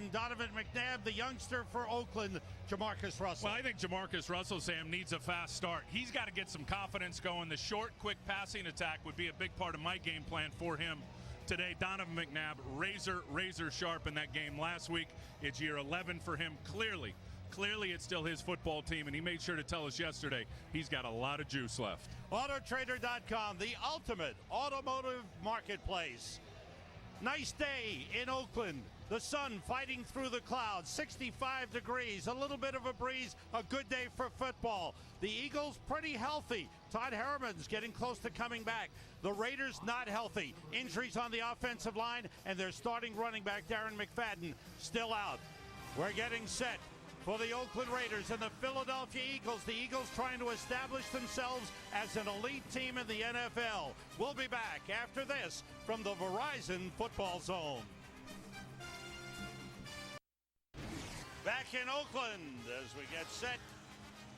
veteran Donovan McNabb, the youngster for Oakland, Jamarcus Russell. Well, I think Jamarcus Russell, Sam, needs a fast start. He's got to get some confidence going. The short, quick passing attack would be a big part of my game plan for him today. Donovan McNabb, razor sharp in that game last week. It's year 11 for him. Clearly it's still his football team, and he made sure to tell us yesterday he's got a lot of juice left. Autotrader.com, the ultimate automotive marketplace. Nice day in Oakland. The sun fighting through the clouds, 65 degrees, a little bit of a breeze, a good day for football. The Eagles pretty healthy. Todd Herman's getting close to coming back. The Raiders not healthy. Injuries on the offensive line, and their starting running back, Darren McFadden, still out. We're getting set for the Oakland Raiders and the Philadelphia Eagles. The Eagles trying to establish themselves as an elite team in the NFL. We'll be back after this from the Verizon Football Zone. Back in Oakland as we get set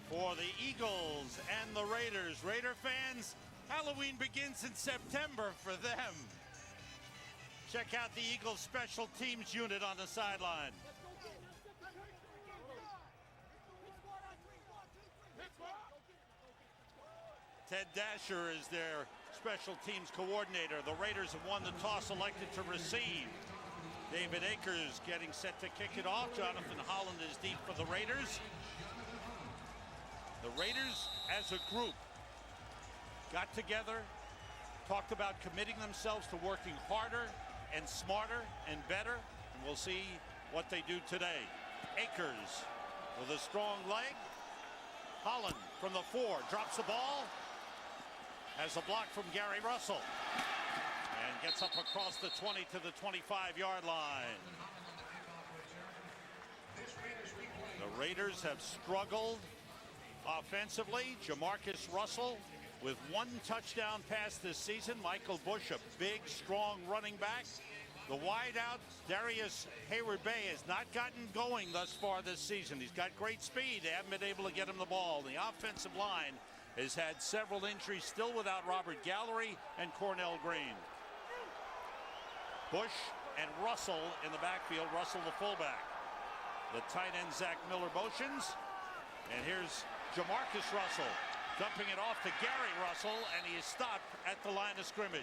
for the Eagles and the Raiders. Raider fans, Halloween begins in September for them. Check out the Eagles special teams unit on the sideline. Ted Dasher is their special teams coordinator. The Raiders have won the toss, elected to receive. David Akers getting set to kick it off. Jonathan Holland is deep for the Raiders. The Raiders as a group got together, talked about committing themselves to working harder and smarter and better. And we'll see what they do today. Akers with a strong leg. Holland from the 4 drops the ball. Has a block from Gary Russell. And gets up across the 20 to the 25-yard line. The Raiders have struggled offensively. Jamarcus Russell with 1 touchdown pass this season. Michael Bush, a big, strong running back. The wideout, Darius Hayward-Bay, has not gotten going thus far this season. He's got great speed. They haven't been able to get him the ball. The offensive line has had several injuries, still without Robert Gallery and Cornell Green. Bush and Russell in the backfield. Russell the fullback. The tight end Zach Miller motions. And here's Jamarcus Russell dumping it off to Gary Russell, and he is stopped at the line of scrimmage.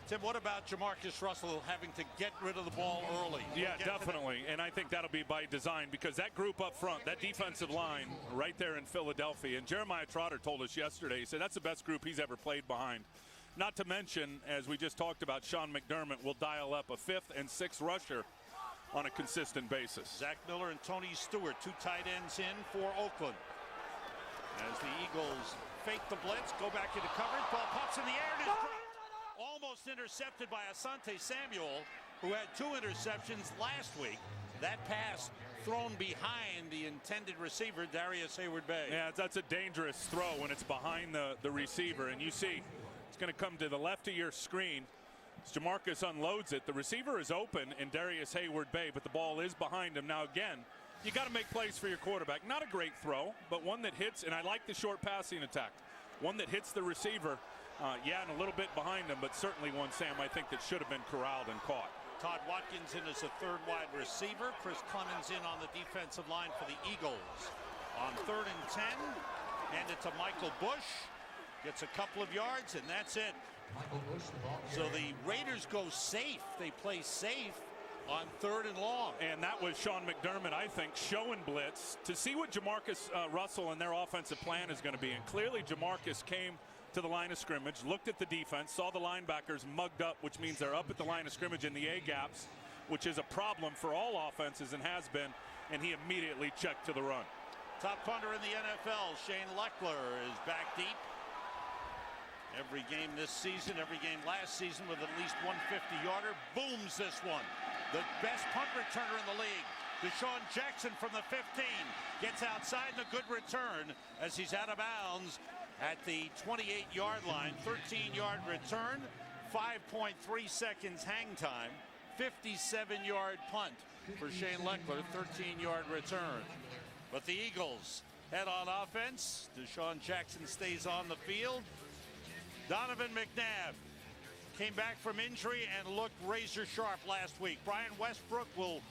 Tim, what about Jamarcus Russell having to get rid of the ball early? Yeah, definitely. And I think that'll be by design, because that group up front, that defensive line right there in Philadelphia, and Jeremiah Trotter told us yesterday, he said that's the best group he's ever played behind. Not to mention, as we just talked about, Sean McDermott will dial up a 5th and 6th rusher on a consistent basis. Zach Miller and Tony Stewart, 2 tight ends in for Oakland. As the Eagles fake the blitz, go back into coverage, ball pops in the air, and is almost intercepted by Asante Samuel, who had 2 interceptions last week. That pass thrown behind the intended receiver, Darius Hayward-Bay. Yeah, that's a dangerous throw when it's behind the receiver, and you see it's going to come to the left of your screen. As Jamarcus unloads it, the receiver is open in Darius Hayward-Bay, but the ball is behind him. Now again, you got to make plays for your quarterback. Not a great throw, but one that hits, and I like the short passing attack. One that hits the receiver, yeah, and a little bit behind him, but certainly one, Sam, I think that should have been corralled and caught. Todd Watkins in as a 3rd wide receiver. Chris Clemens in on the defensive line for the Eagles. On 3rd and 10, hand it to Michael Bush. Gets a couple of yards, and that's it. So the Raiders go safe. They play safe on 3rd and long. And that was Sean McDermott, I think, showing blitz to see what Jamarcus Russell and their offensive plan is going to be. And clearly Jamarcus came to the line of scrimmage, looked at the defense, saw the linebackers mugged up, which means they're up at the line of scrimmage in the A-gaps, which is a problem for all offenses and has been, and he immediately checked to the run. Top punter in the NFL, Shane Leckler, is back deep. Every game this season, every game last season with at least 150-yarder. Booms this one. The best punt returner in the league. Deshaun Jackson from the 15 gets outside, and a good return as he's out of bounds at the 28-yard line. 13-yard return, 5.3 seconds hang time, 57-yard punt for Shane Leckler, 13-yard return. But the Eagles head on offense. Deshaun Jackson stays on the field. Donovan McNabb came back from injury and looked razor sharp last week. Brian Westbrook will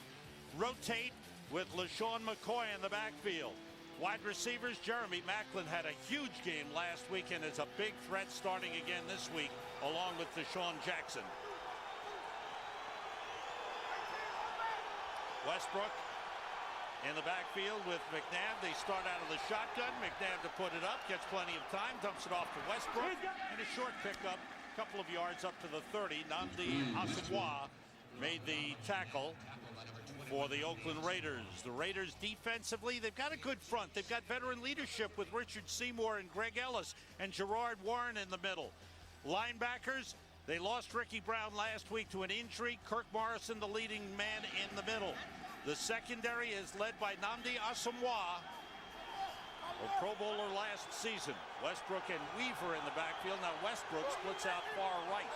rotate with LaShawn McCoy in the backfield. Wide receivers, Jeremy Maclin had a huge game last week and is a big threat starting again this week, along with Deshaun Jackson. Westbrook in the backfield with McNabb. They start out of the shotgun. McNabb to put it up, gets plenty of time, dumps it off to Westbrook, and a short pickup, a couple of yards up to the 30. Nnamdi Asomugha made the tackle for the Oakland Raiders. The Raiders defensively, they've got a good front. They've got veteran leadership with Richard Seymour and Greg Ellis and Gerard Warren in the middle. Linebackers, they lost Ricky Brown last week to an injury. Kirk Morrison, the leading man in the middle. The secondary is led by Nnamdi Asomugha, a Pro Bowler last season. Westbrook and Weaver in the backfield. Now Westbrook splits out far right.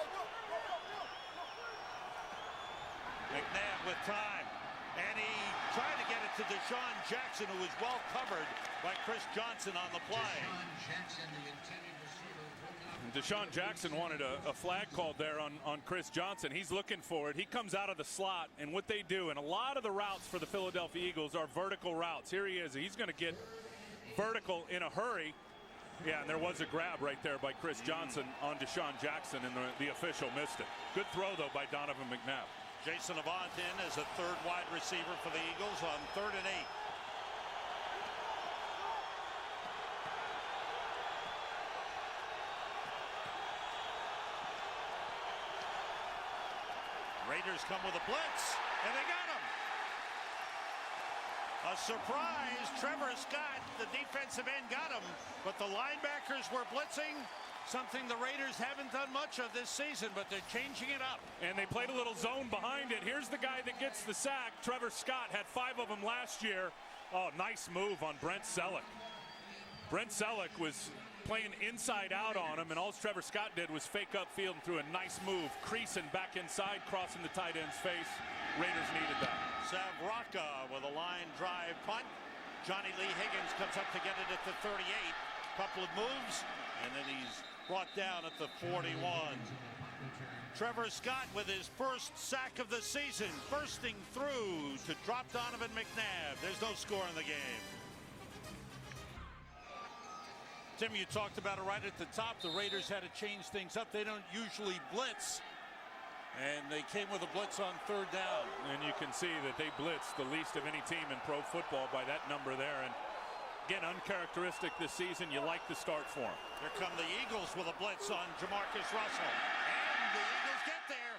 McNabb with time. And he tried to get it to Deshaun Jackson, who was well covered by Chris Johnson on the play. Deshaun Jackson wanted a flag called there on Chris Johnson. He's looking for it. He comes out of the slot, and what they do, and a lot of the routes for the Philadelphia Eagles are vertical routes. Here he is. He's going to get vertical in a hurry. Yeah, and there was a grab right there by Chris Johnson on Deshaun Jackson, and the official missed it. Good throw, though, by Donovan McNabb. Jason Avant in as a third wide receiver for the Eagles on 3rd and 8. Raiders come with a blitz, and they got him. A surprise. Trevor Scott, the defensive end, got him, but the linebackers were blitzing. Something the Raiders haven't done much of this season, but they're changing it up. And they played a little zone behind it. Here's the guy that gets the sack. Trevor Scott had 5 of them last year. Oh, nice move on Brent Selleck. Brent Selleck was playing inside out on him, and all Trevor Scott did was fake upfield and threw a nice move, creasing back inside, crossing the tight end's face. Raiders needed that. Savraka with a line drive punt. Johnny Lee Higgins comes up to get it at the 38. Couple of moves, and then he's brought down at the 41. Trevor Scott with his first sack of the season, bursting through to drop Donovan McNabb. There's no score in the game. Tim, you talked about it right at the top. The Raiders had to change things up. They don't usually blitz, and they came with a blitz on 3rd down. And you can see that they blitzed the least of any team in pro football by that number there. And again, uncharacteristic this season. You like the start for them. Here come the Eagles with a blitz on Jamarcus Russell. And the Eagles get there.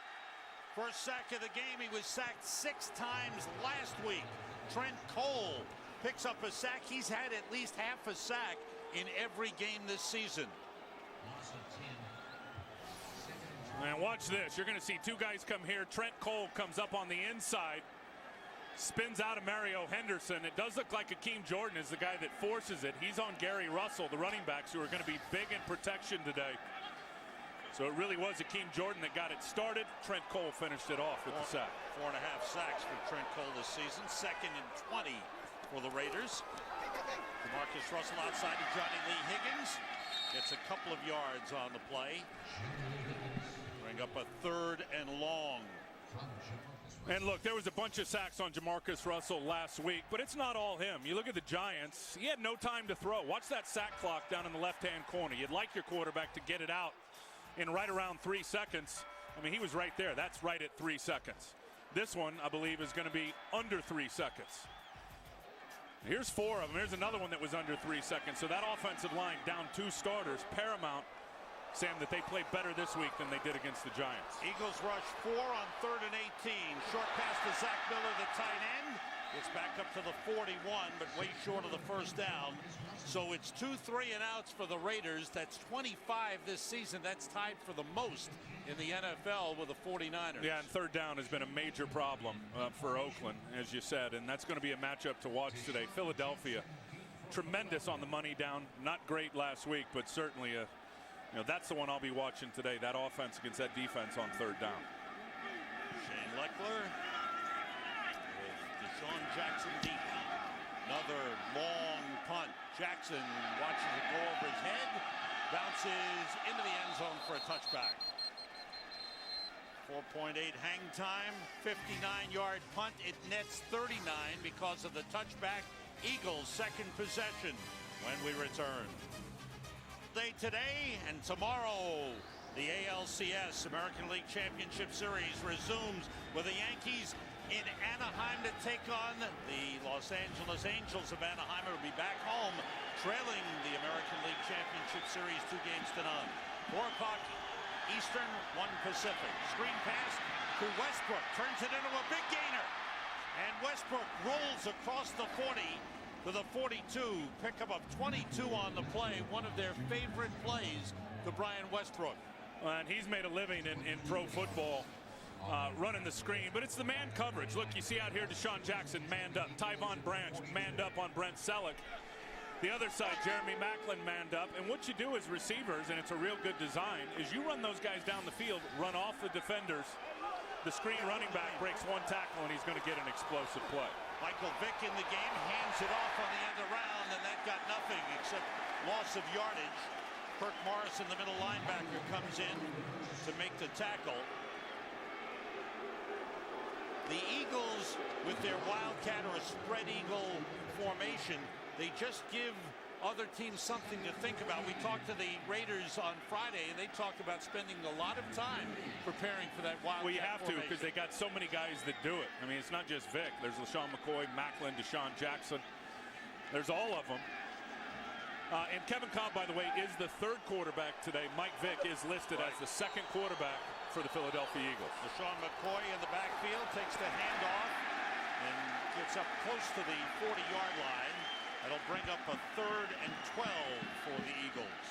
First sack of the game. He was sacked 6 times last week. Trent Cole picks up a sack. He's had at least half a sack in every game this season. And watch this. You're going to see 2 guys come here. Trent Cole comes up on the inside, spins out of Mario Henderson. It does look like Akeem Jordan is the guy that forces it. He's on Gary Russell, the running backs, who are going to be big in protection today. So it really was Akeem Jordan that got it started. Trent Cole finished it off with the sack. 4.5 sacks for Trent Cole this season. 2nd and 20 for the Raiders. Marcus Russell outside of Johnny Lee Higgins. Gets a couple of yards on the play. Bring up a 3rd and long. And look, there was a bunch of sacks on Jamarcus Russell last week, but it's not all him. You look at the Giants, he had no time to throw. Watch that sack clock down in the left-hand corner. You'd like your quarterback to get it out in right around 3 seconds. I mean, he was right there. That's right at 3 seconds. This one, I believe, is going to be under 3 seconds. Here's 4 of them. Here's another one that was under 3 seconds. So that offensive line down 2 starters. Paramount, Sam, that they played better this week than they did against the Giants. Eagles rush 4 on 3rd and 18. Short pass to Zach Miller, the tight end. It's back up to the 41, but way short of the first down. So it's 2 3-and-outs for the Raiders. That's 25 this season. That's tied for the most in the NFL with the 49ers. Yeah, and 3rd down has been a major problem for Oakland, as you said, and that's going to be a matchup to watch today. Philadelphia, tremendous on the money down. Not great last week, but certainly that's the one I'll be watching today, that offense against that defense on 3rd down. Shane Leckler with Deshaun Jackson deep. Another long punt. Jackson watches it go over his head, bounces into the end zone for a touchback. 4.8 hang time, 59-yard punt. It nets 39 because of the touchback. Eagles second possession when we return. Today and tomorrow, the ALCS American League Championship Series resumes with the Yankees in Anaheim to take on the Los Angeles Angels of Anaheim. Will be back home trailing the American League Championship Series 2-0. 4 o'clock Eastern, 1 Pacific. Screen pass to Westbrook, turns it into a big gainer. And Westbrook rolls across the 40 to the 42. Pickup of 22 on the play. One of their favorite plays to Brian Westbrook. And he's made a living in pro football running the screen, but it's the man coverage. Look, you see out here Deshaun Jackson manned up. Tyvon Branch manned up on Brent Selleck. The other side, Jeremy Maclin manned up. And what you do as receivers, and it's a real good design, is you run those guys down the field, run off the defenders. The screen running back breaks one tackle, and he's going to get an explosive play. Michael Vick in the game, hands it off on the end around, and that got nothing except loss of yardage. Kirk Morrison, the middle linebacker, comes in to make the tackle. The Eagles, with their wildcat or a spread eagle formation, they just give other teams something to think about. We talked to the Raiders on Friday, and they talked about spending a lot of time preparing for that wildcat. Well, you have formation. to, because they got so many guys that do it. I mean, it's not just Vick. There's LaShawn McCoy, Maclin, Deshaun Jackson. There's all of them. And Kevin Cobb, by the way, is the third quarterback today. Mike Vick is listed as the second quarterback for the Philadelphia Eagles. LaShawn McCoy in the backfield takes the handoff and gets up close to the 40-yard line. That'll bring up a 3rd and 12 for the Eagles.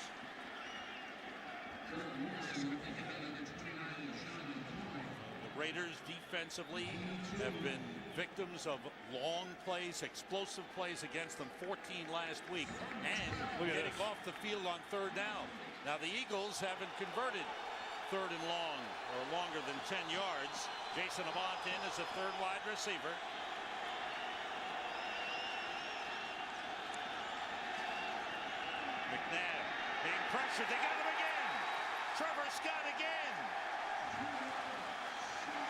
The Raiders defensively have been victims of long plays, explosive plays against them, 14 last week, and getting off the field on 3rd down. Now the Eagles haven't converted 3rd and long or longer than 10 yards. Jason Avant in as a 3rd wide receiver. McNabb being pressured. They got him again. Trevor Scott again.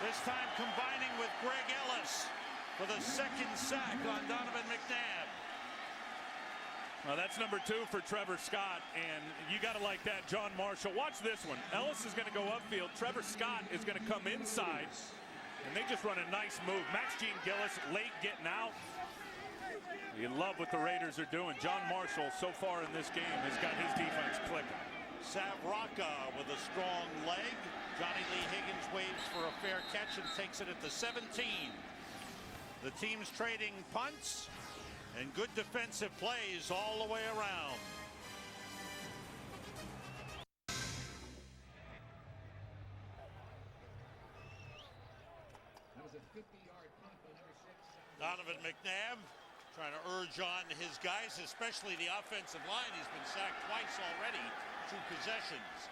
This time combining with Greg Ellis for the 2nd sack on Donovan McNabb. Well, that's number 2 for Trevor Scott, and you got to like that, John Marshall. Watch this one. Ellis is going to go upfield. Trevor Scott is going to come inside, and they just run a nice move. Max Gene Gillis late getting out. You love what the Raiders are doing. John Marshall, so far in this game, has got his defense clicking. Sav Rocca with a strong leg. Johnny Lee Higgins waits for a fair catch and takes it at the 17. The teams trading punts and good defensive plays all the way around. That was a 50-yard punt by number 6. Donovan McNabb trying to urge on his guys, especially the offensive line. He's been sacked twice already, 2 possessions.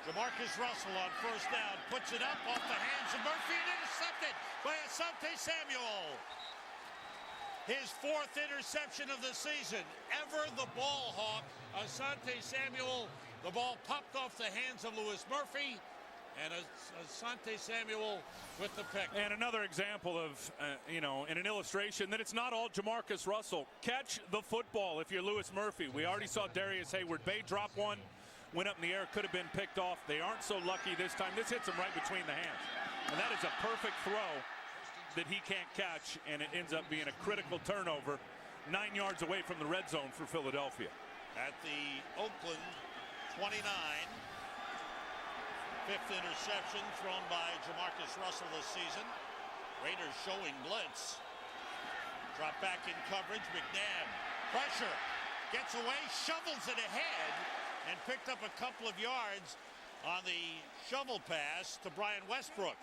Jamarcus Russell on 1st down, puts it up off the hands of Murphy and intercepted by Asante Samuel. His 4th interception of the season. Ever the ball hawk, Asante Samuel. The ball popped off the hands of Lewis Murphy, and Asante Samuel with the pick. And another example of, and an illustration that it's not all Jamarcus Russell. Catch the football if you're Lewis Murphy. We already saw Darius Hayward-Bay drop one, went up in the air, could have been picked off. They aren't so lucky this time. This hits him right between the hands. And that is a perfect throw that he can't catch, and it ends up being a critical turnover 9 yards away from the red zone for Philadelphia. At the Oakland 29, 5th interception thrown by Jamarcus Russell this season. Raiders showing blitz. Drop back in coverage. McNabb, pressure, gets away, shovels it ahead, and picked up a couple of yards on the shovel pass to Brian Westbrook.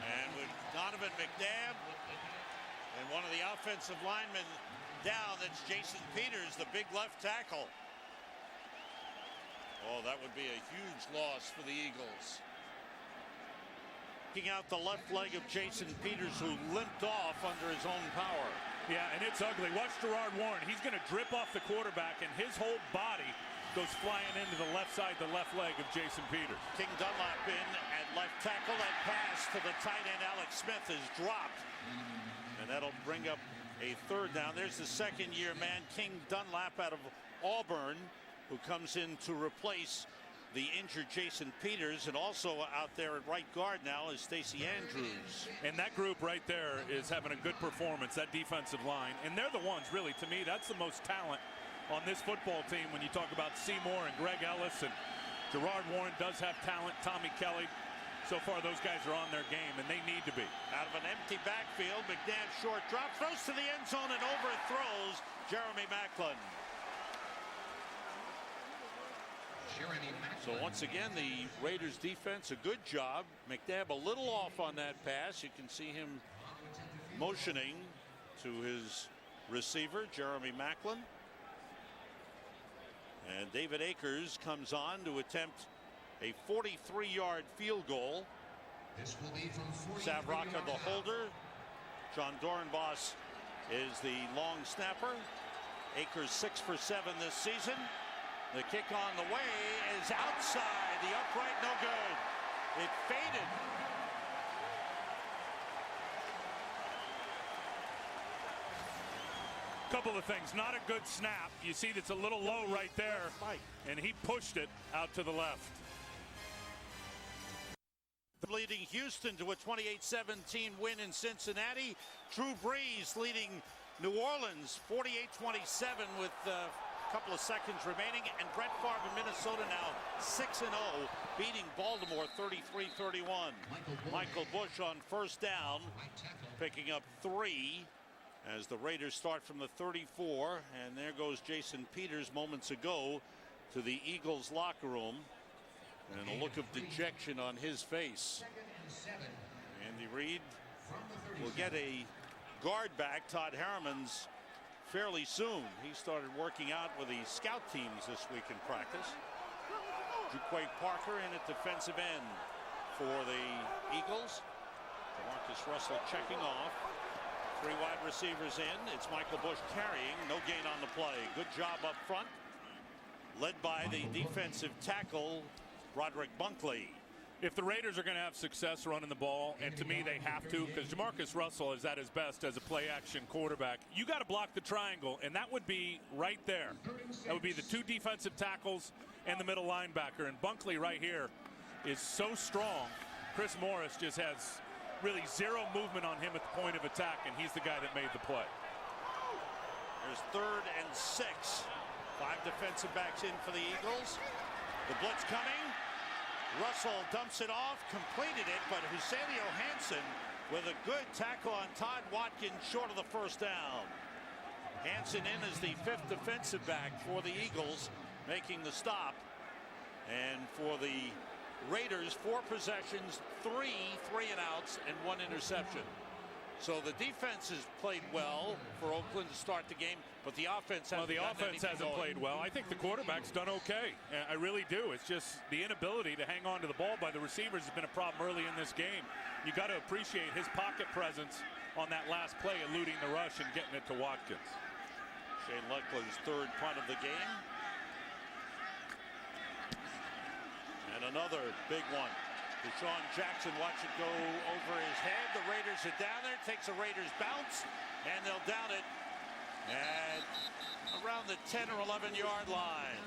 And with Donovan McNabb and one of the offensive linemen down, that's Jason Peters, the big left tackle. Oh, that would be a huge loss for the Eagles. Kicking out the left leg of Jason Peters, who limped off under his own power. Yeah, and it's ugly. Watch Gerard Warren. He's going to drip off the quarterback, and his whole body goes flying into the left side, the left leg of Jason Peters. King Dunlap in at left tackle. That pass to the tight end Alex Smith is dropped. And that'll bring up a third down. There's the second-year man, King Dunlap out of Auburn, who comes in to replace the injured Jason Peters. And also out there at right guard now is Stacey Andrews. And that group right there is having a good performance, that defensive line. And they're the ones, really, to me, that's the most talent on this football team when you talk about Seymour and Greg Ellis. And Gerard Warren does have talent. Tommy Kelly. So far, those guys are on their game, and they need to be. Out of an empty backfield, McNabb short drop, throws to the end zone, and overthrows Jeremy Macklin. So once again, the Raiders defense, a good job. McNabb a little off on that pass. You can see him motioning to his receiver, Jeremy Macklin. And David Akers comes on to attempt a 43-yard field goal. This will be from 43 Savraka the holder. John Dorenbos is the long snapper. Akers 6 for 7 this season. The kick on the way is outside the upright, no good. It faded. Couple of things, not a good snap. You see that's a little low right there, and he pushed it out to the left. Leading Houston to a 28-17 win in Cincinnati. Drew Brees leading New Orleans 48-27 with a couple of seconds remaining. And Brett Favre in Minnesota now 6-0, beating Baltimore 33-31. Michael Bush on first down, picking up 3 as the Raiders start from the 34. And there goes Jason Peters moments ago to the Eagles locker room. And a look of dejection on his face. Andy Reid will get a guard back, Todd Harriman's, fairly soon. He started working out with the scout teams this week in practice. Juquay Parker in at defensive end for the Eagles. DeMarcus Russell checking off. 3 wide receivers in. It's Michael Bush carrying. No gain on the play. Good job up front. Led by the defensive tackle, Roderick Bunkley. If the Raiders are going to have success running the ball, and to me they have to, because DeMarcus Russell is at his best as a play-action quarterback, you got to block the triangle, and that would be right there. That would be the 2 defensive tackles and the middle linebacker. And Bunkley right here is so strong. Chris Morris just has really 0 movement on him at the point of attack, and he's the guy that made the play. There's 3rd and 6. 5 defensive backs in for the Eagles. The blitz coming. Russell dumps it off, completed it, but Husenio Hansen with a good tackle on Todd Watkins short of the first down. Hansen in as the 5th defensive back for the Eagles, making the stop. And for the Raiders, 4 possessions, 3 3-and-outs, and 1 interception. So the defense has played well for Oakland to start the game, but the offense hasn't. Well, the offense hasn't played well. I think the quarterback's done okay. I really do. It's just the inability to hang on to the ball by the receivers has been a problem early in this game. You got to appreciate his pocket presence on that last play, eluding the rush and getting it to Watkins. Shane Leckler's 3rd punt of the game. And another big one. Deshaun Jackson, watch it go over his head. The Raiders are down there. Takes a Raiders bounce, and they'll down it at around the 10 or 11-yard line.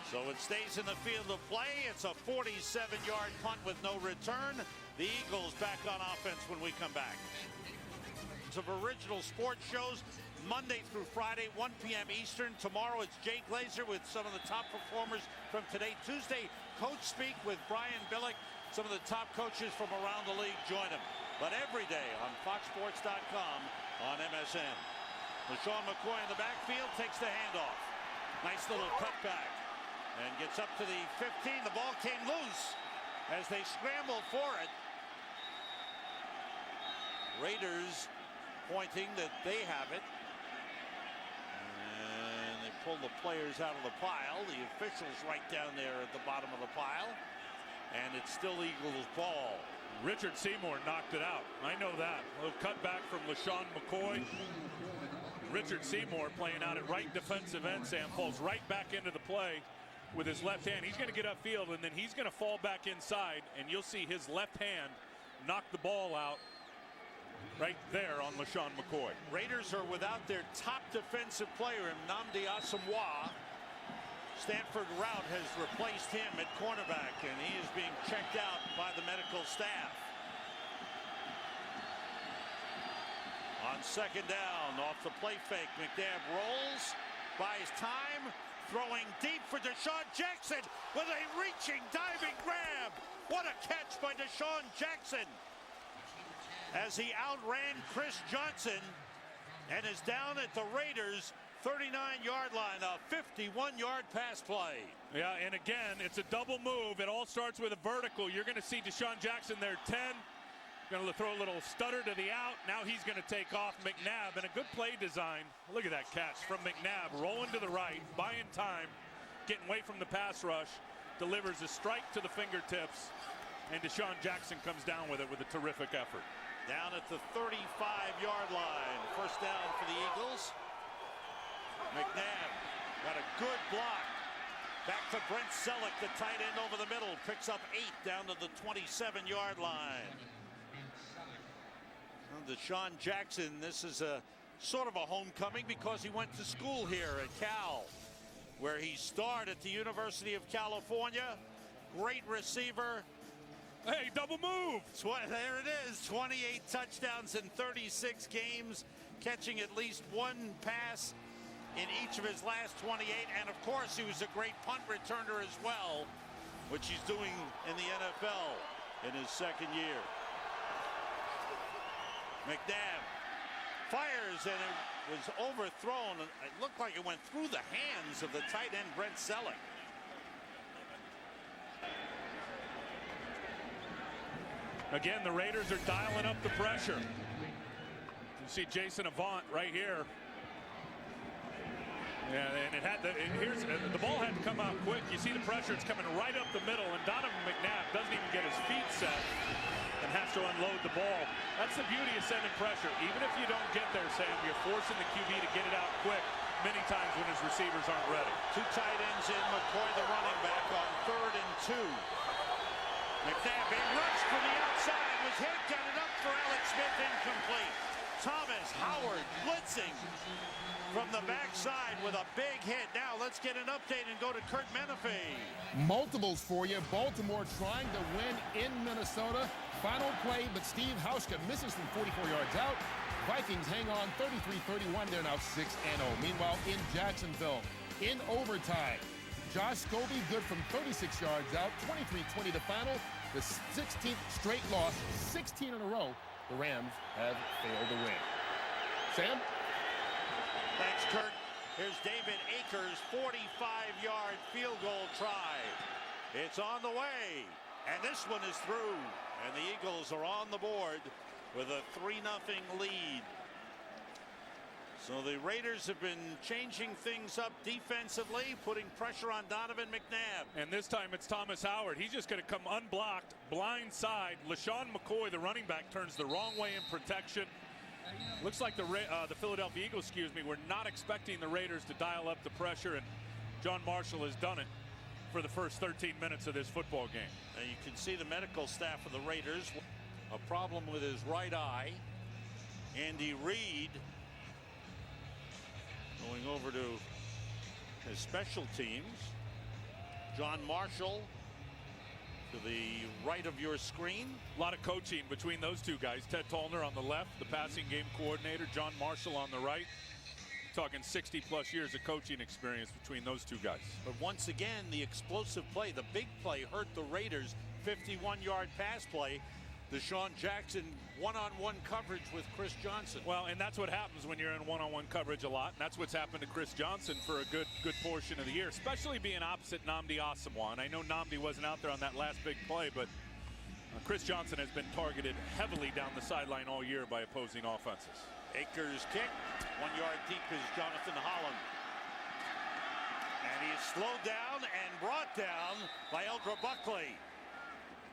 So it stays in the field of play. It's a 47-yard punt with no return. The Eagles back on offense when we come back. Of original sports shows Monday through Friday, 1 p.m. Eastern. Tomorrow it's Jay Glazer with some of the top performers from today. Tuesday, Coach Speak with Brian Billick. Some of the top coaches from around the league join him. But every day on FoxSports.com on MSN. LaShawn McCoy in the backfield takes the handoff. Nice little cutback. And gets up to the 15. The ball came loose as they scramble for it. Raiders pointing that they have it. And they pull the players out of the pile. The officials right down there at the bottom of the pile. And it's still Eagles ball. Richard Seymour knocked it out. I know that. A little cutback from LaShawn McCoy. Richard Seymour playing out at right defensive end. Sam falls right back into the play with his left hand. He's going to get upfield, and then he's going to fall back inside, and you'll see his left hand knock the ball out right there on LaShawn McCoy. Raiders are without their top defensive player, Nnamdi Asomugha. Stanford Rout has replaced him at cornerback, and he is being checked out by the medical staff. On second down, off the play fake, McNabb rolls, buys time, throwing deep for Deshaun Jackson with a reaching, diving grab. What a catch by Deshaun Jackson as he outran Chris Johnson and is down at the Raiders' 39-yard line, a 51-yard pass play. Yeah, and again, it's a double move. It all starts with a vertical. You're going to see Deshaun Jackson there, 10. Going to throw a little stutter to the out. Now he's going to take off. McNabb, and a good play design. Look at that catch from McNabb, rolling to the right, buying time, getting away from the pass rush, delivers a strike to the fingertips, and Deshaun Jackson comes down with it with a terrific effort. Down at the 35-yard line. First down for the Eagles. McNabb got a good block. Back to Brent Selleck, the tight end over the middle. Picks up 8 down to the 27-yard line. Deshaun Jackson, this is a sort of a homecoming because he went to school here at Cal, where he starred at the University of California. Great receiver. Hey, double move. There it is. 28 touchdowns in 36 games, catching at least one pass in each of his last 28. And of course, he was a great punt returner as well, which he's doing in the NFL in his second year. McNabb fires, and it was overthrown. It looked like it went through the hands of the tight end, Brent Selleck. Again, the Raiders are dialing up the pressure. You see Jason Avant right here. Yeah, and the ball had to come out quick. You see the pressure, it's coming right up the middle, and Donovan McNabb doesn't even get his feet set and has to unload the ball. That's the beauty of sending pressure. Even if you don't get there, Sam, you're forcing the QB to get it out quick many times when his receivers aren't ready. Two tight ends in, McCoy the running back on 3rd and 2. McNabb, a rush for the outside, was hit, got it up for Alex Smith, incomplete. Thomas Howard blitzing from the backside with a big hit. Now let's get an update and go to Kurt Menefee. Multiples for you. Baltimore trying to win in Minnesota. Final play, but Steve Hauschka misses from 44 yards out. Vikings hang on 33-31. They're now 6-0. Meanwhile, in Jacksonville, in overtime, Josh Scobie good from 36 yards out. 23-20 the final. The 16th straight loss, 16 in a row. The Rams have failed to win. Sam? Thanks, Kurt. Here's David Akers' 45-yard field goal try. It's on the way, and this one is through. And the Eagles are on the board with a 3-0 lead. So the Raiders have been changing things up defensively, putting pressure on Donovan McNabb. And this time it's Thomas Howard. He's just going to come unblocked, blind side. LaShawn McCoy, the running back, turns the wrong way in protection. Looks like the Philadelphia Eagles, were not expecting the Raiders to dial up the pressure, and John Marshall has done it for the first 13 minutes of this football game. And you can see the medical staff of the Raiders. A problem with his right eye. Andy Reid going over to his special teams. John Marshall to the right of your screen. A lot of coaching between those two guys. Ted Tollner on the left, the passing game coordinator. John Marshall on the right. Talking 60-plus years of coaching experience between those two guys. But once again, the explosive play, the big play, hurt the Raiders. 51-yard pass play. Deshaun Jackson one-on-one coverage with Chris Johnson. Well, and that's what happens when you're in one-on-one coverage a lot. And that's what's happened to Chris Johnson for a good portion of the year, especially being opposite Nnamdi Asomugha. And I know Nnamdi wasn't out there on that last big play, but Chris Johnson has been targeted heavily down the sideline all year by opposing offenses. Akers kick. 1 yard deep is Jonathan Holland. And he is slowed down and brought down by Eldra Buckley.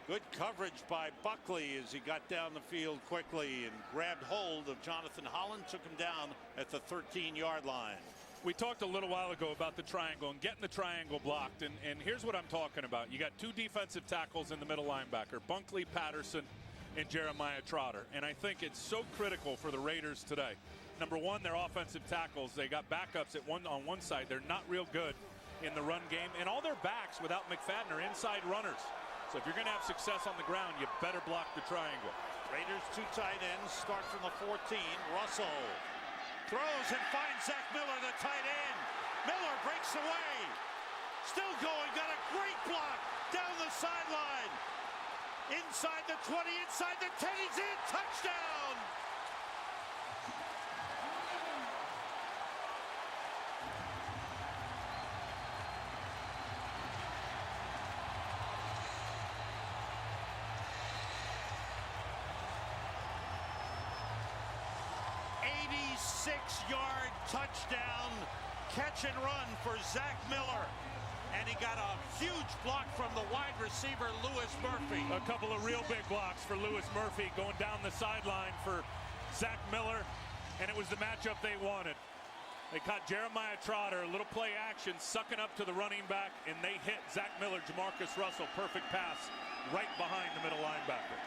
Good coverage by Buckley as he got down the field quickly and grabbed hold of Jonathan Holland, took him down at the 13-yard line. We talked a little while ago about the triangle and getting the triangle blocked, and here's what I'm talking about. You got two defensive tackles in the middle linebacker, Bunkley, Patterson, and Jeremiah Trotter, and I think it's so critical for the Raiders today. Number one, their offensive tackles, they got backups on one side. They're not real good in the run game, and all their backs without McFadden are inside runners. So if you're going to have success on the ground, you better block the triangle. Raiders two tight ends start from the 14. Russell throws and finds Zach Miller, the tight end. Miller breaks away. Still going, got a great block down the sideline. Inside the 20, inside the 10, he's in, touchdown! Six-yard touchdown, catch and run for Zach Miller. And he got a huge block from the wide receiver, Louis Murphy. A couple of real big blocks for Louis Murphy going down the sideline for Zach Miller, and it was the matchup they wanted. They caught Jeremiah Trotter, a little play action, sucking up to the running back, and they hit Zach Miller, Jamarcus Russell, perfect pass right behind the middle linebacker.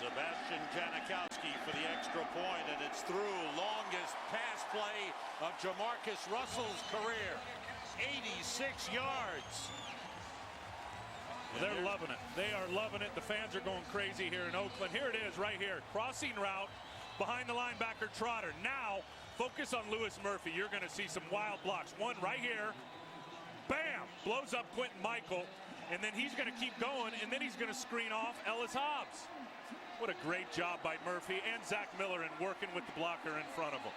Sebastian Janikowski for the extra point, and it's through. Longest pass play of Jamarcus Russell's career, 86 yards. They're loving it. They are loving it. The fans are going crazy here in Oakland. Here it is right here. Crossing route behind the linebacker Trotter. Now focus on Louis Murphy. You're going to see some wild blocks. One right here. Bam! Blows up Quentin Michael. And then he's going to keep going, and then he's going to screen off Ellis Hobbs. What a great job by Murphy and Zach Miller in working with the blocker in front of him.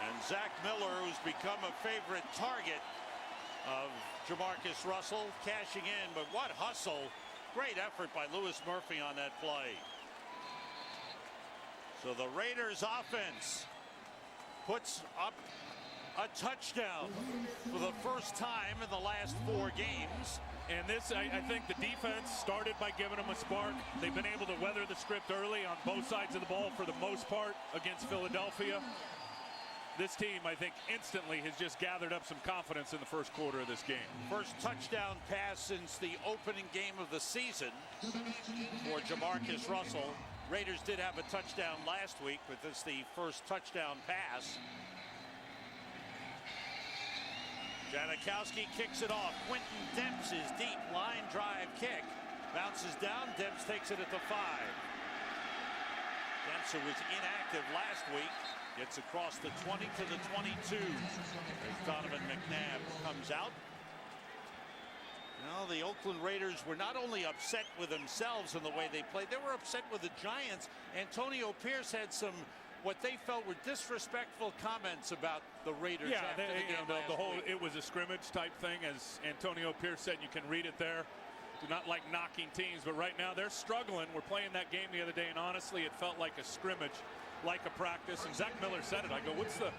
And Zach Miller, who's become a favorite target of Jamarcus Russell, cashing in, but what hustle. Great effort by Louis Murphy on that play. So the Raiders offense puts up a touchdown for the first time in the last 4 games. And this, I think the defense started by giving them a spark. They've been able to weather the script early on both sides of the ball for the most part against Philadelphia. This team, I think, instantly has just gathered up some confidence in the first quarter of this game. First touchdown pass since the opening game of the season for Jamarcus Russell. Raiders did have a touchdown last week, but this is the first touchdown pass. Janikowski kicks it off. Quentin Dempsey's deep line drive kick. Bounces down. Demps takes it at the 5. Dempsey was inactive last week. Gets across the 20 to the 22. As Donovan McNabb comes out. Now the Oakland Raiders were not only upset with themselves in the way they played, they were upset with the Giants. Antonio Pierce had some what they felt were disrespectful comments about the Raiders after the game the whole week. It was a scrimmage type thing, as Antonio Pierce said. You can read it there. Do not like knocking teams, but right now they're struggling. We're playing that game the other day, and honestly, it felt like a scrimmage, like a practice. And Zach Miller said it. I go, what's the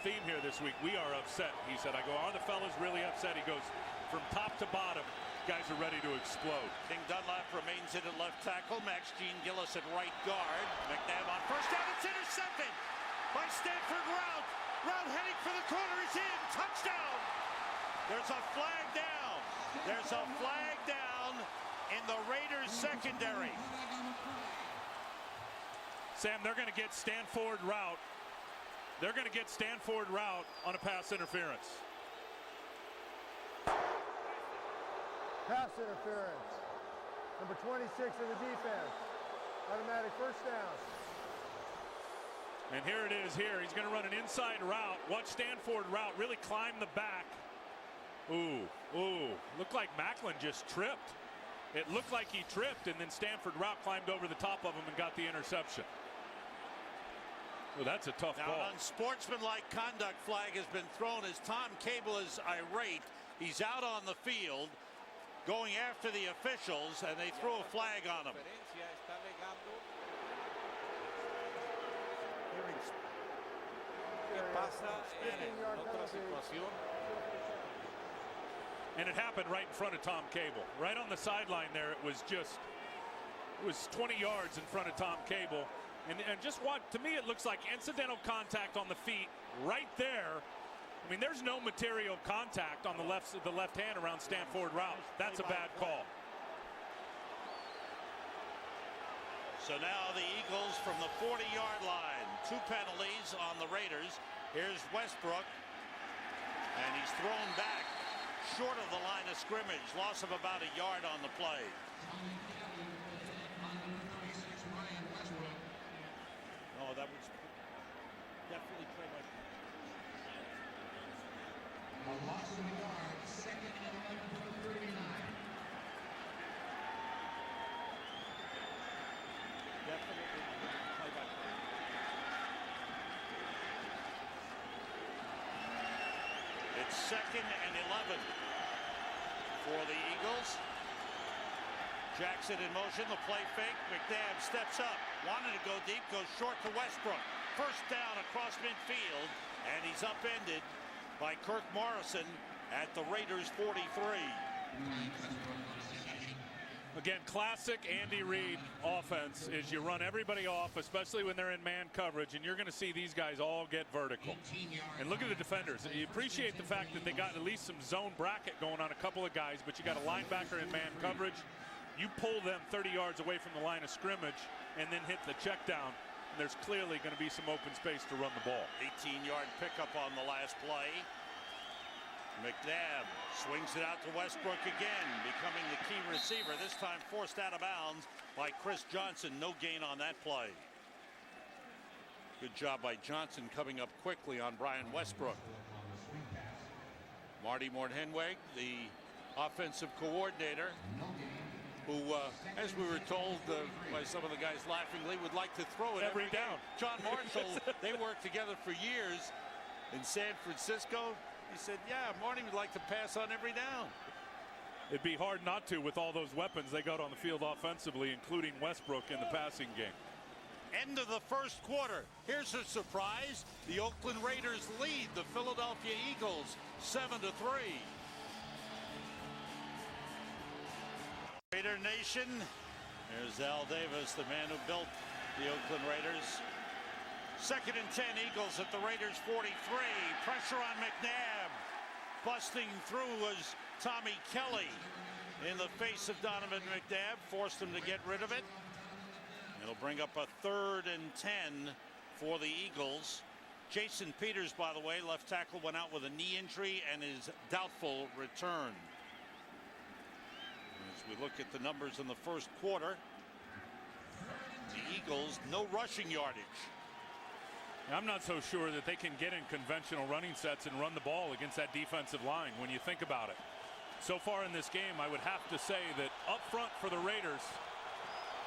theme here this week? We are upset. He said. I go, are the fellas really upset? He goes, from top to bottom, guys are ready to explode. King Dunlap remains in at left tackle. Max Gene Gillis at right guard. McNabb on first down. It's intercepted by Stanford Route. Route heading for the corner. He's in. Touchdown. There's a flag down. There's a flag down in the Raiders secondary. Sam, they're going to get Stanford Route. They're going to get Stanford Route on a pass interference. Pass interference. Number 26 of the defense. Automatic first down. And here it is here. He's going to run an inside route. Watch Stanford Route really climb the back. Ooh. Looked like Macklin just tripped. It looked like he tripped, and then Stanford Route climbed over the top of him and got the interception. Well, that's a tough ball. An unsportsmanlike conduct flag has been thrown as Tom Cable is irate. He's out on the field, going after the officials, and they throw a flag on him. And it happened right in front of Tom Cable. Right on the sideline there, it was 20 yards in front of Tom Cable. And just what, to me, it looks like incidental contact on the feet right there. I mean, there's no material contact on the left hand around Stanford route. That's a bad call. So now the Eagles from the 40-yard line. 2 penalties on the Raiders. Here's Westbrook. And he's thrown back short of the line of scrimmage. Loss of about a yard on the play. Oh, that was definitely Trey White. A loss of a yard, 2nd and 11 from 39. Definitely play by play. It's 2nd and 11 for the Eagles. Jackson in motion, the play fake. McNabb steps up, wanted to go deep, goes short to Westbrook. First down across midfield, and he's upended by Kirk Morrison at the Raiders 43. Again, classic Andy Reid offense is you run everybody off, especially when they're in man coverage, and you're going to see these guys all get vertical. And look at the defenders. You appreciate the fact that they got at least some zone bracket going on a couple of guys, but you got a linebacker in man coverage. You pull them 30 yards away from the line of scrimmage and then hit the check down, and there's clearly going to be some open space to run the ball. 18-yard pickup on the last play. McNabb swings it out to Westbrook again, becoming the key receiver, this time forced out of bounds by Chris Johnson. No gain on that play. Good job by Johnson coming up quickly on Brian Westbrook. Marty Mortenweg, the offensive coordinator, who, as we were told by some of the guys laughingly, would like to throw it every down. John Marshall, they worked together for years in San Francisco. He said, yeah, Marty would like to pass on every down. It'd be hard not to with all those weapons they got on the field offensively, including Westbrook in the passing game. End of the first quarter. Here's a surprise. The Oakland Raiders lead the Philadelphia Eagles 7-3. Raider Nation. Here's Al Davis, the man who built the Oakland Raiders. 2nd and 10, Eagles at the Raiders 43. Pressure on McNabb. Busting through was Tommy Kelly in the face of Donovan McNabb. Forced him to get rid of it. It'll bring up a 3rd and 10 for the Eagles. Jason Peters, by the way, left tackle, went out with a knee injury and is doubtful return. As we look at the numbers in the first quarter, the Eagles, no rushing yardage. I'm not so sure that they can get in conventional running sets and run the ball against that defensive line when you think about it. So far in this game, I would have to say that up front for the Raiders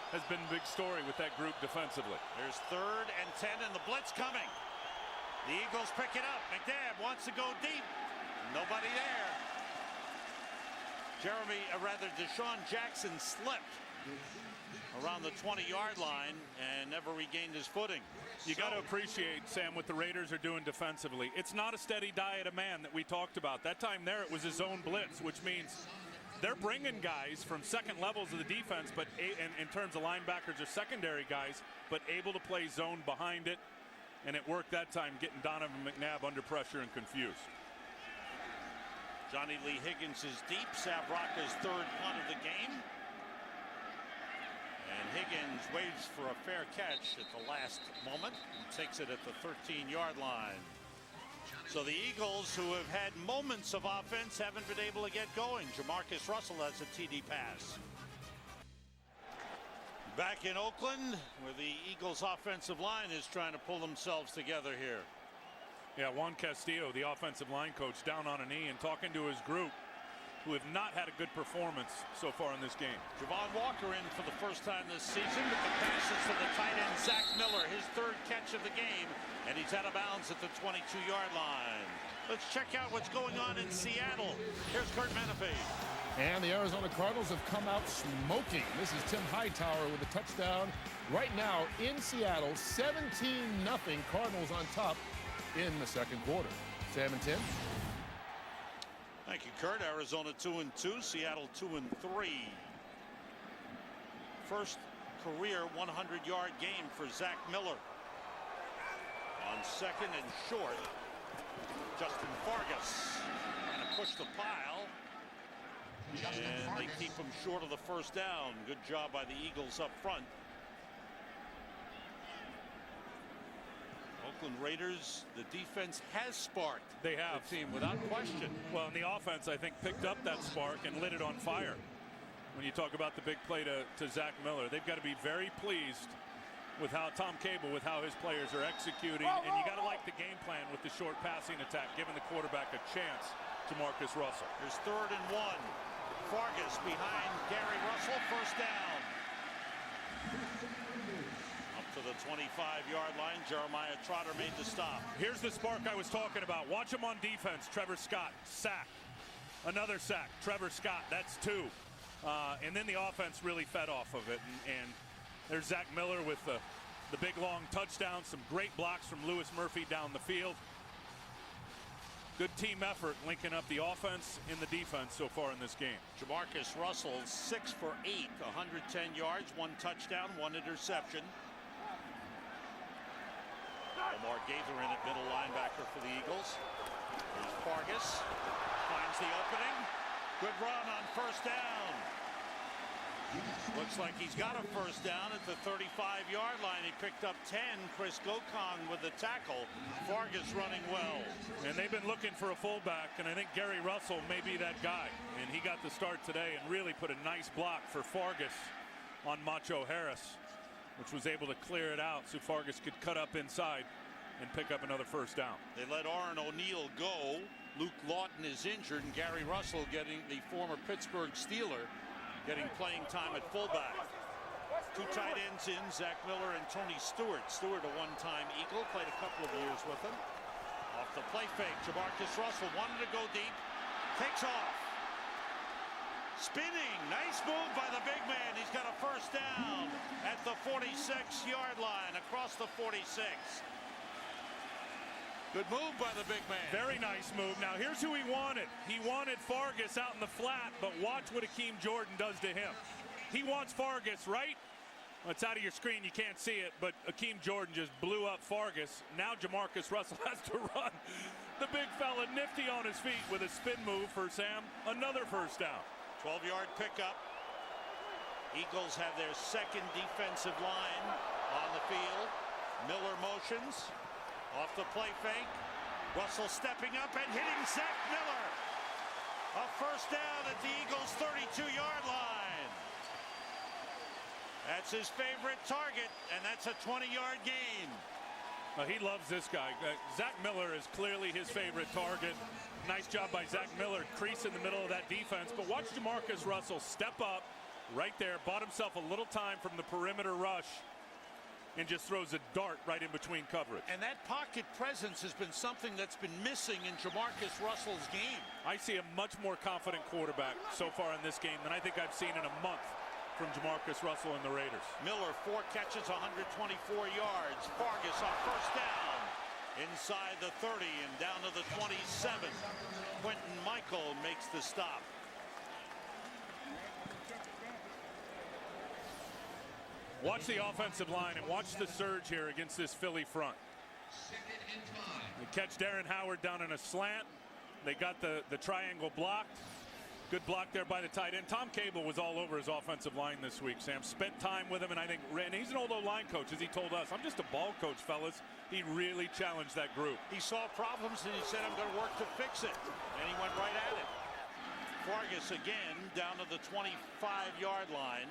has been a big story with that group defensively. There's 3rd and 10 and the blitz coming. The Eagles pick it up. McNabb wants to go deep. Nobody there. Deshaun Jackson slipped around the 20-yard line and never regained his footing. You got to appreciate, Sam, what the Raiders are doing defensively. It's not a steady diet of man that we talked about. That time there, it was a zone blitz, which means they're bringing guys from second levels of the defense, but in terms of linebackers or secondary guys, but able to play zone behind it. And it worked that time, getting Donovan McNabb under pressure and confused. Johnny Lee Higgins is deep. Savraka's 3rd punt of the game. And Higgins waits for a fair catch at the last moment and takes it at the 13-yard line. So the Eagles, who have had moments of offense, haven't been able to get going. Jamarcus Russell has a TD pass. Back in Oakland, where the Eagles' offensive line is trying to pull themselves together here. Yeah, Juan Castillo, the offensive line coach, down on a knee and talking to his group, who have not had a good performance so far in this game. Javon Walker in for the first time this season, but the pass is to the tight end, Zach Miller, his 3rd catch of the game, and he's out of bounds at the 22-yard line. Let's check out what's going on in Seattle. Here's Kurt Menefee. And the Arizona Cardinals have come out smoking. This is Tim Hightower with a touchdown. Right now in Seattle, 17-0 Cardinals on top in the second quarter. Sam and Tim. Thank you, Kurt. Arizona 2-2, Seattle 2-3. First career 100-yard game for Zach Miller. On second and short, Justin Fargas trying to push the pile. And they keep him short of the first down. Good job by the Eagles up front. Oakland Raiders, the defense has sparked. They have. The team without question. Well, and the offense, I think, picked up that spark and lit it on fire. When you talk about the big play to Zach Miller, they've got to be very pleased with how Tom Cable, with how his players are executing. And you got to like the game plan with the short passing attack, giving the quarterback a chance to Marcus Russell. Here's 3rd and 1. Fargas behind Gary Russell, first down. Up to the 25-yard line, Jeremiah Trotter made the stop. Here's the spark I was talking about. Watch him on defense. Trevor Scott, sack. Another sack. Trevor Scott, that's 2. And then the offense really fed off of it. And there's Zach Miller with the big, long touchdown. Some great blocks from Lewis Murphy down the field. Good team effort linking up the offense and the defense so far in this game. Jamarcus Russell 6 for 8, 110 yards, 1 touchdown, 1 interception. Omar Gaither in at middle linebacker for the Eagles. Here's Fargas, finds the opening. Good run on first down. Looks like he's got a first down at the 35-yard line. He picked up 10. Chris Gokong with the tackle. Fargas running well. And they've been looking for a fullback, and I think Gary Russell may be that guy. And he got the start today and really put a nice block for Fargas on Macho Harris, which was able to clear it out so Fargas could cut up inside and pick up another first down. They let Aaron O'Neal go. Luke Lawton is injured, and Gary Russell, getting the former Pittsburgh Steeler, getting playing time at fullback. 2 tight ends in, Zach Miller and Tony Stewart. Stewart, a one-time Eagle, played a couple of years with him. Off the play fake, Jamarcus Russell wanted to go deep, takes off. Spinning, nice move by the big man. He's got a first down at the 46-yard line, across the 46. Good move by the big man. Very nice move. Now here's who he wanted. He wanted Fargas out in the flat, but watch what Akeem Jordan does to him. He wants Fargas, right? Well, it's out of your screen, you can't see it, but Akeem Jordan just blew up Fargas. Now Jamarcus Russell has to run. The big fella nifty on his feet with a spin move for Sam. Another first down. 12-yard pickup. Eagles have their second defensive line on the field. Miller motions. Off the play fake. Russell stepping up and hitting Zach Miller. A first down at the Eagles' 32-yard line. That's his favorite target, and that's a 20-yard gain. He loves this guy. Zach Miller is clearly his favorite target. Nice job by Zach Miller, crease in the middle of that defense. But watch Jamarcus Russell step up right there, bought himself a little time from the perimeter rush, and just throws a dart right in between coverage. And that pocket presence has been something that's been missing in Jamarcus Russell's game. I see a much more confident quarterback so far in this game than I think I've seen in a month from Jamarcus Russell and the Raiders. Miller, 4 catches, 124 yards. Fargas on first down. Inside the 30 and down to the 27. Quentin Michael makes the stop. Watch the offensive line and watch the surge here against this Philly front. They catch Darren Howard down in a slant. They got the triangle blocked. Good block there by the tight end. Tom Cable was all over his offensive line this week, Sam. Spent time with him, and I think he's an old O-line coach, as he told us. I'm just a ball coach, fellas. He really challenged that group. He saw problems, and he said, I'm going to work to fix it. And he went right at it. Fargas again down to the 25-yard line.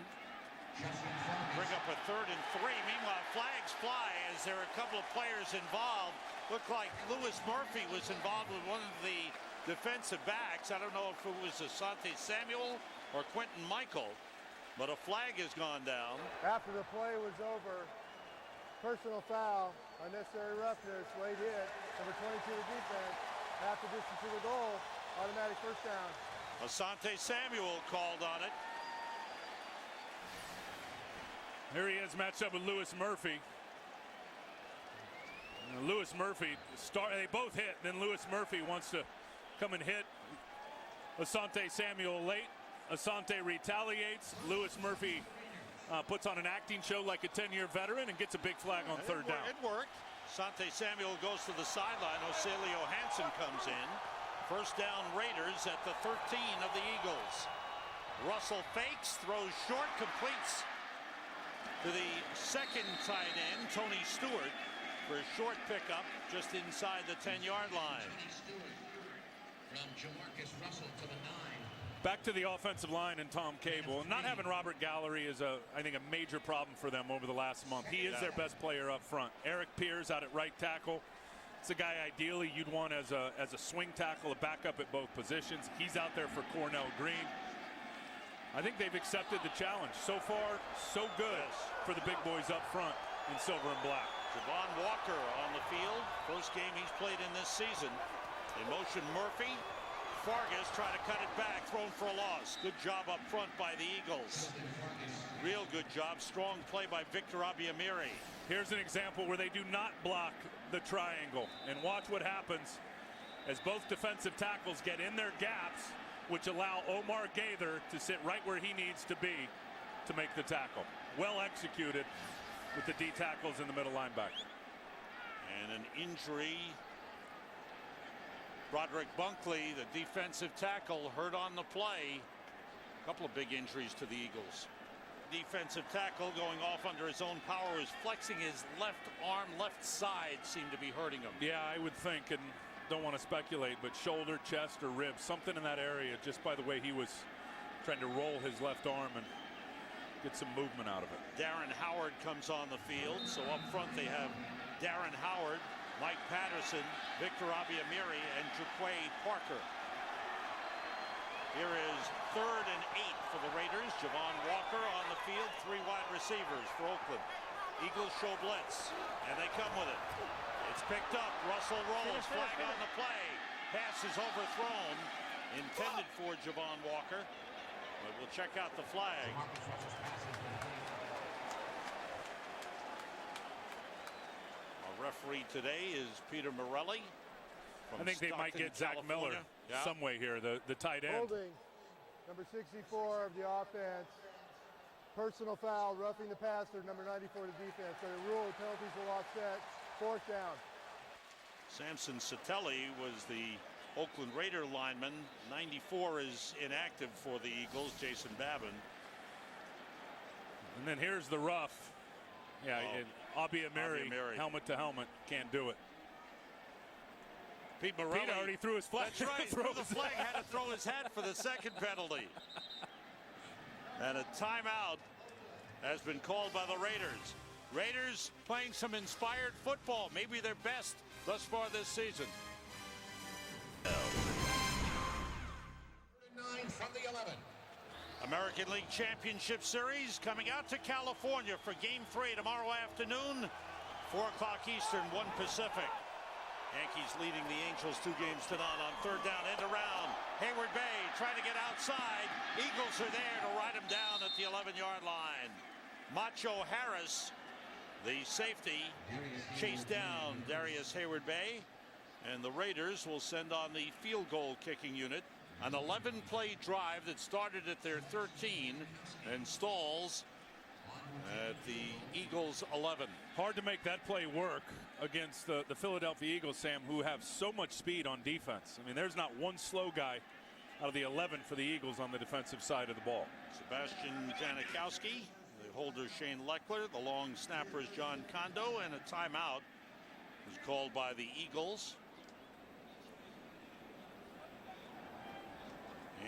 Bring up a 3rd and 3. Meanwhile, flags fly as there are a couple of players involved. Looked like Lewis Murphy was involved with one of the defensive backs. I don't know if it was Asante Samuel or Quentin Michael, but a flag has gone down. After the play was over, personal foul, unnecessary roughness, late hit, number 22 of defense, half the distance to the goal, automatic first down. Asante Samuel called on it. Here he is matched up with Lewis Murphy. Lewis Murphy, they both hit, then Lewis Murphy wants to come and hit. Asante Samuel late. Asante retaliates. Lewis Murphy puts on an acting show like a 10-year veteran and gets a big flag on third down. It worked. Asante Samuel goes to the sideline. Ocelio Hansen comes in. First down Raiders at the 13 of the Eagles. Russell fakes, throws short, completes to the second tight end, Tony Stewart, for a short pickup just inside the 10-yard line. From Jamarcus Russell to the 9. Back to the offensive line and Tom Cable. Not having Robert Gallery is, I think, a major problem for them over the last month. He is their best player up front. Eric Pierce out at right tackle. It's a guy ideally you'd want as a swing tackle, a backup at both positions. He's out there for Cornell Green. I think they've accepted the challenge. So far, so good for the big boys up front in silver and black. Javon Walker on the field. First game he's played in this season. In motion Murphy. Fargas trying to cut it back, thrown for a loss. Good job up front by the Eagles. Real good job. Strong play by Victor Abiamiri. Here's an example where they do not block the triangle. And watch what happens as both defensive tackles get in their gaps, which allow Omar Gaither to sit right where he needs to be to make the tackle. Well executed with the D tackles in the middle linebacker. And an injury. Broderick Bunkley, the defensive tackle, hurt on the play. A couple of big injuries to the Eagles. Defensive tackle going off under his own power is flexing his left arm, left side seemed to be hurting him. Yeah, I would think, and don't want to speculate, but shoulder, chest, or ribs, something in that area, just by the way he was trying to roll his left arm and get some movement out of it. Darren Howard comes on the field, so up front they have Darren Howard, Mike Patterson, Victor Abiamiri, and Jaquay Parker. Here is 3rd and 8 for the Raiders. Javon Walker on the field, 3 wide receivers for Oakland. Eagles show blitz, and they come with it. It's picked up. Russell rolls. Flag on the play. Pass is overthrown. Intended for Javon Walker. But we'll check out the flag. Our referee today is Peter Morelli. I think they might get Zach Miller some way here, the tight end. Holding, number 64 of the offense. Personal foul, roughing the passer, number 94 of the defense. So the rule, penalties will offset. 4th down. Samson Satelli was the Oakland Raider lineman. 94 is inactive for the Eagles, Jason Babin. And then here's the rough. Yeah, Abiamiri, helmet to helmet, can't do it. Pete Morelli already threw his flag. That's right, threw the flag, had to throw his hat for the second penalty. And a timeout has been called by the Raiders. Raiders playing some inspired football, maybe their best thus far this season. 9 from the 11. American League Championship Series coming out to California for Game 3 tomorrow afternoon, 4 o'clock Eastern, 1 Pacific. Yankees leading the Angels 2 games to none on 3rd down, end around. Hayward Bay trying to get outside. Eagles are there to ride him down at the 11-yard line. Macho Harris, the safety, chased down Darius Hayward Bay. And the Raiders will send on the field goal kicking unit. An 11-play drive that started at their 13 and stalls at the Eagles 11. Hard to make that play work against the Philadelphia Eagles, Sam, who have so much speed on defense. I mean, there's not one slow guy out of the 11 for the Eagles on the defensive side of the ball. Sebastian Janikowski, the holder Shane Leckler, the long snapper is John Kondo, and a timeout was called by the Eagles.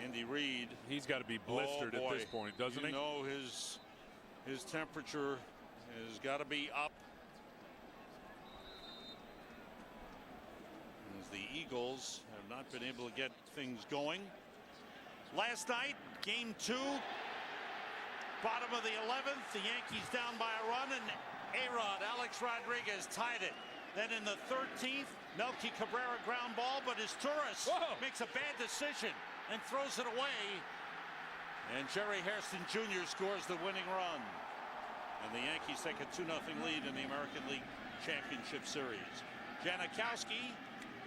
Andy Reid, he's got to be blistered at this point, doesn't he? You know his temperature has got to be up. As the Eagles have not been able to get things going. Last night, game 2, bottom of the 11th, the Yankees down by a run, and A-Rod, Alex Rodriguez, tied it. Then in the 13th, Melky Cabrera ground ball, but his tourist makes a bad decision and throws it away. And Jerry Hairston Jr. scores the winning run. And the Yankees take a 2-0 lead in the American League Championship Series. Janikowski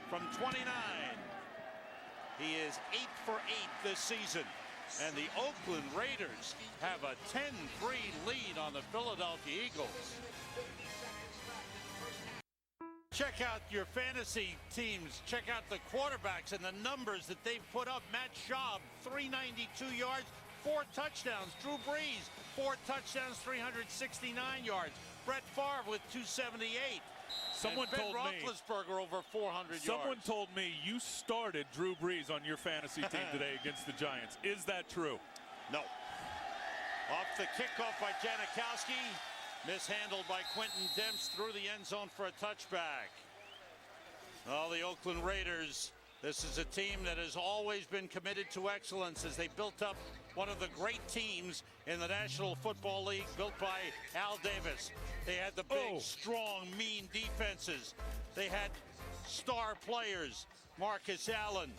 from 29. He is 8 for 8 this season. And the Oakland Raiders have a 10-3 lead on the Philadelphia Eagles. Check out your fantasy teams. Check out the quarterbacks and the numbers that they've put up. Matt Schaub, 392 yards, 4 touchdowns. Drew Brees, 4 touchdowns, 369 yards. Brett Favre with 278. Someone told me Roethlisberger over 400 yards. Someone told me you started Drew Brees on your fantasy team today against the Giants. Is that true? No. Off the kickoff by Janikowski. Mishandled by Quentin Demps through the end zone for a touchback. Oh, the Oakland Raiders. This is a team that has always been committed to excellence as they built up one of the great teams in the National Football League, built by Al Davis. They had the big, strong, mean defenses. They had star players, Marcus Allen,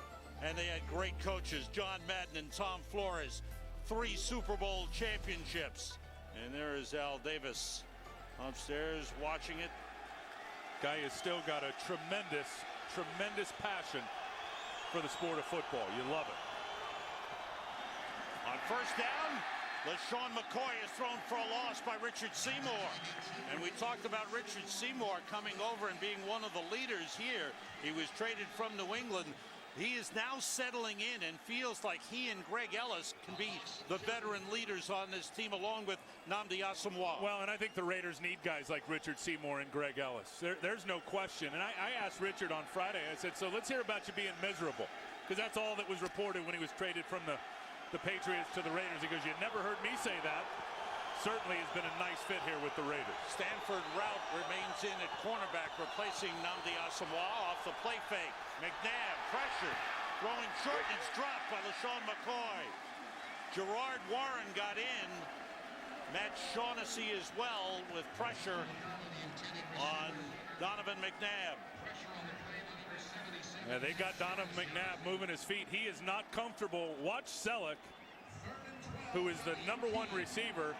and they had great coaches, John Madden and Tom Flores. 3 Super Bowl championships. And there is Al Davis upstairs watching it. Guy has still got a tremendous passion for the sport of football. You love it. On first down, LaShawn McCoy is thrown for a loss by Richard Seymour. And we talked about Richard Seymour coming over and being one of the leaders here. He was traded from New England. He is now settling in and feels like he and Greg Ellis can be the veteran leaders on this team along with Nnamdi Asomugha. Well, and I think the Raiders need guys like Richard Seymour and Greg Ellis. There's no question. And I asked Richard on Friday, I said, so let's hear about you being miserable. Because that's all that was reported when he was traded from the Patriots to the Raiders. He goes, you never heard me say that. Certainly has been a nice fit here with the Raiders. Stanford Rout remains in at cornerback, replacing Nnamdi Asomugha off the play fake. McNabb pressure, throwing short, and it's dropped by LaShawn McCoy. Gerard Warren got in. Matt Shaughnessy as well with pressure on Donovan McNabb. Yeah, they got Donovan McNabb moving his feet. He is not comfortable. Watch Selleck, who is the #1 receiver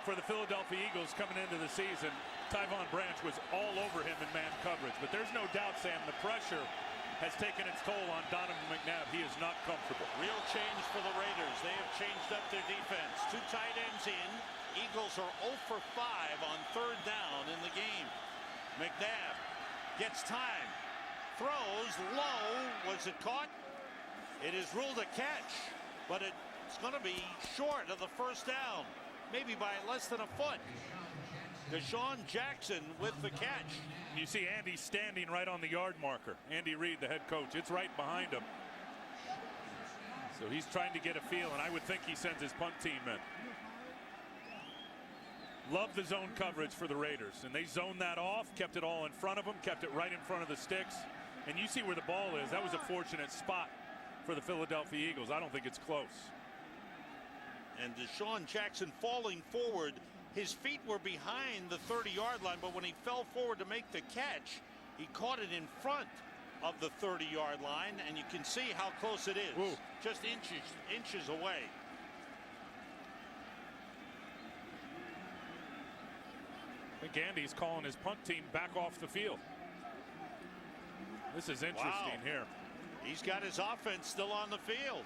for the Philadelphia Eagles coming into the season. Tyvon Branch was all over him in man coverage. But there's no doubt, Sam, the pressure has taken its toll on Donovan McNabb. He is not comfortable. Real change for the Raiders. They have changed up their defense. 2 tight ends in. Eagles are 0 for 5 on third down in the game. McNabb gets time. Throws low. Was it caught? It is ruled a catch, but it's going to be short of the first down. Maybe by less than a foot. Deshaun Jackson with the catch. You see Andy standing right on the yard marker. Andy Reid, the head coach. It's right behind him. So he's trying to get a feel, and I would think he sends his punt team in. Love the zone coverage for the Raiders, and they zoned that off, kept it all in front of them, kept it right in front of the sticks. And you see where the ball is. That was a fortunate spot for the Philadelphia Eagles. I don't think it's close. And Deshaun Jackson falling forward. His feet were behind the 30-yard line, but when he fell forward to make the catch, he caught it in front of the 30-yard line, and you can see how close it is. Ooh. Just inches away. I think Andy's calling his punt team back off the field. This is interesting here. He's got his offense still on the field.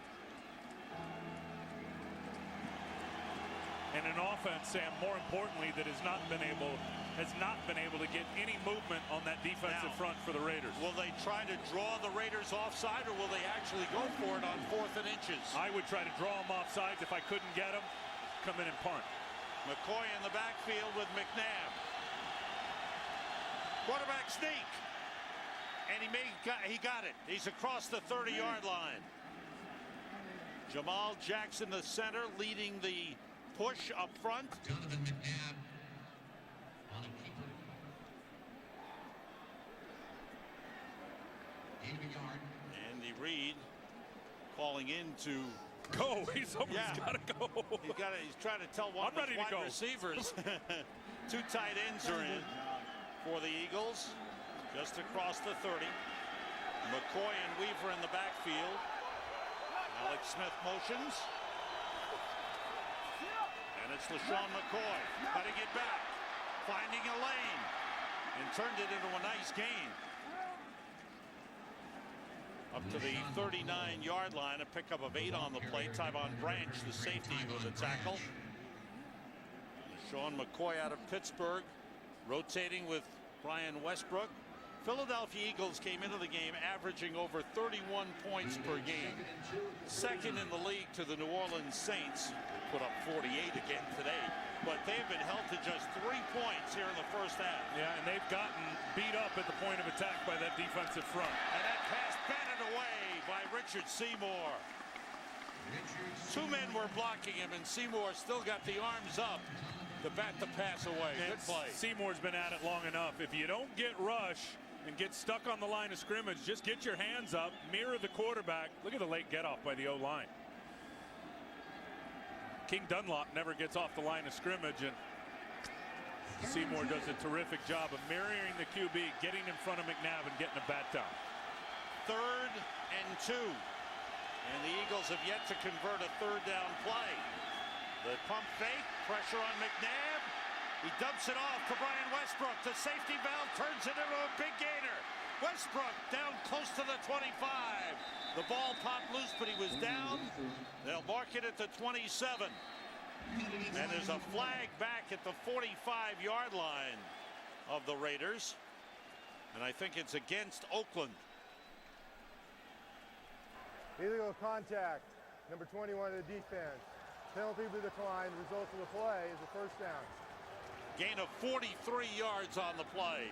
And an offense, Sam, more importantly, that has not been able to get any movement on that defensive front for the Raiders. Will they try to draw the Raiders offside, or will they actually go for it on 4th and inches? I would try to draw them offsides. If I couldn't get them, come in and punt. McCoy in the backfield with McNabb. Quarterback sneak. And he got it. He's across the 30-yard line. Jamal Jackson, the center, leading the push up front. Donovan McNabb on a keeper. Gain of a yard. Andy Reid calling in to go. He's almost got to go. He's trying to tell one of his wide receivers. 2 tight ends are in for the Eagles. Just across the 30. McCoy and Weaver in the backfield. Alex Smith motions. And it's LaShawn McCoy cutting it back, finding a lane, and turned it into a nice gain. up to the 39-yard line. A pickup of 8 on the play. Tyvon Branch, the safety, with a tackle. Sean McCoy out of Pittsburgh, rotating with Brian Westbrook. Philadelphia Eagles came into the game averaging over 31 points per game. Second in the league to the New Orleans Saints, who put up 48 again today. But they've been held to just 3 points here in the first half. Yeah, and they've gotten beat up at the point of attack by that defensive front. And that pass batted away by Richard Seymour. 2 men were blocking him, and Seymour still got the arms up to bat the pass away. Good play. Seymour's been at it long enough. If you don't get rush and get stuck on the line of scrimmage, just get your hands up, mirror the quarterback. Look at the late get off by the O-line. King Dunlop never gets off the line of scrimmage, and Seymour does a terrific job of mirroring the QB, getting in front of McNabb and getting a bat down. 3rd and 2. And the Eagles have yet to convert a 3rd down play. The pump fake, pressure on McNabb. He dumps it off to Brian Westbrook. The safety valve turns it into a big gainer. Westbrook down close to the 25. The ball popped loose, but he was down. They'll mark it at the 27. And there's a flag back at the 45-yard line of the Raiders. And I think it's against Oakland. Illegal contact, number 21 of the defense. Penalty be declined. Result of the play is a first down. Gain of 43 yards on the play.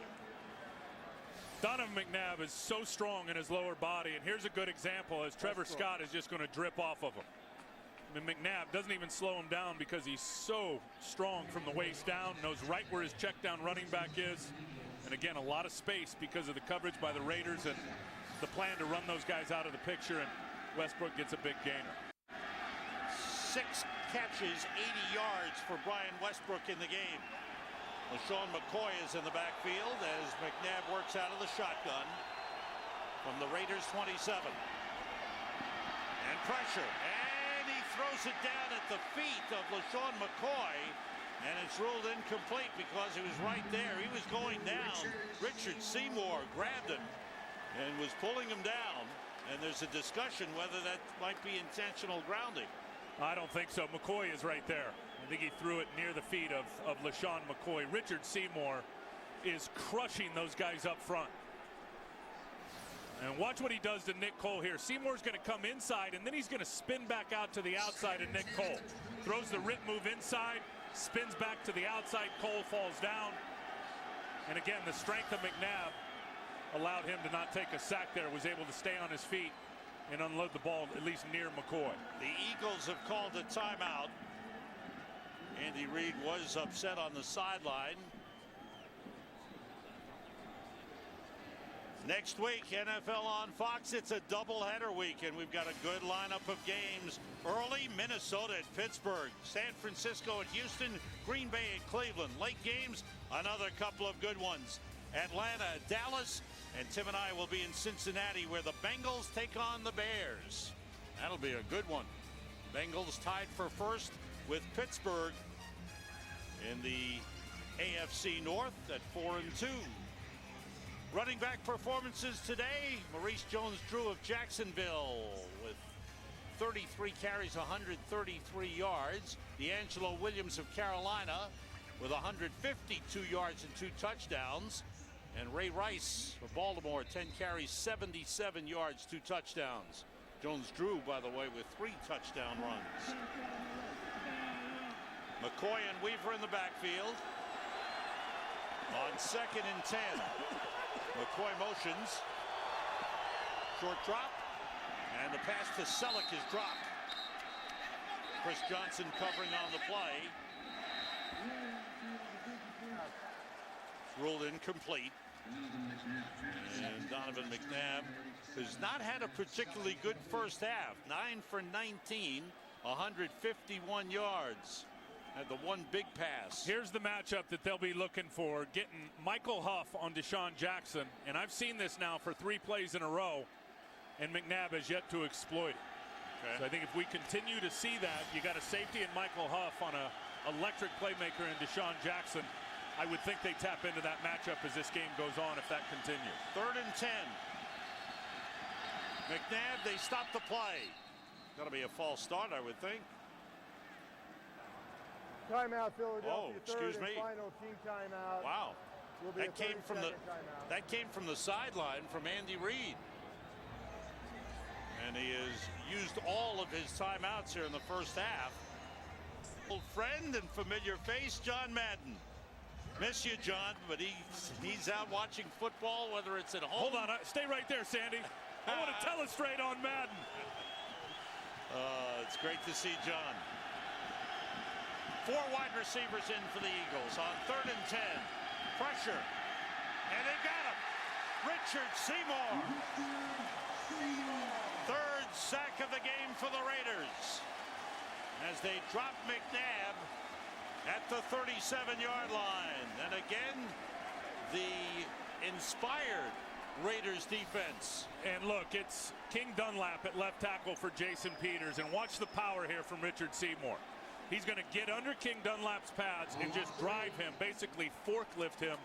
Donovan McNabb is so strong in his lower body, and here's a good example as Trevor Scott is just going to drip off of him. I mean, McNabb doesn't even slow him down because he's so strong from the waist down, knows right where his check down running back is. And again, a lot of space because of the coverage by the Raiders and the plan to run those guys out of the picture, and Westbrook gets a big gainer. 6 catches, 80 yards for Brian Westbrook in the game. LaShawn McCoy is in the backfield as McNabb works out of the shotgun from the Raiders 27. And pressure, and he throws it down at the feet of LaShawn McCoy, and it's ruled incomplete because he was right there. He was going down. Richard Seymour grabbed him and was pulling him down, and there's a discussion whether that might be intentional grounding. I don't think so. McCoy is right there. I think he threw it near the feet of LaShawn McCoy. Richard Seymour is crushing those guys up front. And watch what he does to Nick Cole here. Seymour's going to come inside, and then he's going to spin back out to the outside of Nick Cole. Throws the rip move inside, spins back to the outside. Cole falls down. And again, the strength of McNabb allowed him to not take a sack there, was able to stay on his feet and unload the ball at least near McCoy. The Eagles have called a timeout. Andy Reid was upset on the sideline. Next week, NFL on Fox. It's a doubleheader week, and we've got a good lineup of games. Early, Minnesota at Pittsburgh, San Francisco at Houston, Green Bay at Cleveland. Late games, another couple of good ones. Atlanta at Dallas, and Tim and I will be in Cincinnati, where the Bengals take on the Bears. That'll be a good one. Bengals tied for first with Pittsburgh in the AFC North at 4-2. Running back performances today, Maurice Jones-Drew of Jacksonville with 33 carries, 133 yards. D'Angelo Williams of Carolina with 152 yards and 2 touchdowns. And Ray Rice of Baltimore, 10 carries, 77 yards, 2 touchdowns. Jones-Drew, by the way, with 3 touchdown runs. McCoy and Weaver in the backfield. On 2nd and 10. McCoy motions. Short drop. And the pass to Selleck is dropped. Chris Johnson covering on the play. Ruled incomplete. And Donovan McNabb has not had a particularly good first half. 9 for 19, 151 yards. Had the one big pass. Here's the matchup that they'll be looking for, getting Michael Huff on Deshaun Jackson. And I've seen this now for 3 plays in a row, and McNabb has yet to exploit it. Okay. So I think if we continue to see that, you got a safety in Michael Huff on a electric playmaker in Deshaun Jackson. I would think they tap into that matchup as this game goes on if that continues. 3rd and 10. McNabb, they stop the play. Got to be a false start, I would think. Timeout, Philadelphia. Oh, excuse third me. and final team timeout. Wow. Will be That a came from the 30-second timeout. that came from the sideline from Andy Reid. And he has used all of his timeouts here in the first half. Old friend and familiar face, John Madden. Miss you, John, but he's out watching football, whether it's at home. Hold on, stay right there, Sandy. I want to telestrate on Madden. It's great to see John. 4 wide receivers in for the Eagles on 3rd and 10. Pressure. And they got him. Richard Seymour. 3rd sack of the game for the Raiders. As they drop McNabb at the 37-yard line. And again, the inspired Raiders defense. And look, it's King Dunlap at left tackle for Jason Peters. And watch the power here from Richard Seymour. He's going to get under King Dunlap's pads and just drive him, basically forklift him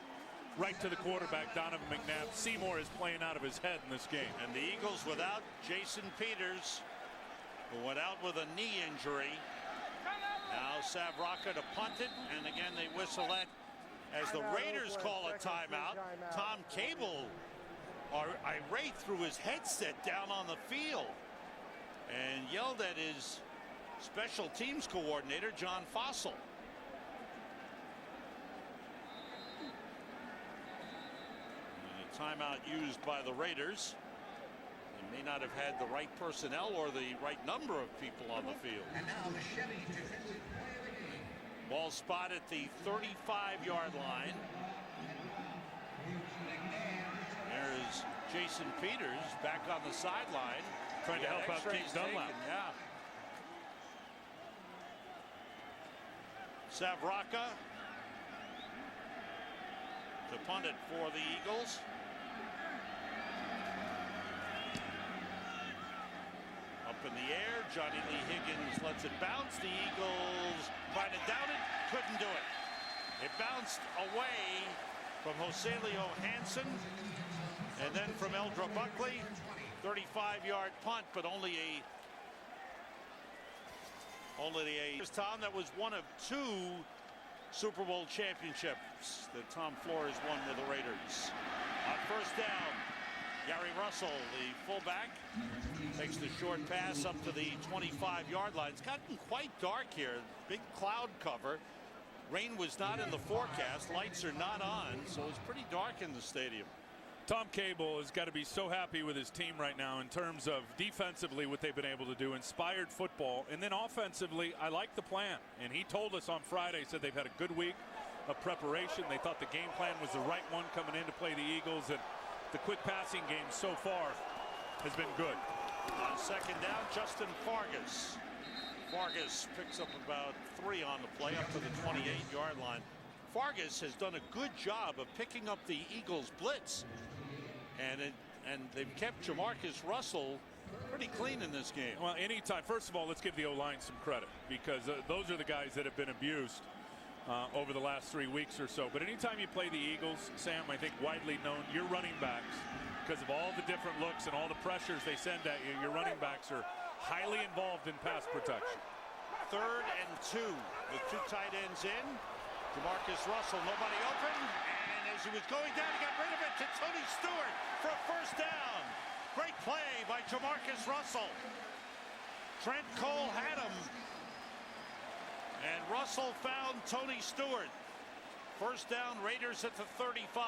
right to the quarterback, Donovan McNabb. Seymour is playing out of his head in this game. And the Eagles without Jason Peters, who went out with a knee injury. Now Savraka to punt it, and again they whistle that as the Raiders call a timeout. Tom Cable irate threw his headset down on the field and yelled at his special teams coordinator, John Fossil. A timeout used by the Raiders. They may not have had the right personnel or the right number of people on the field. And now the Chevy defensive player of the game. Ball spot at the 35-yard line. There's Jason Peters back on the sideline. Trying to help out King Dunlap. Yeah. Savraka to punt it for the Eagles. Up in the air, Johnny Lee Higgins lets it bounce. The Eagles tried to down it, couldn't do it. It bounced away from Joselio Hansen and then from Eldra Buckley. 35-yard punt, but only a Tom, that was one of 2 Super Bowl championships that Tom Flores won with the Raiders. On 1st down, Gary Russell, the fullback, takes the short pass up to the 25-yard line. It's gotten quite dark here. Big cloud cover. Rain was not in the forecast. Lights are not on, so it's pretty dark in the stadium. Tom Cable has got to be so happy with his team right now in terms of defensively what they've been able to do, inspired football, and then offensively, I like the plan. And he told us on Friday, said they've had a good week of preparation. They thought the game plan was the right one coming in to play the Eagles, and the quick passing game so far has been good. On 2nd down, Justin Fargas. Fargas picks up about 3 on the play up to the 28-yard line. Fargas has done a good job of picking up the Eagles blitz. And they've kept Jamarcus Russell pretty clean in this game. Well, anytime. First of all, let's give the O-line some credit, because those are the guys that have been abused over the last 3 weeks or so. But anytime you play the Eagles, Sam, I think widely known, your running backs, because of all the different looks and all the pressures they send at you, your running backs are highly involved in pass protection. 3rd and 2 with 2 tight ends in. Jamarcus Russell, nobody open, and as he was going down, he got rid of it to Tony Stewart for a 1st down. Great play by Jamarcus Russell. Trent Cole had him, and Russell found Tony Stewart. 1st down, Raiders at the 35.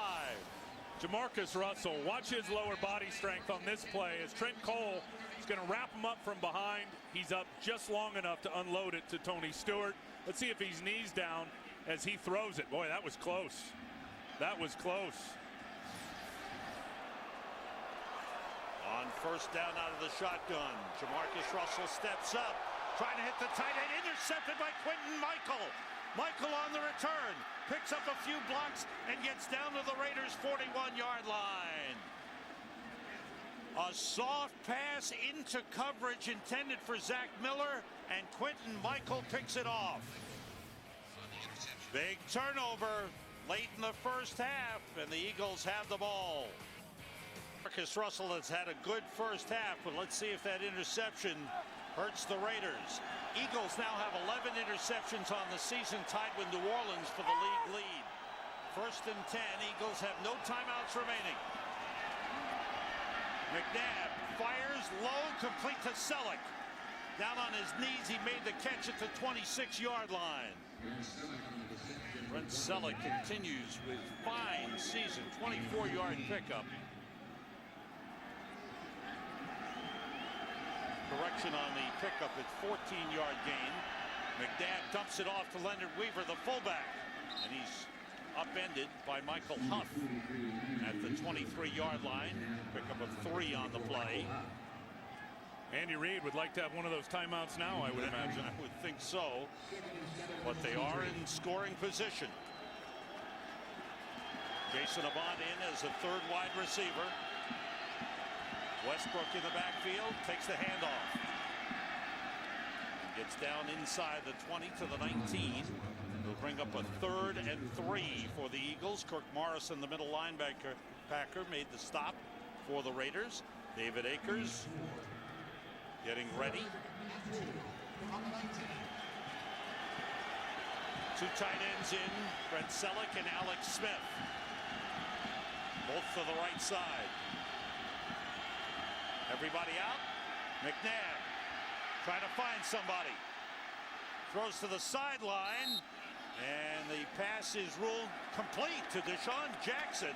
Jamarcus Russell, watch his lower body strength on this play as Trent Cole is going to wrap him up from behind. He's up just long enough to unload it to Tony Stewart. Let's see if he's knees down as he throws it. Boy, that was close. That was close. On 1st down out of the shotgun, Jamarcus Russell steps up, trying to hit the tight end, intercepted by Quentin Michael. Michael on the return, picks up a few blocks and gets down to the Raiders' 41-yard line. A soft pass into coverage intended for Zach Miller, and Quentin Michael picks it off. Big turnover late in the 1st half, and the Eagles have the ball. Jamarcus Russell has had a good first half, but let's see if that interception hurts the Raiders. Eagles now have 11 interceptions on the season, tied with New Orleans for the league lead. 1st and 10. Eagles have no timeouts remaining. McNabb fires low, complete to Selleck. Down on his knees, he made the catch at the 26-yard line. Brent Selleck continues with fine season, 24-yard pickup. Correction on the pickup at 14-yard gain. McNabb dumps it off to Leonard Weaver, the fullback, and he's upended by Michael Huff at the 23-yard line. Pickup of 3 on the play. Andy Reid would like to have one of those timeouts now, I would imagine. I would think so, but they are in scoring position. Jason Avant in as the 3rd wide receiver. Westbrook in the backfield, takes the handoff. Gets down inside the 20 to the 19. Will bring up a 3rd and 3 for the Eagles. Kirk Morrison, the middle linebacker, made the stop for the Raiders. David Akers getting ready. 2 tight ends in, Brent Selleck and Alex Smith. Both to the right side. Everybody out. McNabb trying to find somebody. Throws to the sideline. And the pass is ruled complete to Deshaun Jackson.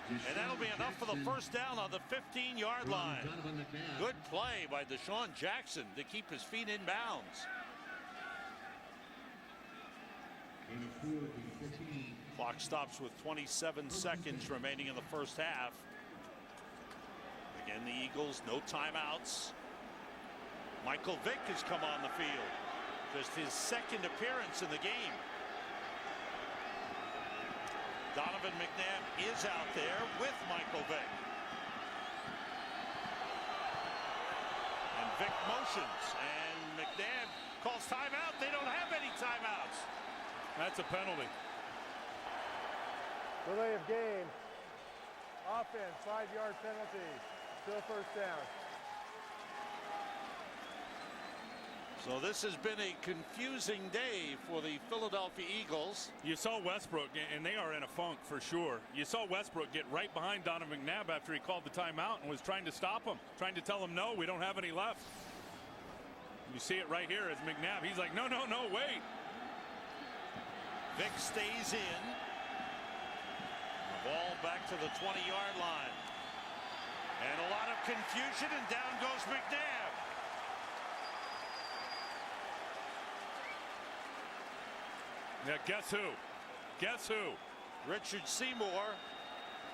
And that'll be enough for the first down on the 15-yard line. Good play by Deshaun Jackson to keep his feet in bounds. Clock stops with 27 seconds remaining in the first half. Again, the Eagles, no timeouts. Michael Vick has come on the field. Just his 2nd appearance in the game. Donovan McNabb is out there with Michael Vick. And Vick motions, and McNabb calls timeout. They don't have any timeouts. That's a penalty. Delay of game. Offense, 5-yard penalty. Still first down. So this has been a confusing day for the Philadelphia Eagles. You saw Westbrook, and they are in a funk for sure. You saw Westbrook get right behind Donovan McNabb after he called the timeout and was trying to stop him, trying to tell him, no, we don't have any left. You see it right here as McNabb, he's like, no, no, no, wait. Vick stays in. The ball back to the 20-yard line. And a lot of confusion, and down goes McNabb. Yeah, guess who? Guess who? Richard Seymour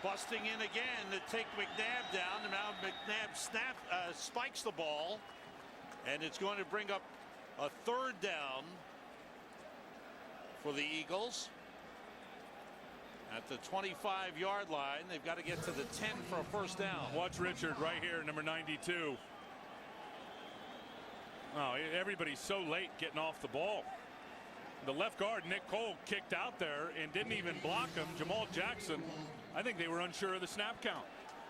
busting in again to take McNabb down. And now McNabb spikes the ball, and it's going to bring up a 3rd down for the Eagles. At the 25-yard line, they've got to get to the 10 for a first down. Watch Richard right here, number 92. Oh, everybody's so late getting off the ball. The left guard, Nick Cole, kicked out there and didn't even block him. Jamal Jackson, I think they were unsure of the snap count.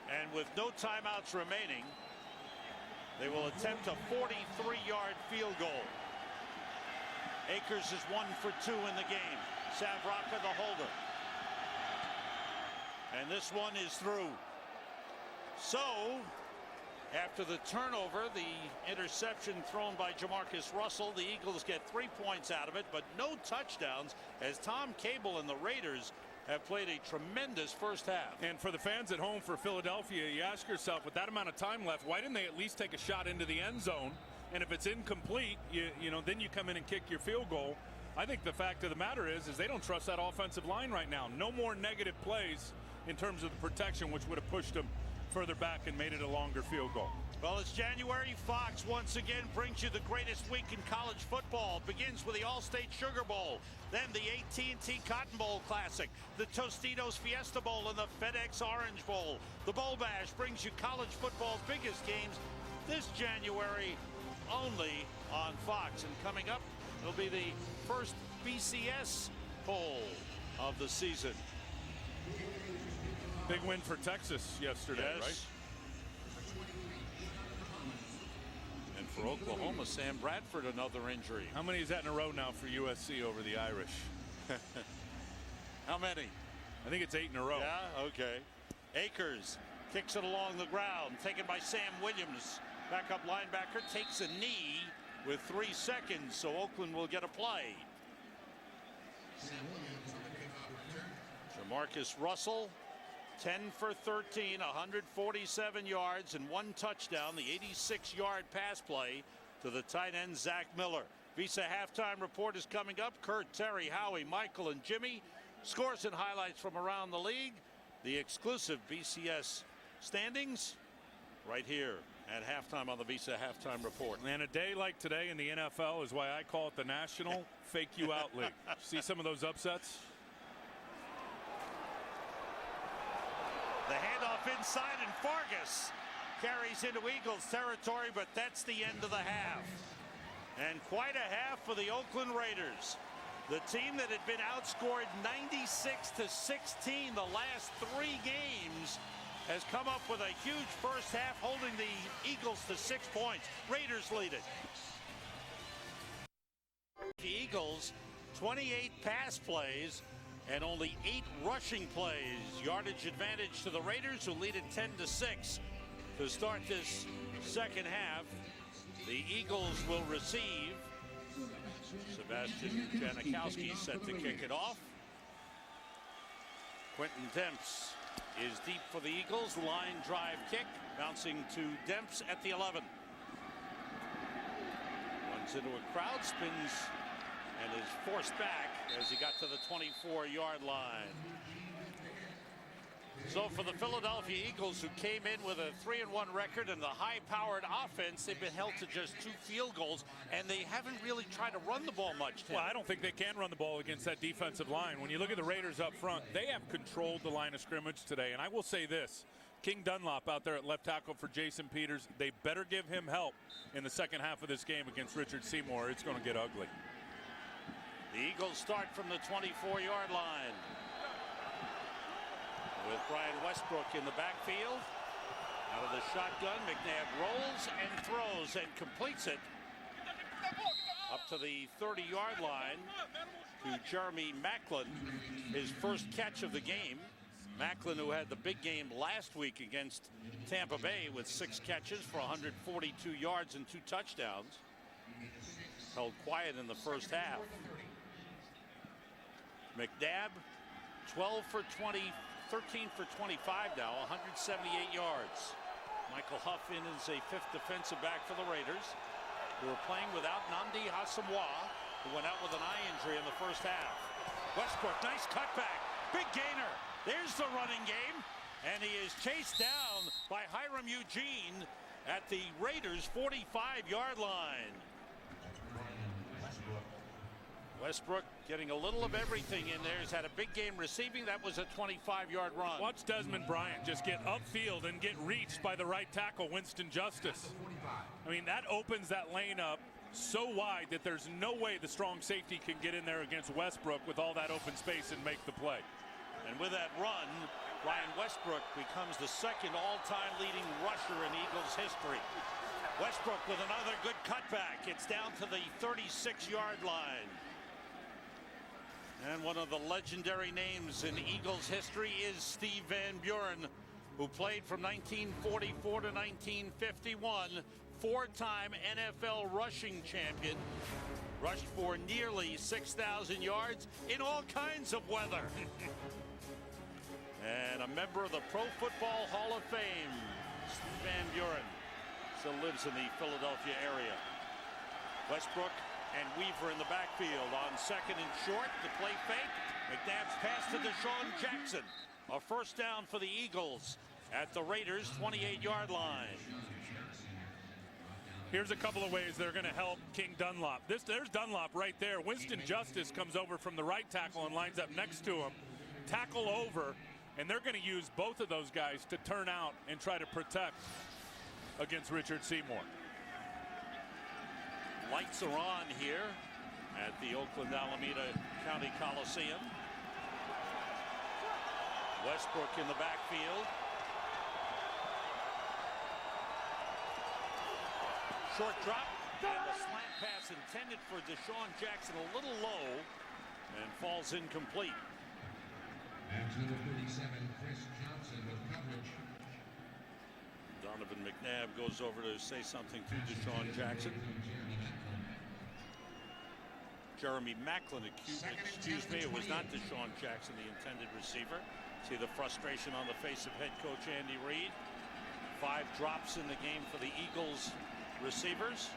And with no timeouts remaining, they will attempt a 43-yard field goal. Akers is 1 for 2 in the game. Savraka the holder. And this one is through. So, after the turnover, the interception thrown by Jamarcus Russell, the Eagles get 3 points out of it, but no touchdowns, as Tom Cable and the Raiders have played a tremendous first half. And for the fans at home for Philadelphia, you ask yourself, with that amount of time left, why didn't they at least take a shot into the end zone? And if it's incomplete, you know, then you come in and kick your field goal. I think the fact of the matter is they don't trust that offensive line right now. No more negative plays in terms of the protection, which would have pushed them further back and made it a longer field goal. Well, it's January. Fox once again brings you the greatest week in college football. Begins with the All-State Sugar Bowl, then the AT&T Cotton Bowl Classic, the Tostitos Fiesta Bowl, and the FedEx Orange Bowl. The Bowl Bash brings you college football's biggest games this January only on Fox. And coming up, it'll be the first BCS poll of the season. Big win for Texas yesterday, yes. right? For Oklahoma, Sam Bradford, another injury. How many is that in a row now for USC over the Irish? How many? I think it's 8 in a row. Yeah, okay. Akers kicks it along the ground, taken by Sam Williams. Backup linebacker takes a knee with 3 seconds, so Oakland will get a play. Jamarcus Russell, 10 for 13, 147 yards and 1 touchdown. The 86-yard pass play to the tight end, Zach Miller. Visa halftime report is coming up. Kurt, Terry, Howie, Michael, and Jimmy. Scores and highlights from around the league. The exclusive BCS standings right here at halftime on the Visa halftime report. And a day like today in the NFL is why I call it the National Fake You Out League. See some of those upsets? The handoff inside, and Fargas carries into Eagles territory, but that's the end of the half. And quite a half for the Oakland Raiders. The team that had been outscored 96-16 the last 3 games has come up with a huge first half, holding the Eagles to 6 points. Raiders lead it. The Eagles, 28 pass plays and only 8 rushing plays. Yardage advantage to the Raiders, who lead it 10-6 to start this second half. The Eagles will receive. Sebastian Janikowski set to kick it off. Quentin Demps is deep for the Eagles. Line drive kick, bouncing to Demps at the 11. Runs into a crowd, spins, and is forced back as he got to the 24-yard line. So for the Philadelphia Eagles, who came in with a 3-1 record and the high-powered offense, they've been held to just 2 field goals, and they haven't really tried to run the ball much, Tim. Well, I don't think they can run the ball against that defensive line. When you look at the Raiders up front, they have controlled the line of scrimmage today. And I will say this, King Dunlop out there at left tackle for Jason Peters, they better give him help in the second half of this game against Richard Seymour. It's going to get ugly. The Eagles start from the 24-yard line with Brian Westbrook in the backfield. Out of the shotgun, McNabb rolls and throws and completes it up to the 30-yard line to Jeremy Macklin, his first catch of the game. Macklin, who had the big game last week against Tampa Bay with 6 catches for 142 yards and 2 touchdowns. Held quiet in the first half. McNabb, 12 for 20, 13 for 25 now, 178 yards. Michael Huffin is a 5th defensive back for the Raiders, who are playing without Nnamdi Asomugha, who went out with an eye injury in the first half. Westbrook, nice cutback, big gainer. There's the running game, and he is chased down by Hiram Eugene at the Raiders' 45-yard line. Westbrook getting a little of everything in there. He's had a big game receiving. That was a 25-yard run. Watch Desmond Bryant just get upfield and get reached by the right tackle, Winston Justice. I mean, that opens that lane up so wide that there's no way the strong safety can get in there against Westbrook with all that open space and make the play. And with that run, Ryan Westbrook becomes the second all-time leading rusher in Eagles history. Westbrook with another good cutback. It's down to the 36-yard line. And one of the legendary names in Eagles history is Steve Van Buren, who played from 1944 to 1951, 4-time NFL rushing champion, rushed for nearly 6,000 yards in all kinds of weather. And a member of the Pro Football Hall of Fame, Steve Van Buren, still lives in the Philadelphia area. Westbrook and Weaver in the backfield on 2nd and short. The play fake. McNabb's pass to Deshaun Jackson. A first down for the Eagles at the Raiders' 28-yard line. Here's a couple of ways they're going to help King Dunlop. There's Dunlop right there. Winston Justice comes over from the right tackle and lines up next to him. Tackle over, and they're going to use both of those guys to turn out and try to protect against Richard Seymour. Lights are on here at the Oakland Alameda County Coliseum. Westbrook in the backfield. short drop and the slant pass intended for Deshaun Jackson a little low and falls incomplete. That's number 37, Chris Johnson with coverage. Donovan McNabb goes over to say something to Deshaun Jackson. Jeremy Macklin, excuse me, it was not Deshaun Jackson, the intended receiver. See the frustration on the face of head coach Andy Reid. 5 drops in the game for the Eagles receivers.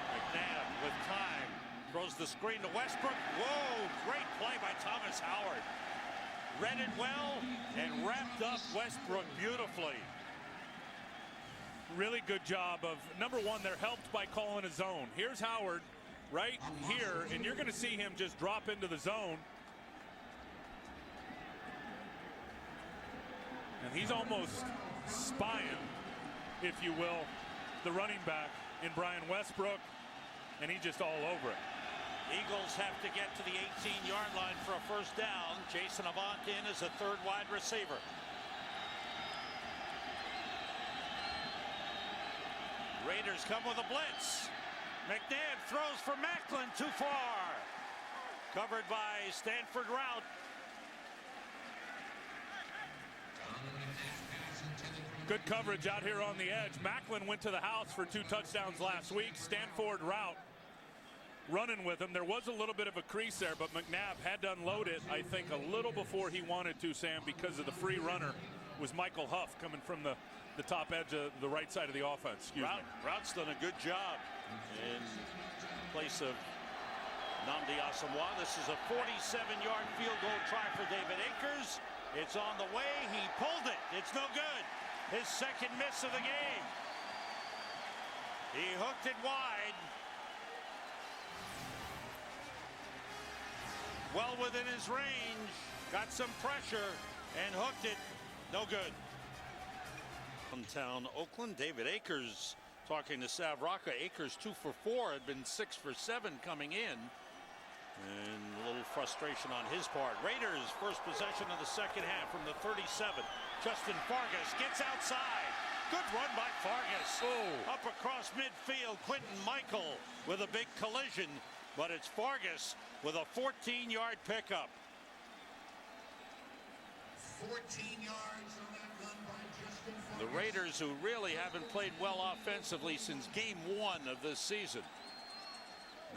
McNabb with time. Throws the screen to Westbrook. Whoa, great play by Thomas Howard. Read it well and wrapped up Westbrook beautifully. Really good job of, number one, they're helped by calling a zone. Here's Howard right here, and you're going to see him just drop into the zone. And he's almost spying, if you will, the running back in Brian Westbrook, and he's just all over it. Eagles have to get to the 18-yard line for a first down. Jason Avant in as a third wide receiver. Raiders come with a blitz. McNabb throws for Macklin, too far. Covered by Stanford Rout. Good coverage out here on the edge. Macklin went to the house for 2 touchdowns last week. Stanford Rout running with him. There was a little bit of a crease there, but McNabb had to unload it, I think, a little before he wanted to, Sam, because of the free runner was Michael Huff coming from the top edge of the right side of the offense. Rout's done a good job in place of Nnamdi Asomugha. This is a 47-yard field goal try for David Akers. It's on the way. He pulled it. It's no good. His second miss of the game. He hooked it wide. Well within his range. Got some pressure and hooked it. No good. Downtown Oakland, David Akers talking to Sav Rocca. Akers 2 for 4, had been 6 for 7 coming in. And a little frustration on his part. Raiders first possession of the second half from the 37. Justin Fargas gets outside. Good run by Fargas. Up across midfield, Quentin Michael with a big collision. But it's Fargas with a 14-yard pickup. 14 yards on that run by Justin Fargas. The Raiders, who really haven't played well offensively since game 1 of this season.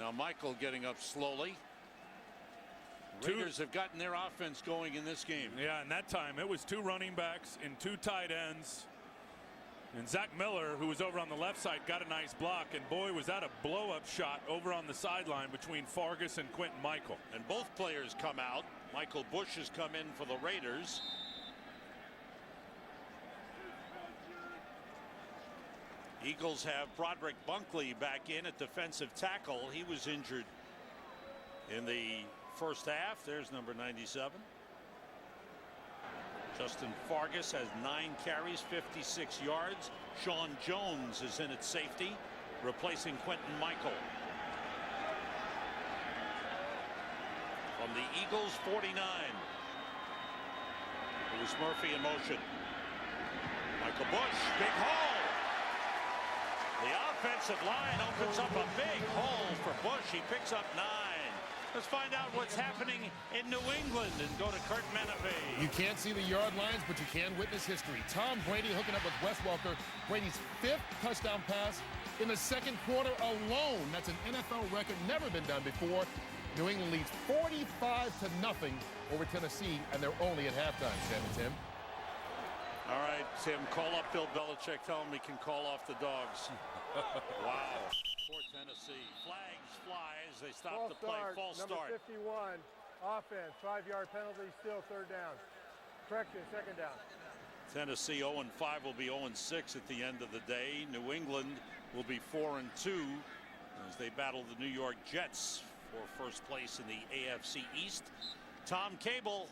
Now Michael getting up slowly. Raiders have gotten their offense going in this game. Yeah, and that time it was 2 running backs and 2 tight ends. And Zach Miller, who was over on the left side, got a nice block. And boy, was that a blow-up shot over on the sideline between Fargas and Quentin Michael. And both players come out. Michael Bush has come in for the Raiders. Eagles have Broderick Bunkley back in at defensive tackle. He was injured in the first half. There's number 97. Justin Fargas has 9 carries, 56 yards. Sean Jones is in at safety, replacing Quentin Michael. From the Eagles 49. It was Murphy in motion. Michael Bush, big hole. The offensive line opens up a big hole for Bush. He picks up 9. Let's find out what's happening in New England and go to Kurt Menefee. You can't see the yard lines, but you can witness history. Tom Brady hooking up with Wes Welker. Brady's 5th touchdown pass in the second quarter alone. That's an NFL record, never been done before. New England leads 45-0 over Tennessee, and they're only at halftime, Sam and Tim. All right, Tim, call up Bill Belichick. Tell him he can call off the dogs. Wow. For Tennessee. Flags fly as they stop the play. False start. Number 51, offense, 5-yard penalty, still third down. Correction, second down. Tennessee 0-5 will be 0-6 at the end of the day. New England will be 4-2 as they battle the New York Jets for first place in the AFC East. Tom Cable,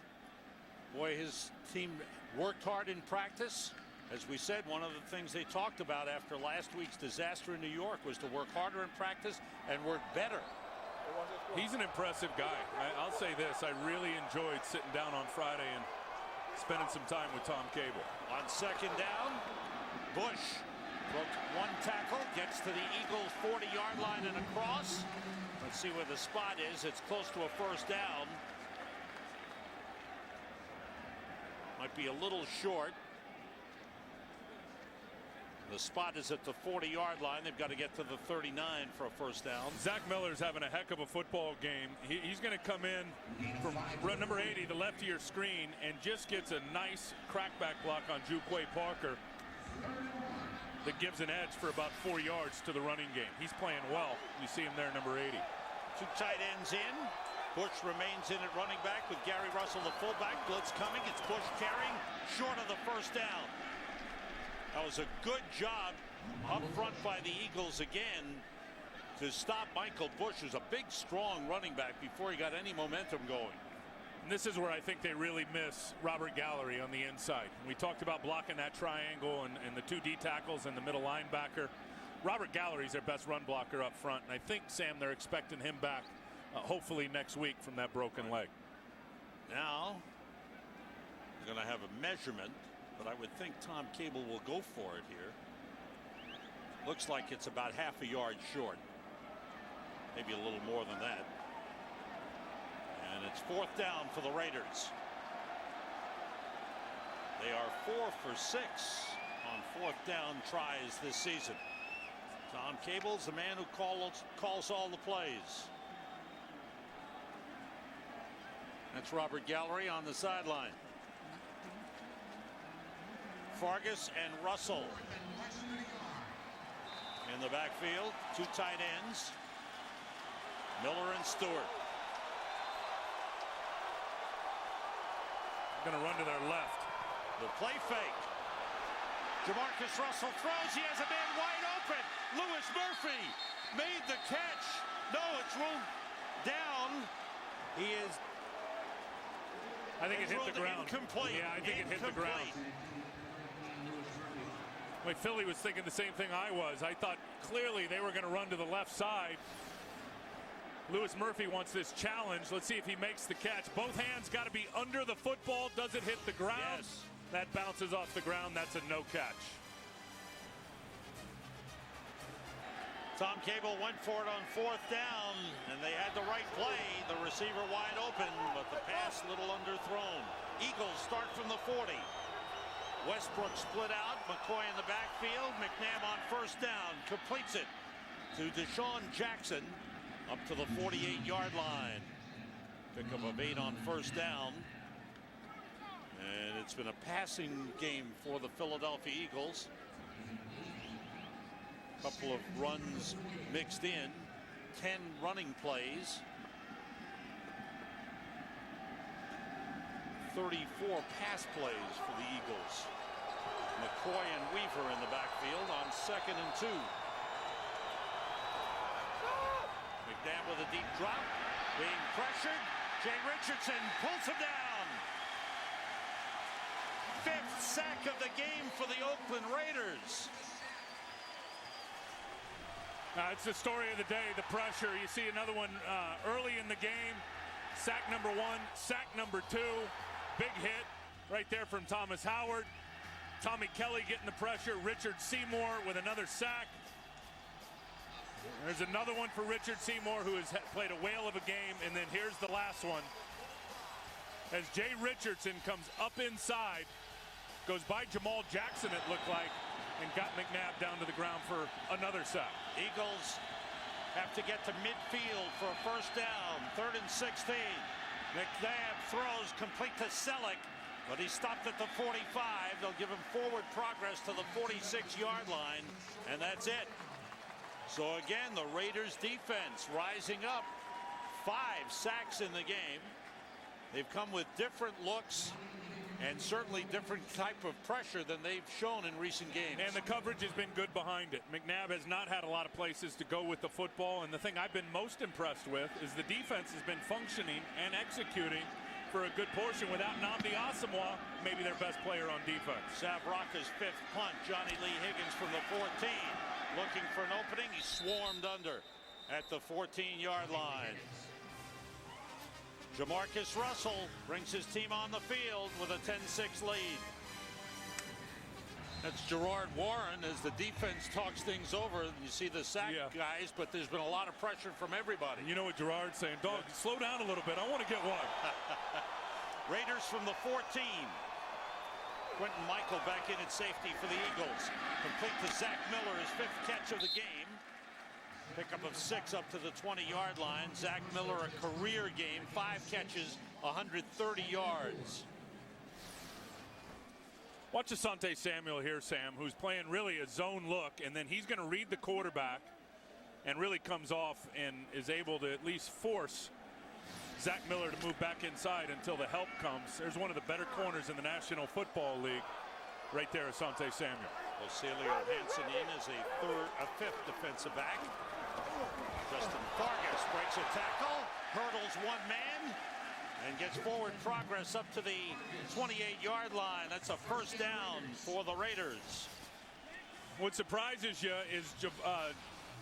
boy, his team worked hard in practice. As we said, one of the things they talked about after last week's disaster in New York was to work harder in practice and work better He's an impressive guy. I'll say this, I really enjoyed sitting down on Friday and spending some time with Tom Cable. On second down, Bush broke one tackle, gets to the Eagles' 40-yard line and across. Let's see where the spot is. It's close to a first down. Might be a little short. The spot is at the 40-yard line. They've got to get to the 39 for a first down. Zach Miller's having a heck of a football game. He's going to come in from run number 80, the left of your screen, and just gets a nice crackback block on Juquay Parker that gives an edge for about 4 yards to the running game. He's playing well. You see him there, number 80. Two tight ends in. Bush remains in at running back with Gary Russell, the fullback. Blitz coming. It's Bush carrying, short of the first down. That was a good job up front by the Eagles again to stop Michael Bush, who's a big, strong running back, before he got any momentum going. And this is where I think they really miss Robert Gallery on the inside. We talked about blocking that triangle and the two D tackles and the middle linebacker. Robert Gallery's their best run blocker up front, and I think, Sam, they're expecting him back hopefully next week from that broken leg. Now they're going to have a measurement, but I would think Tom Cable will go for it here. Looks like it's about half a yard short, maybe a little more than that. And it's fourth down for the Raiders. They are 4 for 6 on fourth down tries this season. Tom Cable's the man who calls all the plays. That's Robert Gallery on the sideline. Fargas and Russell in the backfield. Two tight ends, Miller and Stewart. Going to run to their left. The play fake. Jamarcus Russell throws. He has a man wide open. Louis Murphy made the catch. No, it's ruled down. He is. I think it hit the ground. Incomplete. Yeah, I think it hit the ground. Like Philly was thinking the same thing I was. I thought clearly they were going to run to the left side. Louis Murphy wants this challenge. Let's see if he makes the catch. Both hands got to be under the football. Does it hit the ground? Yes. That bounces off the ground. That's a no catch. Tom Cable went for it on fourth down, and they had the right play. The receiver wide open, but the pass a little underthrown. Eagles start from the 40. Westbrook split out. McCoy in the backfield. McNabb on first down. Completes it to Deshaun Jackson up to the 48-yard line. Pickup of 8 on first down. And it's been a passing game for the Philadelphia Eagles. Couple of runs mixed in, 10 running plays, 34 pass plays for the Eagles. McCoy and Weaver in the backfield on 2nd and 2. McNabb with a deep drop, being pressured. Jay Richardson pulls him down. 5th sack of the game for the Oakland Raiders. It's the story of the day, the pressure. You see another one early in the game. Sack number 1, sack number 2. Big hit right there from Thomas Howard. Tommy Kelly getting the pressure. Richard Seymour with another sack. There's another one for Richard Seymour, who has played a whale of a game. And then here's the last one. As Jay Richardson comes up inside, goes by Jamal Jackson, it looked like, and got McNabb down to the ground for another sack. Eagles have to get to midfield for a first down. 3rd and 16. McNabb throws complete to Selleck, but he stopped at the 45. They'll give him forward progress to the 46-yard line, and that's it. So again, the Raiders defense rising up. 5 sacks in the game. They've come with different looks and certainly different type of pressure than they've shown in recent games. And the coverage has been good behind it. McNabb has not had a lot of places to go with the football, and the thing I've been most impressed with is the defense has been functioning and executing for a good portion without Nnamdi Asomugha, maybe their best player on defense. Savraka's 5th punt. Johnny Lee Higgins from the 14. Looking for an opening. He swarmed under. at the 14-yard line. Jamarcus Russell brings his team on the field with a 10-6 lead. That's Gerard Warren as the defense talks things over. You see the sack guys, but there's been a lot of pressure from everybody. You know what Gerard's saying? Dog, slow down a little bit. I want to get one. Raiders from the 14. Quentin Michael back in at safety for the Eagles. Complete to Zach Miller, his 5th catch of the game. Pickup of 6 up to the 20-yard line. Zach Miller, a career game, 5 catches, 130 yards. Watch Asante Samuel here, Sam, who's playing really a zone look, and then he's going to read the quarterback and really comes off and is able to at least force Zach Miller to move back inside until the help comes. There's one of the better corners in the National Football League right there, Asante Samuel. Lucilio Hansen in as a 5th defensive back. Justin Fargas breaks a tackle, hurdles one man, and gets forward progress up to the 28-yard line. That's a first down for the Raiders. What surprises you is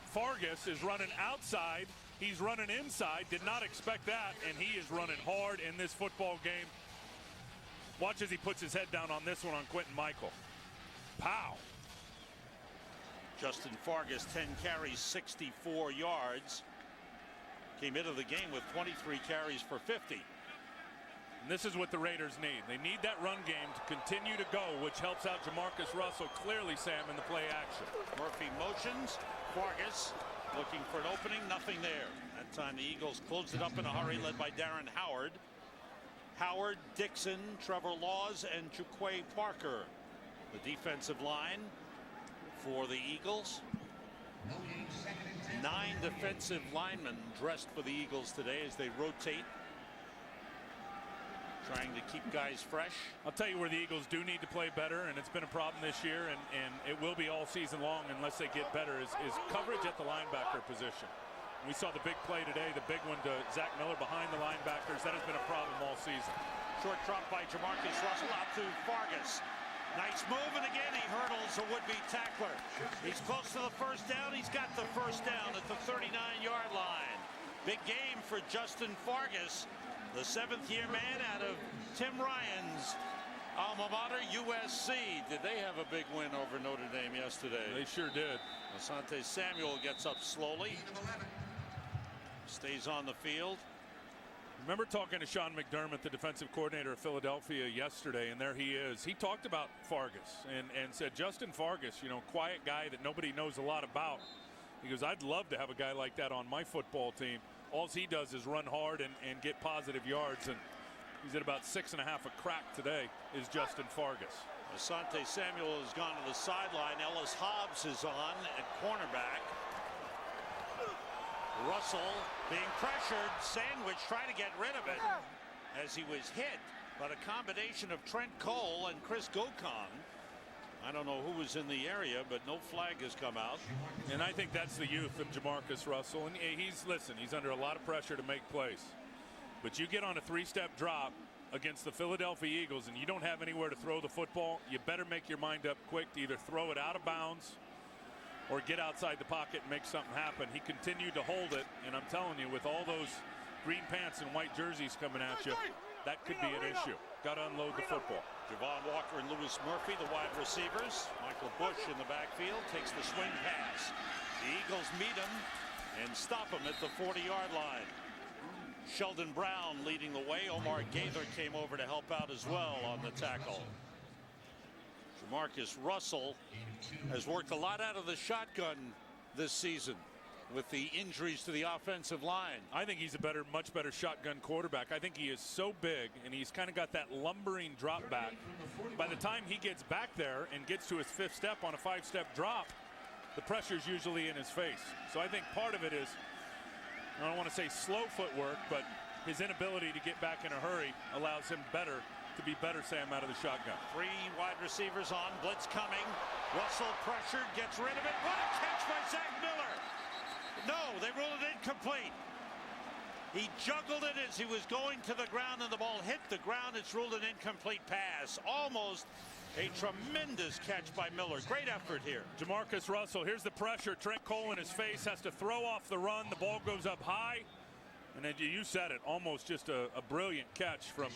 Fargas is running outside. He's running inside. Did not expect that, and he is running hard in this football game. Watch as he puts his head down on this one on Quentin Michael. Pow. Justin Fargas, 10 carries, 64 yards. Came into the game with 23 carries for 50. And this is what the Raiders need. They need that run game to continue to go, which helps out Jamarcus Russell clearly, Sam, in the play action. Murphy motions. Fargas looking for an opening. Nothing there. That time the Eagles closed it up in a hurry, led by Darren Howard. Howard, Dixon, Trevor Laws, and Chukwue Parker. The defensive line for the Eagles. 9 defensive linemen dressed for the Eagles today as they rotate, trying to keep guys fresh. I'll tell you where the Eagles do need to play better, and it's been a problem this year, and it will be all season long unless they get better, is coverage at the linebacker position. We saw the big play today, the big one to Zach Miller behind the linebackers. That has been a problem all season. Short drop by Jamarcus Russell out to Fargas. Nice move, and again he hurdles a would-be tackler. He's close to the first down. He's got the first down at the 39-yard line. Big game for Justin Fargas, the 7th-year man out of Tim Ryan's alma mater, USC. Did they have a big win over Notre Dame yesterday? They sure did. Asante Samuel gets up slowly, stays on the field. Remember talking to Sean McDermott, the defensive coordinator of Philadelphia, yesterday, and there he is. He talked about Fargas and said, Justin Fargas, you know, quiet guy that nobody knows a lot about. He goes, I'd love to have a guy like that on my football team. All he does is run hard and get positive yards, and he's at about 6.5 a crack today, is Justin Fargas. Asante Samuel has gone to the sideline. Ellis Hobbs is on at cornerback. Russell being pressured, Sandwich trying to get rid of it as he was hit by the combination of Trent Cole and Chris Gokon. I don't know who was in the area, but no flag has come out. And I think that's the youth of Jamarcus Russell. And he's under a lot of pressure to make plays. But you get on a 3-step drop against the Philadelphia Eagles and you don't have anywhere to throw the football, you better make your mind up quick to either throw it out of bounds or get outside the pocket and make something happen. He continued to hold it, and I'm telling you, with all those green pants and white jerseys coming at you, that could be an issue. Got to unload the football. Javon Walker and Lewis Murphy, the wide receivers. Michael Bush in the backfield takes the swing pass. The Eagles meet him and stop him at the 40-yard line. Sheldon Brown leading the way. Omar Gaither came over to help out as well on the tackle. Jamarcus Russell has worked a lot out of the shotgun this season with the injuries to the offensive line. I think he's a much better shotgun quarterback. I think he is so big, and he's kind of got that lumbering drop back. By the time he gets back there and gets to his 5th step on a 5-step drop, the pressure's usually in his face. So I think part of it is, I don't want to say slow footwork, but his inability to get back in a hurry allows him to be better, Sam, out of the shotgun. 3 wide receivers on, blitz coming. Russell pressured, gets rid of it. What a catch by Zach Miller! No, they ruled it incomplete. He juggled it as he was going to the ground, and the ball hit the ground. It's ruled an incomplete pass. Almost A tremendous catch by Miller. Great effort here. Jamarcus Russell, here's the pressure. Trent Cole in his face has to throw off the run. The ball goes up high. And then you said it, almost just a brilliant catch from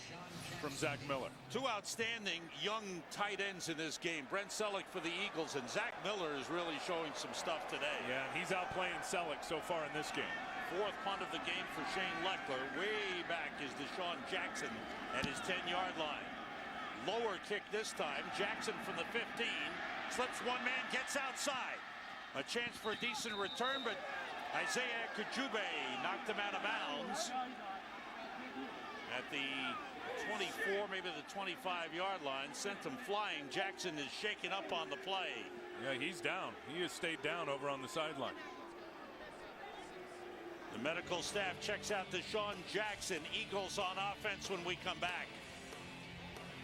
Zach Miller. Two outstanding young tight ends in this game. Brent Selleck for the Eagles, and Zach Miller is really showing some stuff today. Yeah, and he's outplaying Selleck so far in this game. Fourth punt of the game for Shane Leckler. Way back is Deshaun Jackson at his 10-yard line. Lower kick this time. Jackson from the 15. Slips one man, gets outside. A chance for a decent return, but Isaiah Kajube knocked him out of bounds at the 24, maybe the 25-yard line. Sent him flying. Jackson is shaken up on the play. Yeah, he's down. He has stayed down over on the sideline. The medical staff checks out Deshaun Jackson. Eagles on offense when we come back.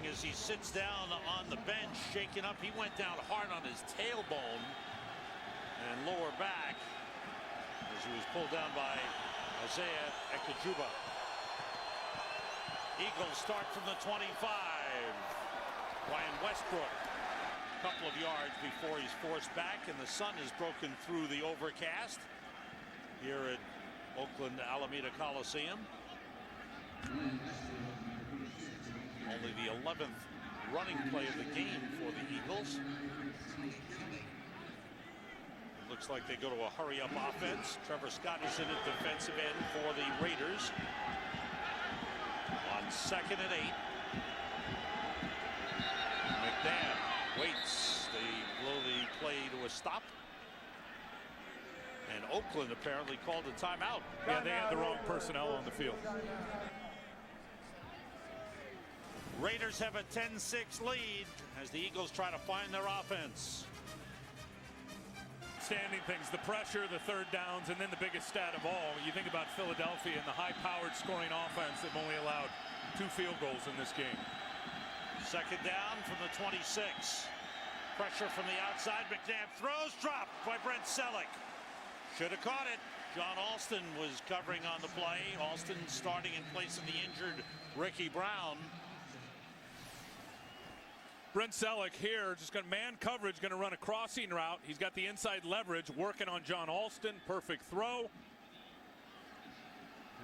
As he sits down on the bench, shaken up, he went down hard on his tailbone and lower back as he was pulled down by Isaiah Ekajuba. Eagles start from the 25. Ryan Westbrook, a couple of yards before he's forced back, and the sun has broken through the overcast here at Oakland Alameda Coliseum. Only the 11th running play of the game for the Eagles. It looks like they go to a hurry-up offense. Trevor Scott is in at defensive end for the Raiders. On 2nd and 8. McNabb waits. They blow the play to a stop. And Oakland apparently called a timeout. Yeah, they had the wrong personnel on the field. Raiders have a 10-6 lead as the Eagles try to find their offense. Standing things, the pressure, the third downs, and then the biggest stat of all. You think about Philadelphia and the high-powered scoring offense that only allowed 2 field goals in this game. Second down from the 26. Pressure from the outside. McNabb throws, dropped by Brent Selleck. Should have caught it. John Alston was covering on the play. Alston starting in place of the injured Ricky Brown. Brent Selleck here, just got man coverage, going to run a crossing route. He's got the inside leverage, working on John Alston. Perfect throw.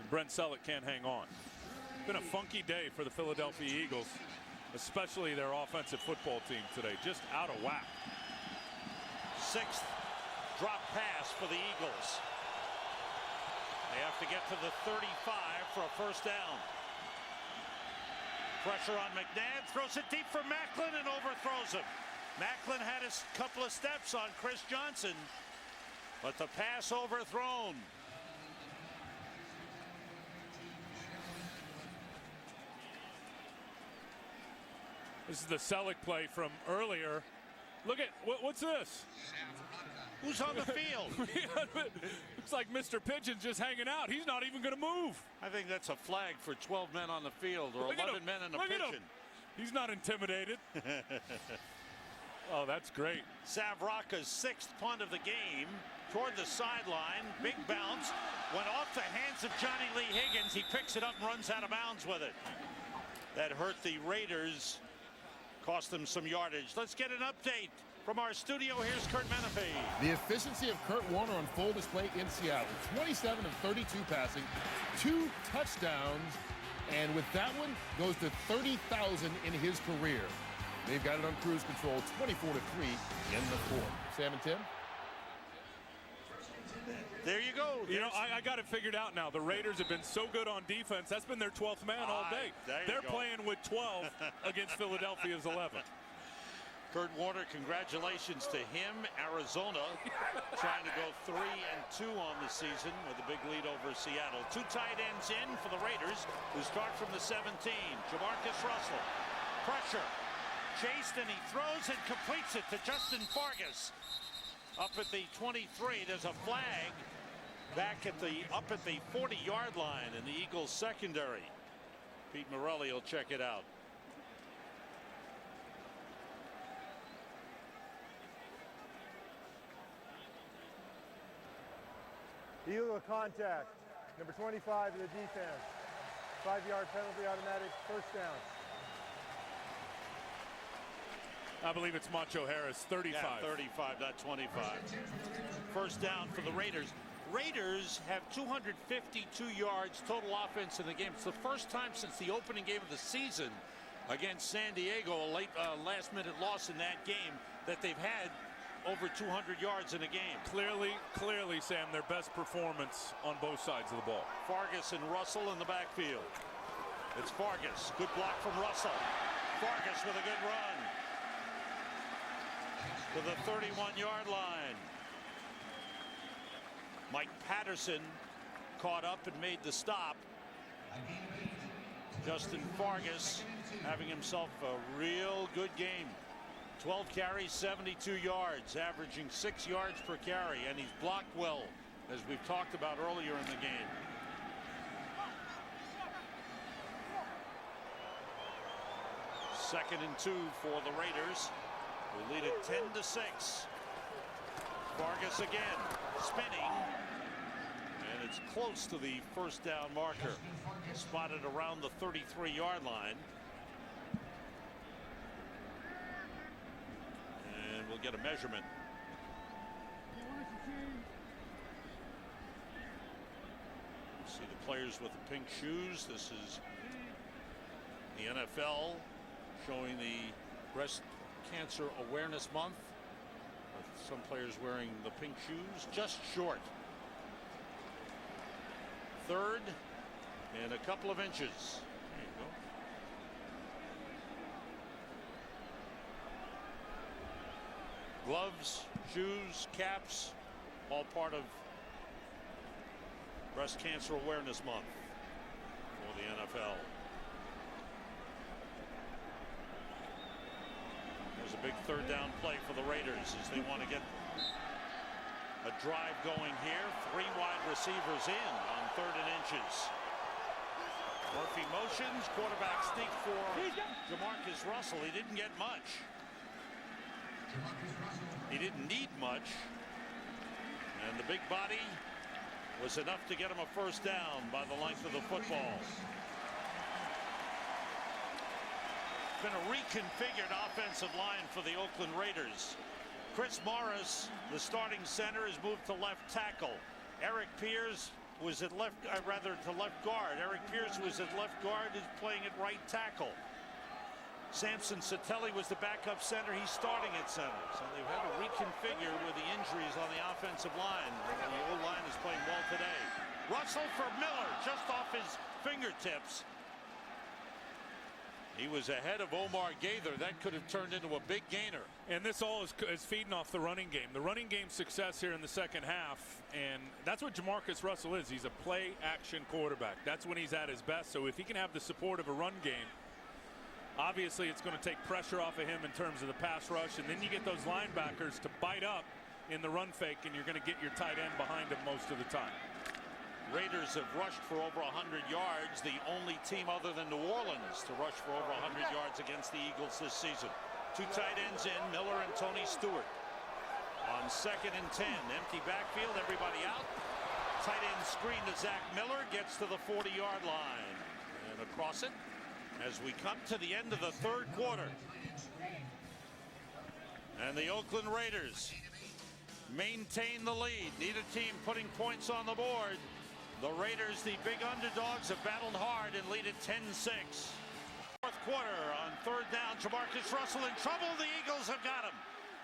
And Brent Selleck can't hang on. It's been a funky day for the Philadelphia Eagles, especially their offensive football team today. Just out of whack. 6th drop pass for the Eagles. They have to get to the 35 for a first down. Pressure on McNabb, throws it deep for Macklin and overthrows him. Macklin had a couple of steps on Chris Johnson, but the pass overthrown. This is the Selleck play from earlier. Look at, what's this? Who's on the field? Looks like Mr. Pigeon's just hanging out. He's not even going to move. I think that's a flag for 12 men on the field, or 11 men in a pigeon. He's not intimidated. Oh, that's great. Savraka's 6th punt of the game toward the sideline. Big bounce. Went off the hands of Johnny Lee Higgins. He picks it up and runs out of bounds with it. That hurt the Raiders. Cost them some yardage. Let's get an update from our studio. Here's Kurt Menefee. The efficiency of Kurt Warner on full display in Seattle. 27 of 32 passing, 2 touchdowns, and with that one goes to 30,000 in his career. They've got it on cruise control, 24-3 in the 4th. Sam and Tim? There you go. You know, I got it figured out now. The Raiders have been so good on defense. That's been their 12th man all day. They're playing with 12 against Philadelphia's 11. Kurt Warner, congratulations to him. Arizona trying to go 3-2 on the season with a big lead over Seattle. 2 tight ends in for the Raiders, who start from the 17. Jamarcus Russell. Pressure. Chased, and he throws and completes it to Justin Fargas. Up at the 23, there's a flag back at the 40-yard line in the Eagles secondary. Pete Morelli will check it out. Illegal contact. Number 25 of the defense. 5-yard penalty, automatic first down. I believe it's Macho Harris, 35. Yeah, 35, not 25. First down for the Raiders. Raiders have 252 yards total offense in the game. It's the first time since the opening game of the season against San Diego, a late last-minute loss in that game, that they've had over 200 yards in a game. Clearly, Sam, their best performance on both sides of the ball. Fargas and Russell in the backfield. It's Fargas. Good block from Russell. Fargas with a good run to the 31-yard line. Mike Patterson caught up and made the stop. Justin Fargas having himself a real good game. 12 carries, 72 yards, averaging 6 yards per carry, and he's blocked well, as we've talked about earlier in the game. Second and 2 for the Raiders, who lead it 10-6. Fargas again, spinning, and it's close to the first down marker. Spotted around the 33-yard line. And we'll get a measurement. See the players with the pink shoes. This is the NFL showing the Breast Cancer Awareness Month, with some players wearing the pink shoes, just short. Third and a couple of inches. There you go. Gloves, shoes, caps, all part of Breast Cancer Awareness Month for the NFL. There's a big third down play for the Raiders as they want to get a drive going here. 3 wide receivers in on 3rd and inches. Murphy motions, quarterback sneak for Jamarcus Russell. He didn't get much. He didn't need much. And the big body was enough to get him a first down by the length of the football. Been a reconfigured offensive line for the Oakland Raiders. Chris Morris, the starting center, has moved to left tackle. Eric Pierce was at left guard. Eric Pierce was at left guard, is playing at right tackle. Samson Satelli was the backup center. He's starting at center. So they've had to reconfigure with the injuries on the offensive line. The O-line is playing well today. Russell for Miller, just off his fingertips. He was ahead of Omar Gaither. That could have turned into a big gainer. And this all is feeding off the running game. The running game success here in the second half, and that's what Jamarcus Russell is. He's a play-action quarterback. That's when he's at his best. So if he can have the support of a run game, obviously it's going to take pressure off of him in terms of the pass rush, and then you get those linebackers to bite up in the run fake, and you're going to get your tight end behind him most of the time. Raiders have rushed for over 100 yards, the only team other than New Orleans to rush for over 100 yards against the Eagles this season. 2 tight ends in, Miller and Tony Stewart. On 2nd and 10, empty backfield, everybody out. Tight end screen to Zach Miller, gets to the 40-yard line. And across it as we come to the end of the 3rd quarter. And the Oakland Raiders maintain the lead. Neither team putting points on the board. The Raiders, the big underdogs, have battled hard and lead at 10-6. 4th quarter on 3rd down. Jamarcus Russell in trouble. The Eagles have got him.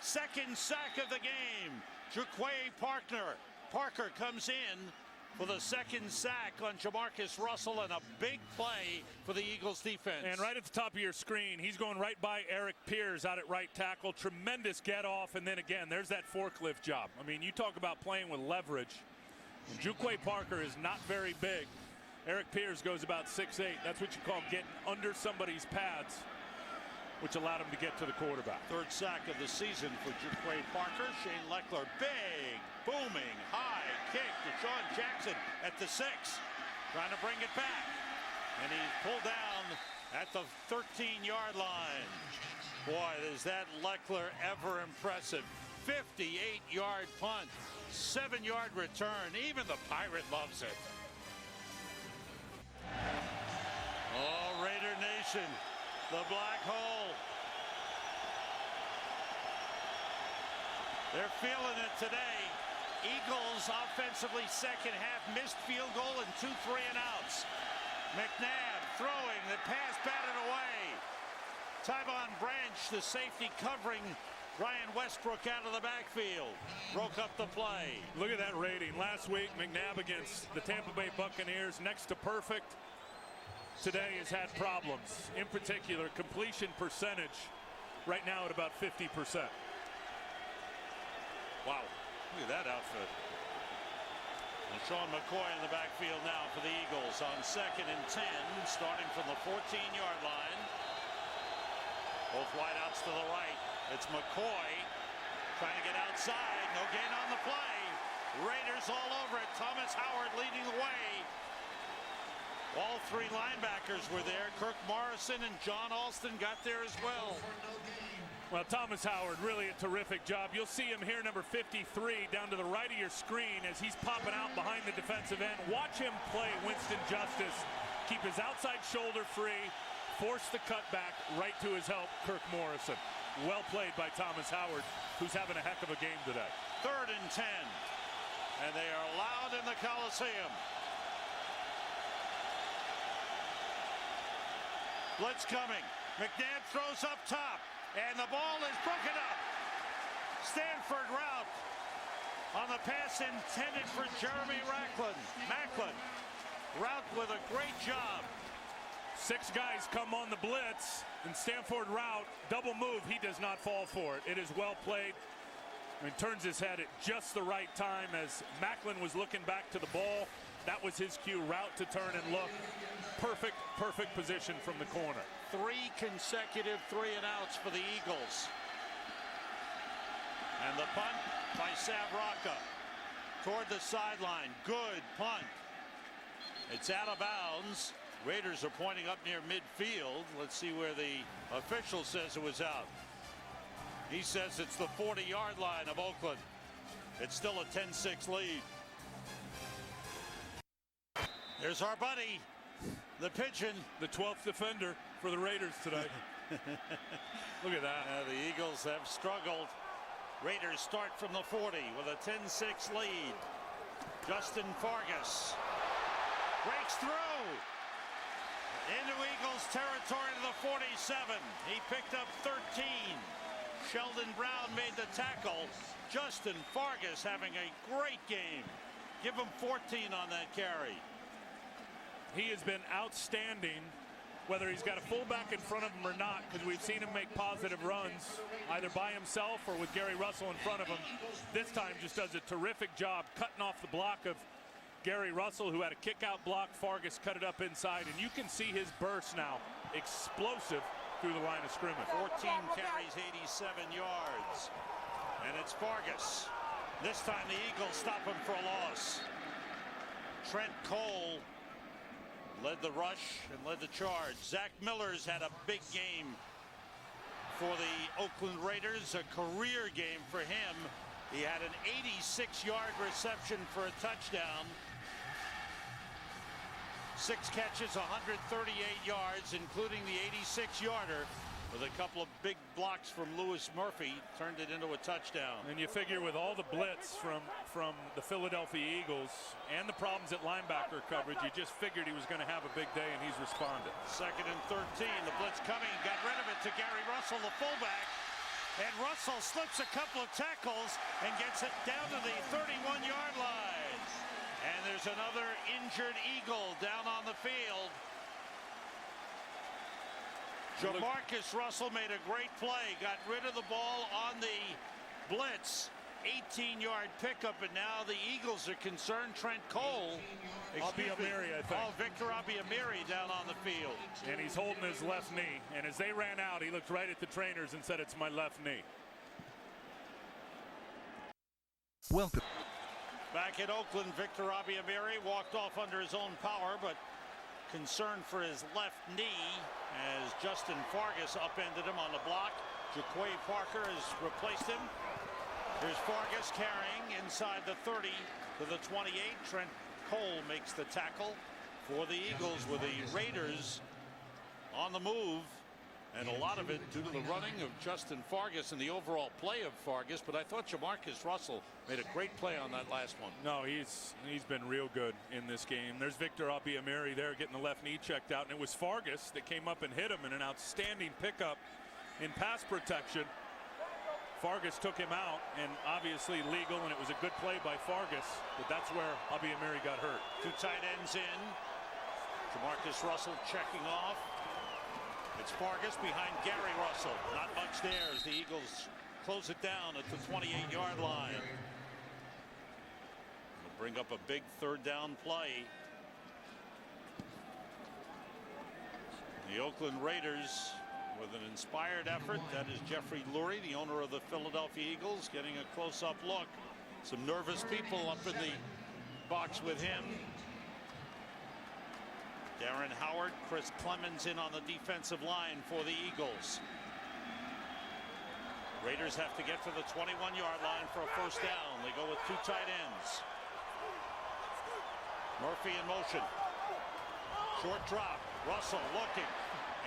2nd sack of the game. Jaquay Parker comes in for the 2nd sack on Jamarcus Russell, and a big play for the Eagles defense. And right at the top of your screen, he's going right by Eric Pierce out at right tackle. Tremendous get off, and then again, there's that forklift job. I mean, you talk about playing with leverage. Jaquay Parker is not very big. Eric Pierce goes about 6'8". That's what you call getting under somebody's pads, which allowed him to get to the quarterback. 3rd sack of the season for Jaquay Parker. Shane Leckler, big, booming, high kick to Sean Jackson at the 6. Trying to bring it back. And he's pulled down at the 13-yard line. Boy, is that Leckler ever impressive. 58-yard punt. 7-yard return. Even the Pirate loves it. Oh, Raider Nation. The black hole. They're feeling it today. Eagles offensively second half, missed field goal and 2 3-and-outs. McNabb throwing, the pass batted away. Tyvon Branch, the safety, covering Ryan Westbrook out of the backfield. Broke up the play. Look at that rating. Last week, McNabb against the Tampa Bay Buccaneers, next to perfect. Today has had problems. In particular, completion percentage right now at about 50%. Wow, look at that outfit. And Sean McCoy in the backfield now for the Eagles on 2nd and 10, starting from the 14-yard line. Both wideouts to the right. It's McCoy trying to get outside. No gain on the play. Raiders all over it. Thomas Howard leading the way. All 3 linebackers were there. Kirk Morrison and John Alston got there as well. Well, Thomas Howard, really a terrific job. You'll see him here, number 53, down to the right of your screen as he's popping out behind the defensive end. Watch him play Winston Justice. Keep his outside shoulder free. Force the cutback right to his help, Kirk Morrison. Well played by Thomas Howard, who's having a heck of a game today. 3rd and 10. And they are loud in the Coliseum. Blitz coming. McNabb throws up top. And the ball is broken up. Stanford route on the pass intended for Jeremy Macklin. Route with a great job. 6 guys come on the blitz, and Stanford route, double move, he does not fall for it. It is well played. I mean, turns his head at just the right time as Macklin was looking back to the ball. That was his cue, route to turn and look. Perfect position from the corner. 3 consecutive 3-and-outs for the Eagles. And the punt by Savraka toward the sideline. Good punt. It's out of bounds. Raiders are pointing up near midfield. Let's see where the official says it was out. He says it's the 40-yard line of Oakland. It's still a 10-6 lead. There's our buddy, the pigeon. The 12th defender for the Raiders today. Look at that. The Eagles have struggled. Raiders start from the 40 with a 10-6 lead. Justin Fargas breaks through into Eagles territory to the 47. He picked up 13. Sheldon Brown made the tackle. Justin Fargas having a great game. Give him 14 on that carry. He has been outstanding, whether he's got a fullback in front of him or not, because we've seen him make positive runs, either by himself or with Gary Russell in front of him. This time just does a terrific job cutting off the block of Gary Russell, who had a kick-out block. Fargas cut it up inside, and you can see his burst now. Explosive through the line of scrimmage. 14 carries, 87 yards. And it's Fargas. This time the Eagles stop him for a loss. Trent Cole led the rush and led the charge. Zach Miller's had a big game for the Oakland Raiders, a career game for him. He had an 86-yard reception for a touchdown. 6 catches, 138 yards, including the 86-yarder, with a couple of big blocks from Lewis Murphy, turned it into a touchdown. And you figure with all the blitz from the Philadelphia Eagles and the problems at linebacker coverage, you just figured he was going to have a big day, and he's responded. 2nd and 13, the blitz coming, got rid of it to Gary Russell, the fullback. And Russell slips a couple of tackles and gets it down to the 31-yard line. And there's another injured Eagle down on the field. Jamarcus Russell made a great play, got rid of the ball on the blitz. 18-yard pickup, and now the Eagles are concerned. Trent Cole, Abiamiri, I think. Oh, Victor Abiamiri down on the field. And he's holding his left knee. And as they ran out, he looked right at the trainers and said, "It's my left knee." Welcome. Back at Oakland, Victor Abiamiri walked off under his own power, but concerned for his left knee as Justin Fargas upended him on the block. Jaquay Parker has replaced him. Here's Fargas carrying inside the 30 to the 28. Trent Cole makes the tackle for the Eagles, with the Raiders on the move. And a lot of it due to the running of Justin Fargas and the overall play of Fargas. But I thought Jamarcus Russell made a great play on that last one. No, he's been real good in this game. There's Victor Abiamiri there getting the left knee checked out. And it was Fargas that came up and hit him in an outstanding pickup in pass protection. Fargas took him out, and obviously legal, and it was a good play by Fargas. But that's where Abiamiri got hurt. Two tight ends in. Jamarcus Russell checking off. It's Fargas behind Gary Russell. Not much there as the Eagles close it down at the 28-yard line. They'll bring up a big third down play. The Oakland Raiders with an inspired effort. That is Jeffrey Lurie, the owner of the Philadelphia Eagles, getting a close-up look. Some nervous people up in the box with him. Darren Howard, Chris Clemens in on the defensive line for the Eagles. Raiders have to get to the 21-yard line for a first down. They go with two tight ends. Murphy in motion. Short drop. Russell looking,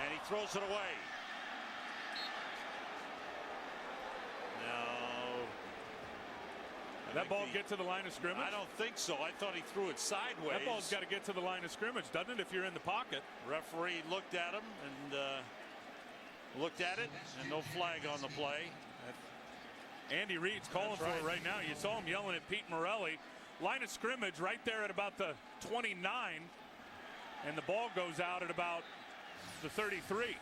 and he throws it away. That ball get to the line of scrimmage? I don't think so. I thought he threw it sideways. That ball's got to get to the line of scrimmage, doesn't it, if you're in the pocket? Referee looked at him and looked at it, and no flag on the play. Andy Reid's calling for it right now. You saw him yelling at Pete Morelli. Line of scrimmage right there at about the 29, and the ball goes out at about the 33.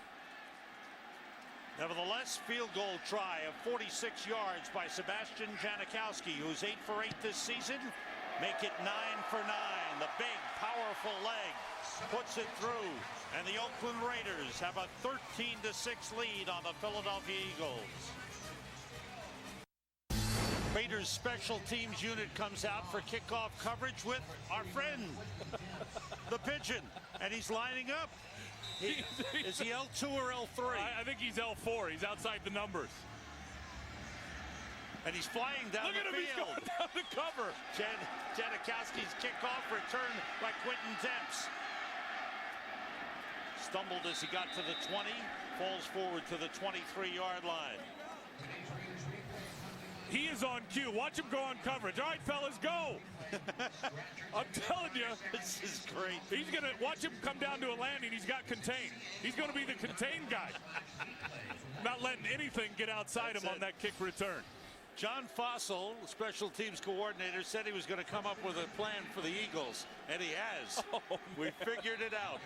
Nevertheless, field goal try of 46 yards by Sebastian Janikowski, who's 8 for 8 this season. Make it 9 for 9. The big, powerful leg puts it through, and the Oakland Raiders have a 13-6 lead on the Philadelphia Eagles. Raiders special teams unit comes out for kickoff coverage with our friend, the Pigeon, and he's lining up. Is he L2 or L3? I think he's L4. He's outside the numbers. And he's flying down the field. He's going down the cover. Janikowski's kickoff return by Quentin Demps. Stumbled as he got to the 20, falls forward to the 23-yard line. He is on cue. Watch him go on coverage. All right, fellas, go. I'm telling you. This is great. He's going to watch him come down to a landing. He's got contained. He's going to be the contained guy. Not letting anything get outside him on that kick return. John Fossil, special teams coordinator, said he was going to come up with a plan for the Eagles, and he has. Oh, we figured it out.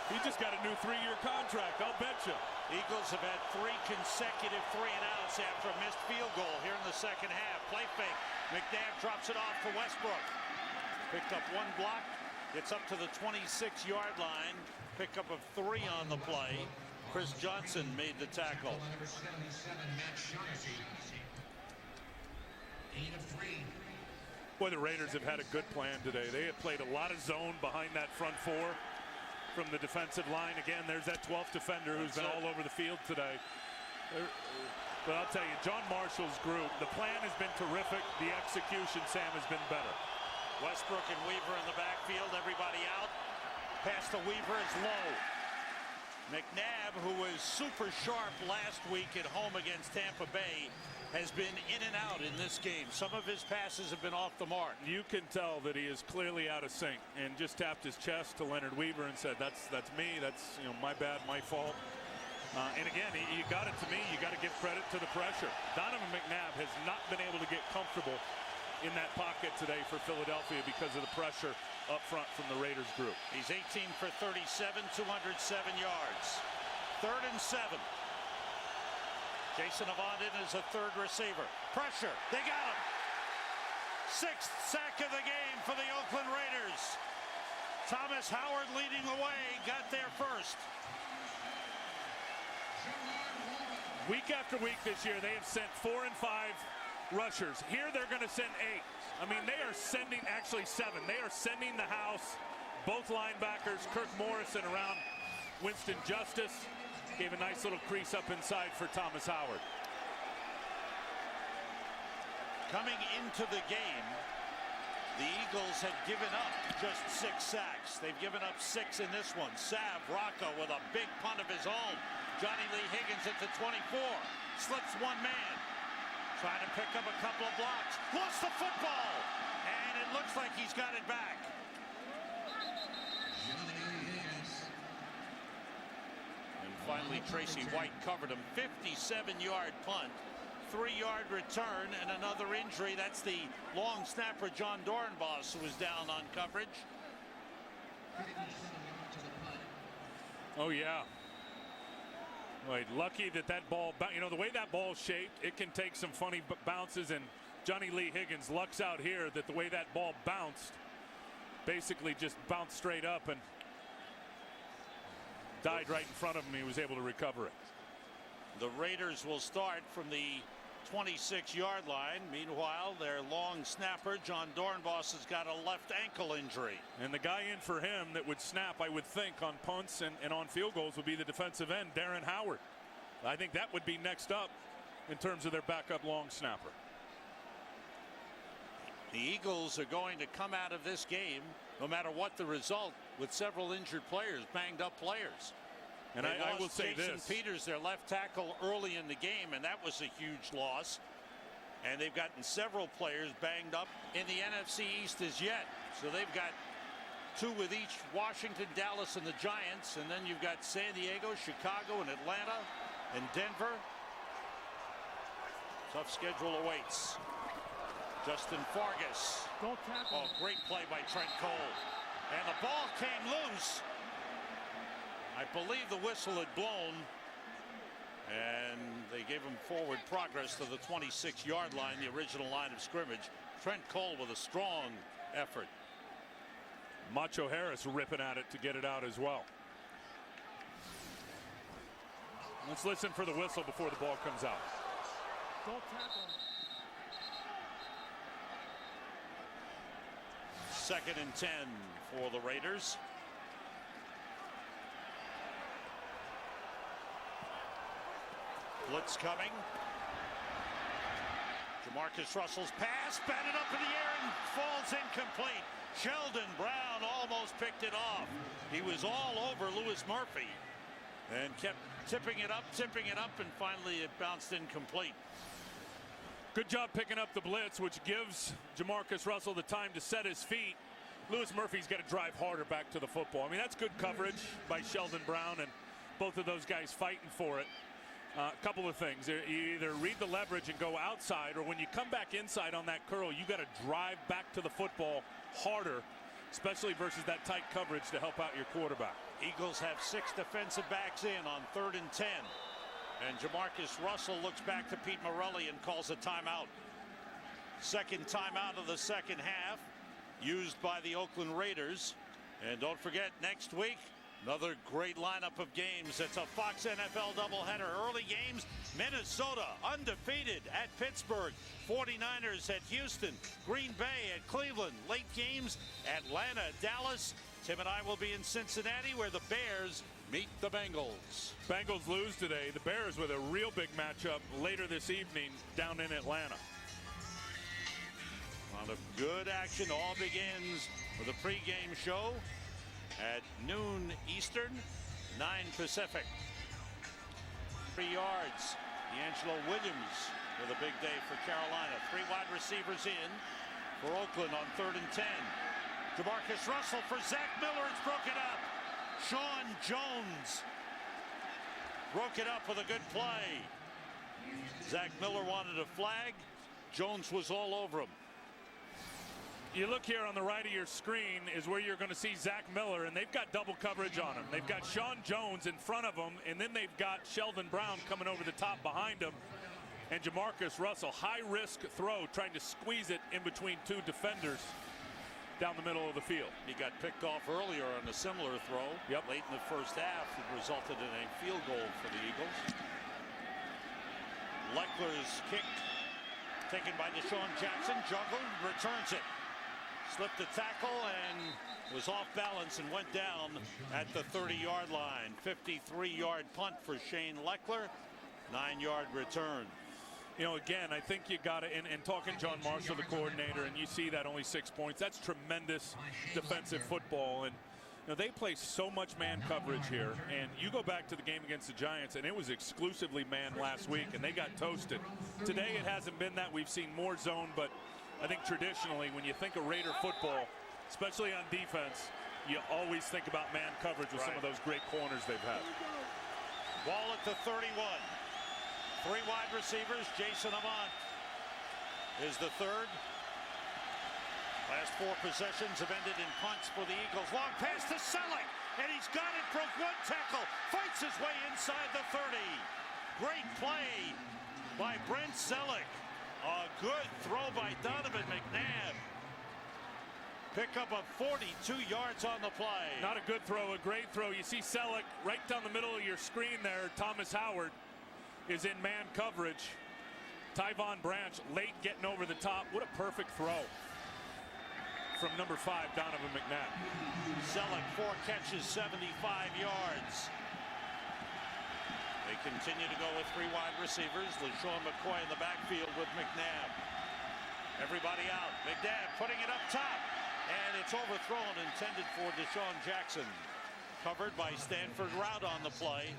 He just got a new 3-year contract, I'll bet you. Eagles have had 3 consecutive 3-and-outs after a missed field goal here in the second half. Play fake. McNabb drops it off for Westbrook. Picked up 1 block. Gets up to the 26-yard line. Pickup of 3 on the play. Chris Johnson made the tackle. Number 77, Matt Shaughnessy. 8 of 3. Boy, the Raiders have had a good plan today. They have played a lot of zone behind that front 4. From the defensive line. Again, there's that 12th defender who's been all over the field today. But I'll tell you, John Marshall's group, the plan has been terrific. The execution, Sam, has been better. Westbrook and Weaver in the backfield. Everybody out. Pass to Weaver is low. McNabb, who was super sharp last week at home against Tampa Bay, has been in and out in this game. Some of his passes have been off the mark. You can tell that he is clearly out of sync, and just tapped his chest to Leonard Weaver and said, that's me, that's my bad, my fault. And again, you got it to me, you got to give credit to the pressure. Donovan McNabb has not been able to get comfortable in that pocket today for Philadelphia because of the pressure up front from the Raiders group. He's 18 for 37, 207 yards. 3rd and 7. Jason Avondin is a 3rd receiver. Pressure. They got him. 6th sack of the game for the Oakland Raiders. Thomas Howard leading the way. Got there first. Week after week this year, they have sent 4 and 5 rushers. Here they're going to send 8. I mean, they are sending actually 7. They are sending the house. Both linebackers, Kirk Morrison around Winston Justice. Gave a nice little crease up inside for Thomas Howard. Coming into the game, The Eagles had given up just 6 sacks. They've given up 6 in this one. Sav Rocco with a big punt of his own. Johnny Lee Higgins at the 24. Slips one man. Trying to pick up a couple of blocks. Lost the football. And it looks like he's got it back. And finally, Tracy White covered him. 57-yard punt. 3-yard return and another injury. That's the long snapper John Dornbos, who was down on coverage. Oh yeah. Wait, lucky that ball, you know, the way that ball's shaped, it can take some funny bounces, and Johnny Lee Higgins lucks out here that the way that ball bounced, basically just bounced straight up and died right in front of him. He was able to recover it. The Raiders will start from the 26-yard line. Meanwhile, their long snapper, John Dornbos, has got a left ankle injury. And the guy in for him that would snap, I would think, on punts and on field goals would be the defensive end, Darren Howard. I think that would be next up in terms of their backup long snapper. The Eagles are going to come out of this game, no matter what the result, with several injured players, banged up players. And I will say Jason this. Peters, their left tackle, early in the game, and that was a huge loss. And they've gotten several players banged up in the NFC East as yet. So they've got 2 with each, Washington, Dallas, and the Giants. And then you've got San Diego, Chicago, and Atlanta, and Denver. Tough schedule awaits. Justin Fargas. Oh, great play by Trent Cole. And the ball came loose. I believe the whistle had blown, and they gave him forward progress to the 26-yard line, the original line of scrimmage. Trent Cole with a strong effort. Macho Harris ripping at it to get it out as well. Let's listen for the whistle before the ball comes out. Don't tackle. 2nd and 10 for the Raiders. Blitz coming. Jamarcus Russell's pass batted up in the air and falls incomplete. Sheldon Brown almost picked it off. He was all over Lewis Murphy and kept tipping it up, and finally it bounced incomplete. Good job picking up the blitz, which gives Jamarcus Russell the time to set his feet. Lewis Murphy's got to drive harder back to the football. I mean, that's good coverage by Sheldon Brown, and both of those guys fighting for it. A couple of things. You either read the leverage and go outside, or when you come back inside on that curl, you got to drive back to the football harder, especially versus that tight coverage to help out your quarterback. Eagles have 6 defensive backs in on 3rd and 10. And Jamarcus Russell looks back to Pete Morelli and calls a timeout. Second timeout of the second half, used by the Oakland Raiders. And don't forget, next week, another great lineup of games. It's a Fox NFL doubleheader. Early games, Minnesota undefeated at Pittsburgh. 49ers at Houston. Green Bay at Cleveland. Late games, Atlanta, Dallas. Tim and I will be in Cincinnati, where the Bears meet the Bengals. Bengals lose today. The Bears with a real big matchup later this evening down in Atlanta. A lot of good action. All begins with a pregame show at noon Eastern, 9 Pacific. 3 yards. D'Angelo Williams with a big day for Carolina. 3 wide receivers in for Oakland on 3rd and 10. Jamarcus Russell for Zach Miller. It's broken up. Sean Jones broke it up with a good play. Zach Miller wanted a flag. Jones was all over him. You look here on the right of your screen is where you're going to see Zach Miller, and they've got double coverage on him. They've got Sean Jones in front of him, and then they've got Sheldon Brown coming over the top behind him. And Jamarcus Russell, high-risk throw, trying to squeeze it in between 2 defenders down the middle of the field. He got picked off earlier on a similar throw. Yep. Late in the first half, it resulted in a field goal for the Eagles. Leckler's kick taken by Deshaun Jackson, juggled, returns it. Slipped the tackle and was off balance and went down at the 30-yard line. 53-yard punt for Shane Leckler. 9-yard return. You know, again, I think you got to, and talking John Marshall, the coordinator, and you see that only 6 points. That's tremendous defensive football. And, you know, they play so much man coverage here. And you go back to the game against the Giants, and it was exclusively man last week, and they got toasted. Today it hasn't been that. We've seen more zone, but I think traditionally when you think of Raider football, especially on defense, you always think about man coverage with some of those great corners they've had. Ball at the 31. 3 wide receivers. Jason Avant is the third. Last 4 possessions have ended in punts for the Eagles. Long pass to Selleck, and he's got it. Broke 1 tackle. Fights his way inside the 30. Great play by Brent Selleck. A good throw by Donovan McNabb. Pick up of 42 yards on the play. Not a good throw, a great throw. You see Selleck right down the middle of your screen there. Thomas Howard is in man coverage. Tyvon Branch late getting over the top. What a perfect throw from number 5, Donovan McNabb. Selleck 4 catches, 75 yards. They continue to go with 3 wide receivers. LaShawn McCoy in the backfield with McNabb. Everybody out. McNabb putting it up top. And it's overthrown, intended for Deshaun Jackson. Covered by Stanford Rout on the play.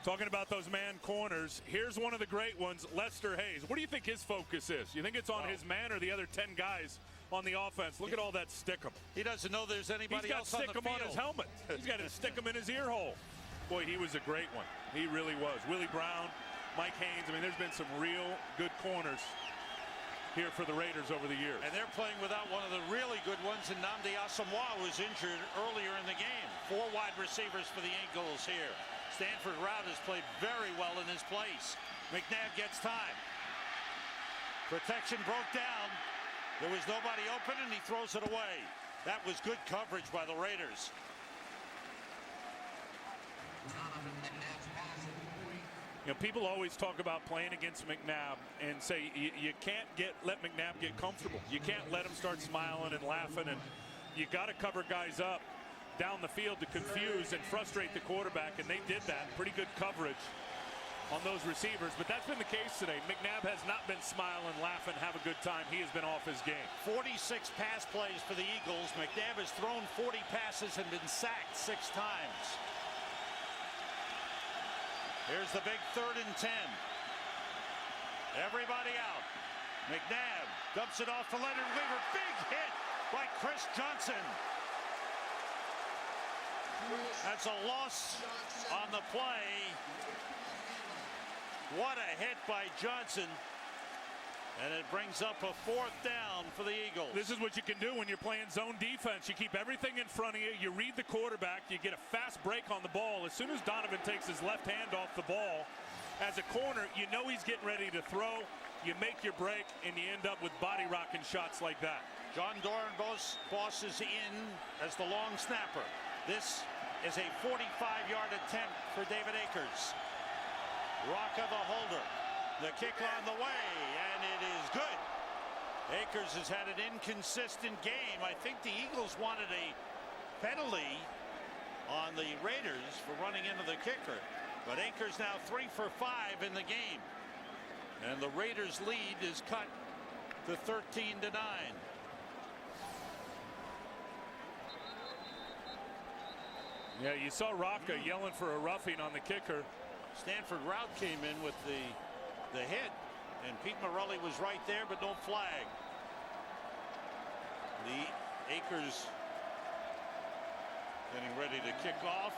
Talking about those man corners, here's one of the great ones, Lester Hayes. What do you think his focus is? You think it's on his man or the other 10 guys on the offense? Look at all that stickum. He doesn't know there's anybody else on the field. He's got stickum on his helmet. He's got to stick him in his ear hole. Boy, he was a great one. He really was. Willie Brown, Mike Haynes. I mean, there's been some real good corners here for the Raiders over the years. And they're playing without one of the really good ones, and Nnamdi Asamoah was injured earlier in the game. 4 wide receivers for the Eagles here. Stanford Rout has played very well in his place. McNabb gets time. Protection broke down. There was nobody open, and he throws it away. That was good coverage by the Raiders. You know, people always talk about playing against McNabb and say you can't let McNabb get comfortable. You can't let him start smiling and laughing, and you got to cover guys up down the field to confuse and frustrate the quarterback, and they did that. Pretty good coverage on those receivers, but that's been the case today. McNabb has not been smiling, laughing, have a good time. He has been off his game. 46 pass plays for the Eagles. McNabb has thrown 40 passes and been sacked 6 times. Here's the big 3rd and 10. Everybody out. McNabb dumps it off to Leonard Weaver. Big hit by Chris Johnson. That's a loss on the play. What a hit by Johnson. And it brings up a 4th down for the Eagles. This is what you can do when you're playing zone defense. You keep everything in front of you. You read the quarterback. You get a fast break on the ball. As soon as Donovan takes his left hand off the ball, as a corner, you know he's getting ready to throw. You make your break, and you end up with body rocking shots like that. John Dorenbos is in as the long snapper. This is a 45-yard attempt for David Akers. Rocca the holder. The kick on the way, and it is good. Akers has had an inconsistent game. I think the Eagles wanted a penalty on the Raiders for running into the kicker. But Akers now 3 for 5 in the game. And the Raiders' lead is cut to 13-9. Yeah, you saw Rocca yelling for a roughing on the kicker. Stanford Rout came in with the hit, and Pete Morelli was right there, but no flag. The Akers getting ready to kick off.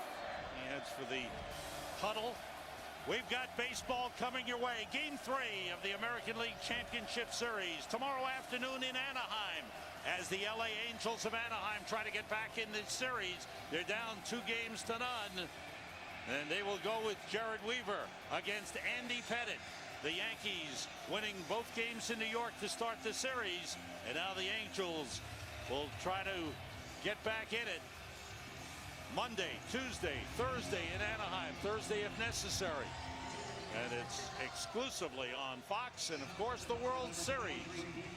He heads for the huddle. We've got baseball coming your way. Game 3 of the American League Championship Series tomorrow afternoon in Anaheim, as the LA Angels of Anaheim try to get back in the series. They're down 2 games to none, and they will go with Jared Weaver against Andy Pettitte. The Yankees winning both games in New York to start the series, and now the Angels will try to get back in it Monday, Tuesday, Thursday in Anaheim, Thursday if necessary. And it's exclusively on Fox, and of course the World Series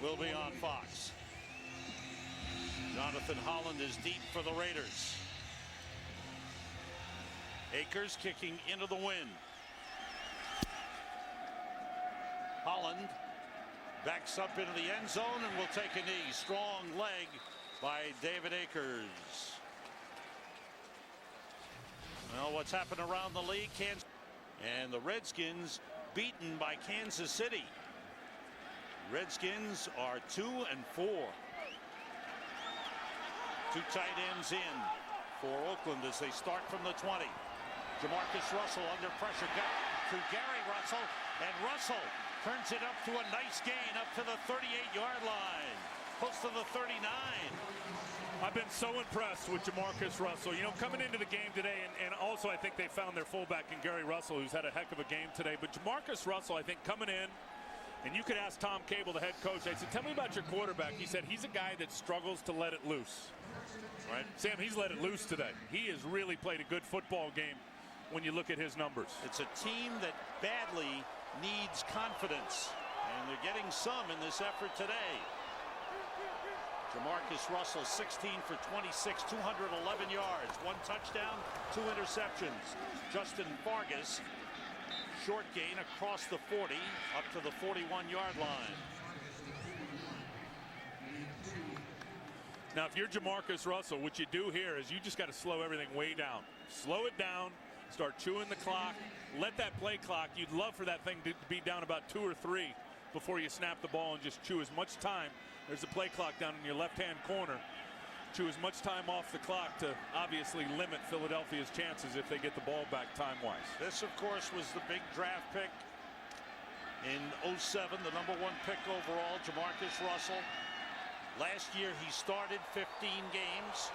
will be on Fox. Jonathan Holland is deep for the Raiders. Akers kicking into the wind. Holland backs up into the end zone and will take a knee. Strong leg by David Akers. Well, what's happened around the league? And the Redskins beaten by Kansas City. Redskins are 2-4. Two tight ends in for Oakland as they start from the 20. Jamarcus Russell under pressure. Got to Gary Russell, and Russell turns it up to a nice gain up to the 38-yard line, close to the 39. I've been so impressed with Jamarcus Russell. You know, coming into the game today, and also I think they found their fullback in Gary Russell, who's had a heck of a game today. But Jamarcus Russell, I think, coming in, and you could ask Tom Cable, the head coach, I said, tell me about your quarterback. He said he's a guy that struggles to let it loose. Right? Sam, he's let it loose today. He has really played a good football game when you look at his numbers. It's a team that badly needs confidence, and they're getting some in this effort today. Jamarcus Russell, 16 for 26, 211 yards, 1 touchdown, 2 interceptions. Justin Fargas, short gain across the 40, up to the 41-yard line. Now, if you're Jamarcus Russell, what you do here is you just got to slow everything way down. Slow it down, start chewing the clock, let that play clock. You'd love for that thing to be down about 2 or 3 before you snap the ball and just chew as much time. There's a play clock down in your left-hand corner. Chew as much time off the clock to obviously limit Philadelphia's chances if they get the ball back time-wise. This, of course, was the big draft pick in '07, the #1 pick overall, Jamarcus Russell. Last year he started 15 games.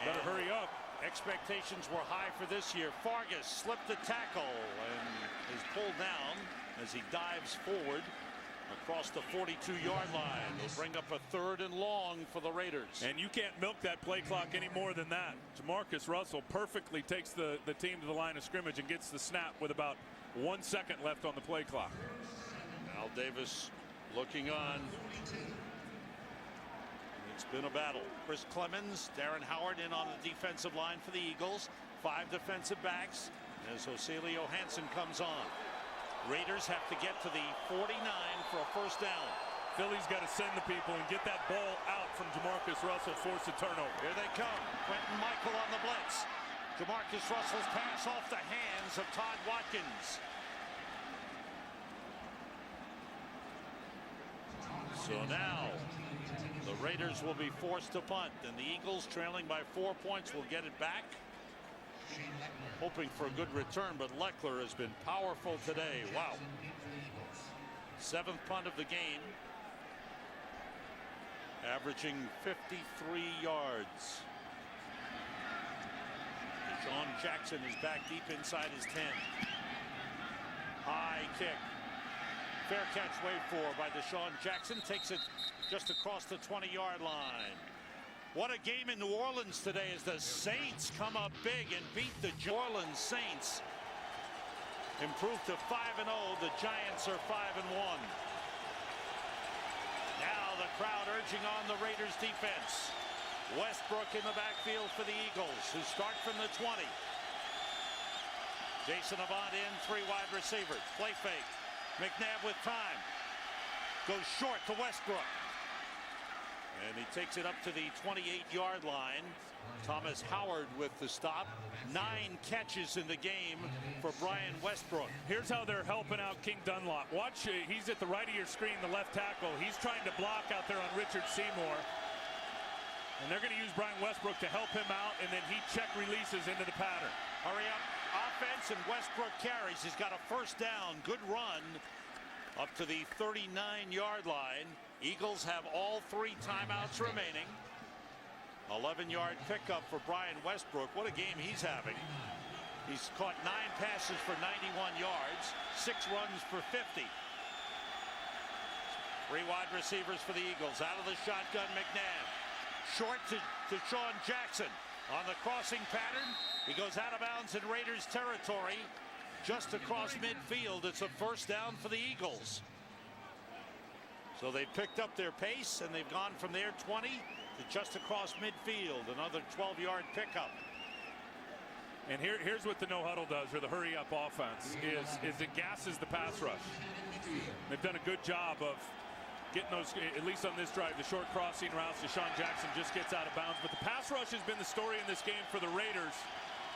Better hurry up. Expectations were high for this year. Fargas slipped the tackle and is pulled down as he dives forward across the 42-yard line. They'll bring up a 3rd and long for the Raiders. And you can't milk that play clock any more than that. Jamarcus Russell perfectly takes the team to the line of scrimmage and gets the snap with about 1 second left on the play clock. Al Davis looking on. It's been a battle. Chris Clemens, Darren Howard in on the defensive line for the Eagles. 5 defensive backs as Joselio Hansen comes on. Raiders have to get to the 49 for a first down. Philly's got to send the people and get that ball out from Jamarcus Russell, force a turnover. Here they come. Quentin Michael on the blitz. Jamarcus Russell's pass off the hands of Todd Watkins. So now the Raiders will be forced to punt, and the Eagles, trailing by 4 points, will get it back. Hoping for a good return, but Leckler has been powerful today. Wow. 7th punt of the game. Averaging 53 yards. Deshaun Jackson is back deep inside his 10. High kick. Fair catch, wait for by Deshaun Jackson. Takes it just across the 20-yard line. What a game in New Orleans today as the Saints come up big and beat the New Orleans Saints. Improved to 5-0. The Giants are 5-1. Now the crowd urging on the Raiders defense. Westbrook in the backfield for the Eagles, who start from the 20. Jason Avant in, 3 wide receivers. Play fake. McNabb with time. Goes short to Westbrook. And he takes it up to the 28-yard line. Thomas Howard with the stop. 9 catches in the game for Brian Westbrook. Here's how they're helping out King Dunlop. Watch, he's at the right of your screen, the left tackle. He's trying to block out there on Richard Seymour. And they're going to use Brian Westbrook to help him out, and then he check releases into the pattern. Hurry up offense, and Westbrook carries. He's got a first down. Good run up to the 39-yard line. Eagles have all 3 timeouts remaining. 11-yard pickup for Brian Westbrook. What a game he's having. He's caught 9 passes for 91 yards, 6 runs for 50. 3 wide receivers for the Eagles. Out of the shotgun, McNabb. Short to Deshaun Jackson. On the crossing pattern, he goes out of bounds in Raiders territory. Just across midfield. It's a first down for the Eagles. So they've picked up their pace, and they've gone from their 20 to just across midfield. Another 12-yard pickup. And here's what the no huddle does, or the hurry up offense, is it gasses the pass rush. They've done a good job of getting those, at least on this drive, the short crossing routes. Deshaun Jackson just gets out of bounds. But the pass rush has been the story in this game for the Raiders.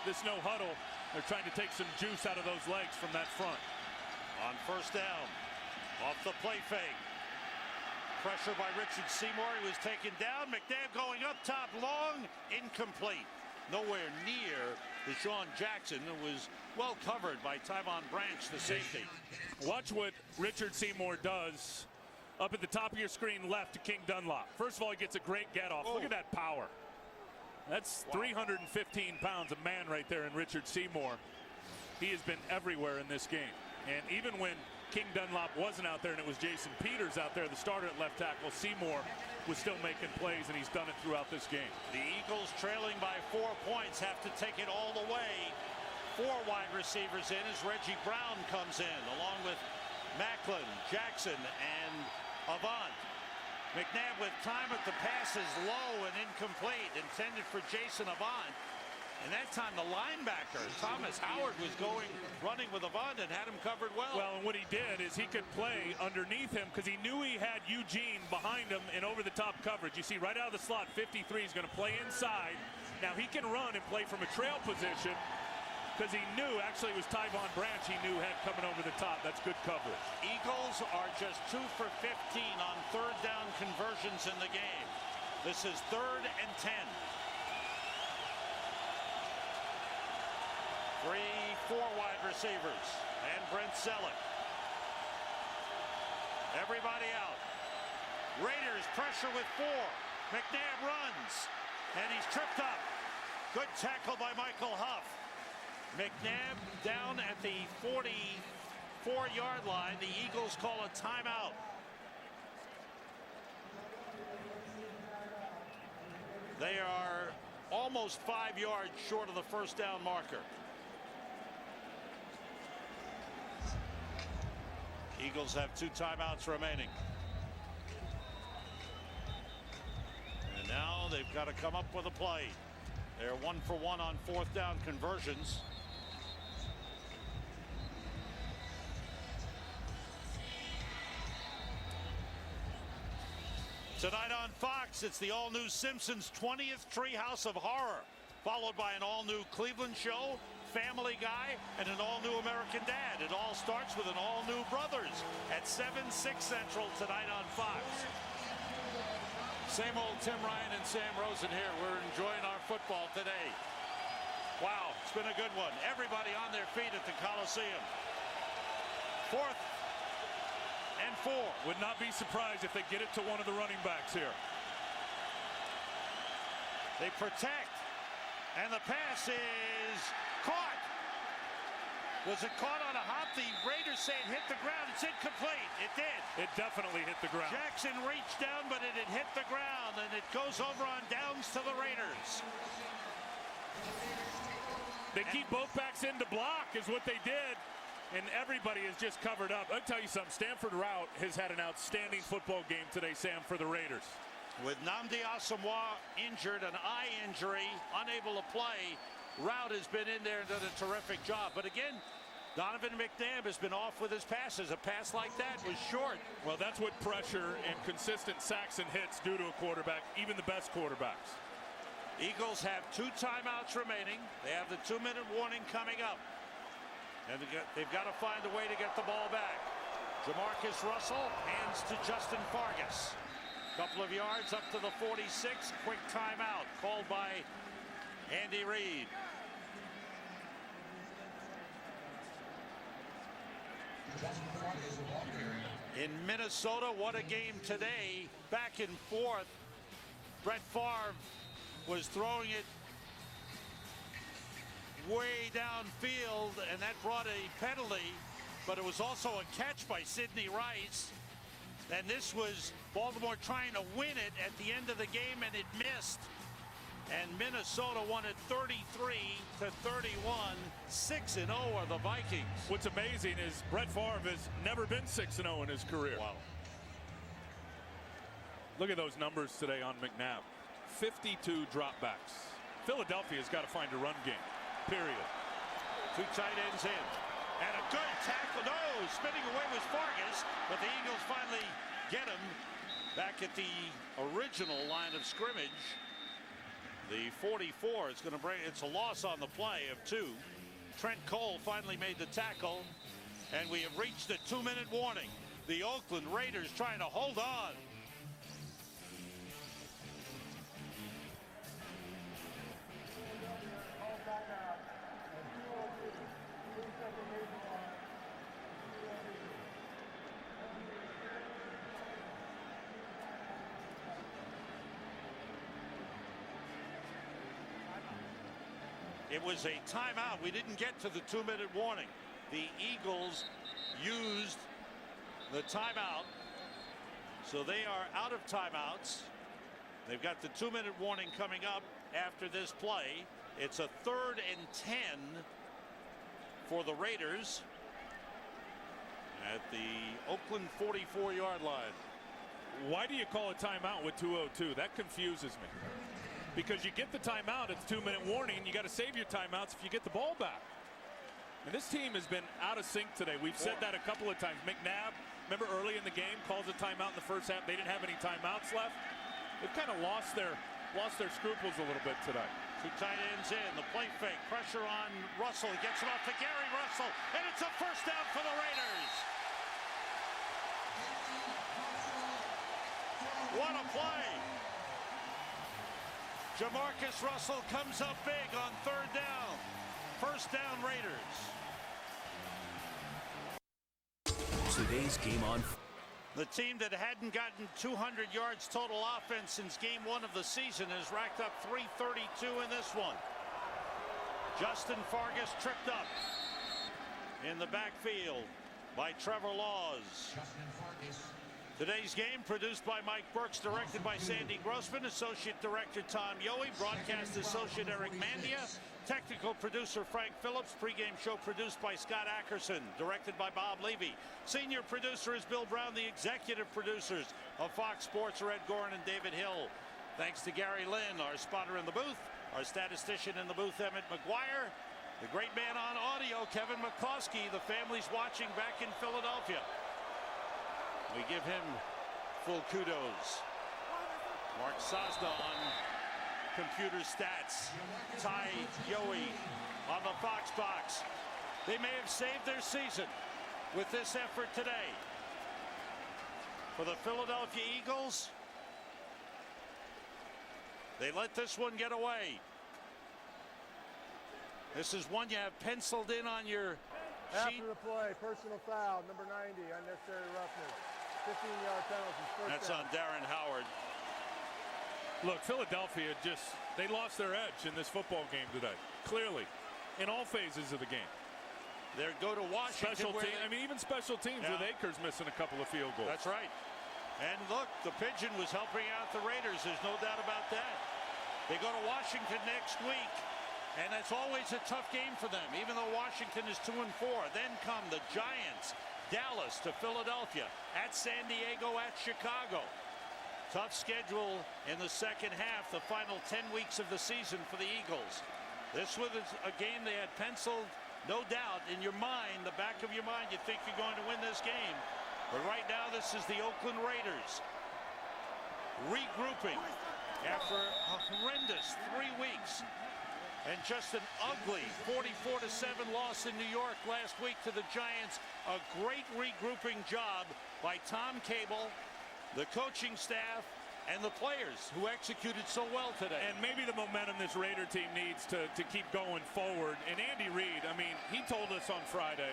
This no huddle, they're trying to take some juice out of those legs from that front. On first down, off the play fake. Pressure by Richard Seymour. He was taken down. McNabb going up top, long, incomplete. Nowhere near Deshaun Jackson, who was well covered by Tyvon Branch, the safety. Watch what Richard Seymour does up at the top of your screen left to King Dunlop. First of all, he gets a great get off. Look at that power. That's 315 pounds of man right there in Richard Seymour. He has been everywhere in this game. And even when King Dunlop wasn't out there and it was Jason Peters out there, the starter at left tackle, Seymour was still making plays, and he's done it throughout this game. The Eagles, trailing by 4 points, have to take it all the way. 4 wide receivers in as Reggie Brown comes in, along with Macklin, Jackson, and Avant. McNabb with time at the pass is low and incomplete, intended for Jason Avant. And that time the linebacker, Thomas Howard, was running with Avant and had him covered well. Well, and what he did is he could play underneath him because he knew he had Eugene behind him in over-the-top coverage. You see right out of the slot, 53 is going to play inside. Now he can run and play from a trail position because he knew, actually it was Tyvon Branch he knew had coming over the top. That's good coverage. Eagles are just 2 for 15 on third down conversions in the game. This is 3rd and 10. 3-4 wide receivers and Brent Selleck. Everybody out. Raiders pressure with 4. McNabb runs and he's tripped up. Good tackle by Michael Huff. McNabb down at the 44-yard line. The Eagles call a timeout. They are almost 5 yards short of the first down marker. Eagles have 2 timeouts remaining. And now they've got to come up with a play. They're 1 for 1 on 4th down conversions. Tonight on Fox, it's the all-new Simpsons 20th Treehouse of Horror, followed by an all-new Cleveland show, Family Guy, and an all-new American Dad. It all starts with an all-new Brothers at 7/6 Central tonight on Fox. Same old Tim Ryan and Sam Rosen here. We're enjoying our football today. Wow, it's been a good one. Everybody on their feet at the Coliseum. 4th and 4. Would not be surprised if they get it to one of the running backs here. They protect, and the pass is caught. Was it caught on a hop? The Raiders say it hit the ground. It's incomplete. It did. It definitely hit the ground. Jackson reached down, but it had hit the ground, and it goes over on downs to the Raiders. They keep both backs in to block is what they did, and everybody is just covered up. I'll tell you something, Stanford Routt has had an outstanding football game today, Sam, for the Raiders. With Nnamdi Asomugha injured, an eye injury, unable to play, Routt has been in there and done a terrific job. But again, Donovan McNabb has been off with his passes. A pass like that was short. Well, that's what pressure and consistent sacks and hits do to a quarterback, even the best quarterbacks. Eagles have 2 timeouts remaining. They have the 2-minute warning coming up. And they've got to find a way to get the ball back. Jamarcus Russell hands to Justin Fargas. Couple of yards up to the 46. Quick timeout called by Andy Reid. In Minnesota, what a game today. Back and forth. Brett Favre was throwing it way downfield, and that brought a penalty, but it was also a catch by Sidney Rice. And this was Baltimore trying to win it at the end of the game, and it missed. And Minnesota won it 33-31. 6-0 are the Vikings. What's amazing is Brett Favre has never been 6-0 in his career. Wow. Look at those numbers today on McNabb. 52 dropbacks. Philadelphia's got to find a run game. period. Two tight ends in. And a good tackle. No, spinning away was Fargas, but the Eagles finally get him back at the original line of scrimmage. The 44 is going to bring, it's a loss on the play of 2. Trent Cole finally made the tackle, and we have reached the 2-minute warning. The Oakland Raiders trying to hold on. It was a timeout. We didn't get to the 2-minute warning. The Eagles used the timeout, so they are out of timeouts. They've got the 2-minute warning coming up after this play. It's a 3rd and 10 for the Raiders at the Oakland 44-yard line. Why do you call a timeout with 2:02? That confuses me. Because you get the timeout, it's 2-minute warning, and you got to save your timeouts if you get the ball back. And this team has been out of sync today. We've said that a couple of times. McNabb, remember early in the game, calls a timeout in the first half. They didn't have any timeouts left. They've kind of lost their scruples a little bit today. Two tight ends in, the play fake, pressure on Russell. He gets it off to Gary Russell, and it's a first down for the Raiders. What a play. Jamarcus Russell comes up big on 3rd down. First down, Raiders. Today's game on. The team that hadn't gotten 200 yards total offense since game 1 of the season has racked up 332 in this one. Justin Fargas tripped up in the backfield by Trevor Laws. Justin Fargas. Today's game produced by Mike Burks, directed by Sandy Grossman, associate director Tom Yohe, broadcast associate Eric Mandia, technical producer Frank Phillips, pregame show produced by Scott Ackerson, directed by Bob Levy. Senior producer is Bill Brown. The executive producers of Fox Sports are Ed Gorin and David Hill. Thanks to Gary Lynn, our spotter in the booth, our statistician in the booth, Emmett McGuire, the great man on audio, Kevin McCloskey. The family's watching back in Philadelphia. We give him full kudos. Mark Sosna on computer stats. Ty Yohe on the Fox box. They may have saved their season with this effort today. For the Philadelphia Eagles, they let this one get away. This is one you have penciled in on your sheet. After the play, personal foul, number 90, unnecessary roughness. 15-yard penalty. That's on Darren Howard. Look, Philadelphia they lost their edge in this football game today. Clearly, in all phases of the game. They go to Washington. Even special teams with Akers missing a couple of field goals. That's right. And look, the Pigeon was helping out the Raiders. There's no doubt about that. They go to Washington next week, and it's always a tough game for them, even though Washington is 2-4. Then come the Giants, Dallas to Philadelphia, at San Diego, at Chicago. Tough schedule in the second half, the final 10 weeks of the season for the Eagles. This was a game they had penciled, no doubt, in your mind, the back of your mind, you think you're going to win this game. But right now, this is the Oakland Raiders regrouping after a horrendous 3 weeks. And just an ugly 44-7 loss in New York last week to the Giants. A great regrouping job by Tom Cable, the coaching staff, and the players who executed so well today. And maybe the momentum this Raider team needs to keep going forward. And Andy Reid, he told us on Friday,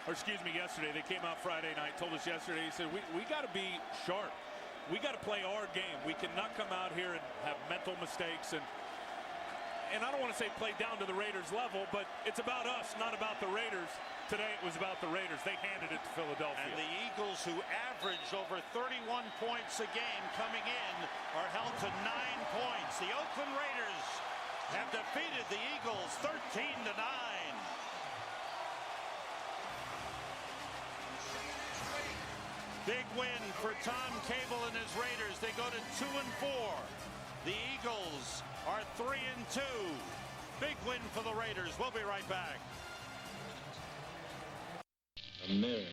or excuse me, yesterday. They came out Friday night, told us yesterday. He said, we got to be sharp. We got to play our game. We cannot come out here and have mental mistakes. And I don't want to say play down to the Raiders level, but it's about us, not about the Raiders. Today it was about the Raiders. They handed it to Philadelphia. And the Eagles, who average over 31 points a game coming in, are held to 9 points. The Oakland Raiders have defeated the Eagles 13-9. Big win for Tom Cable and his Raiders. They go to 2-4. The Eagles are 3-2. Big win for the Raiders. We'll be right back. America.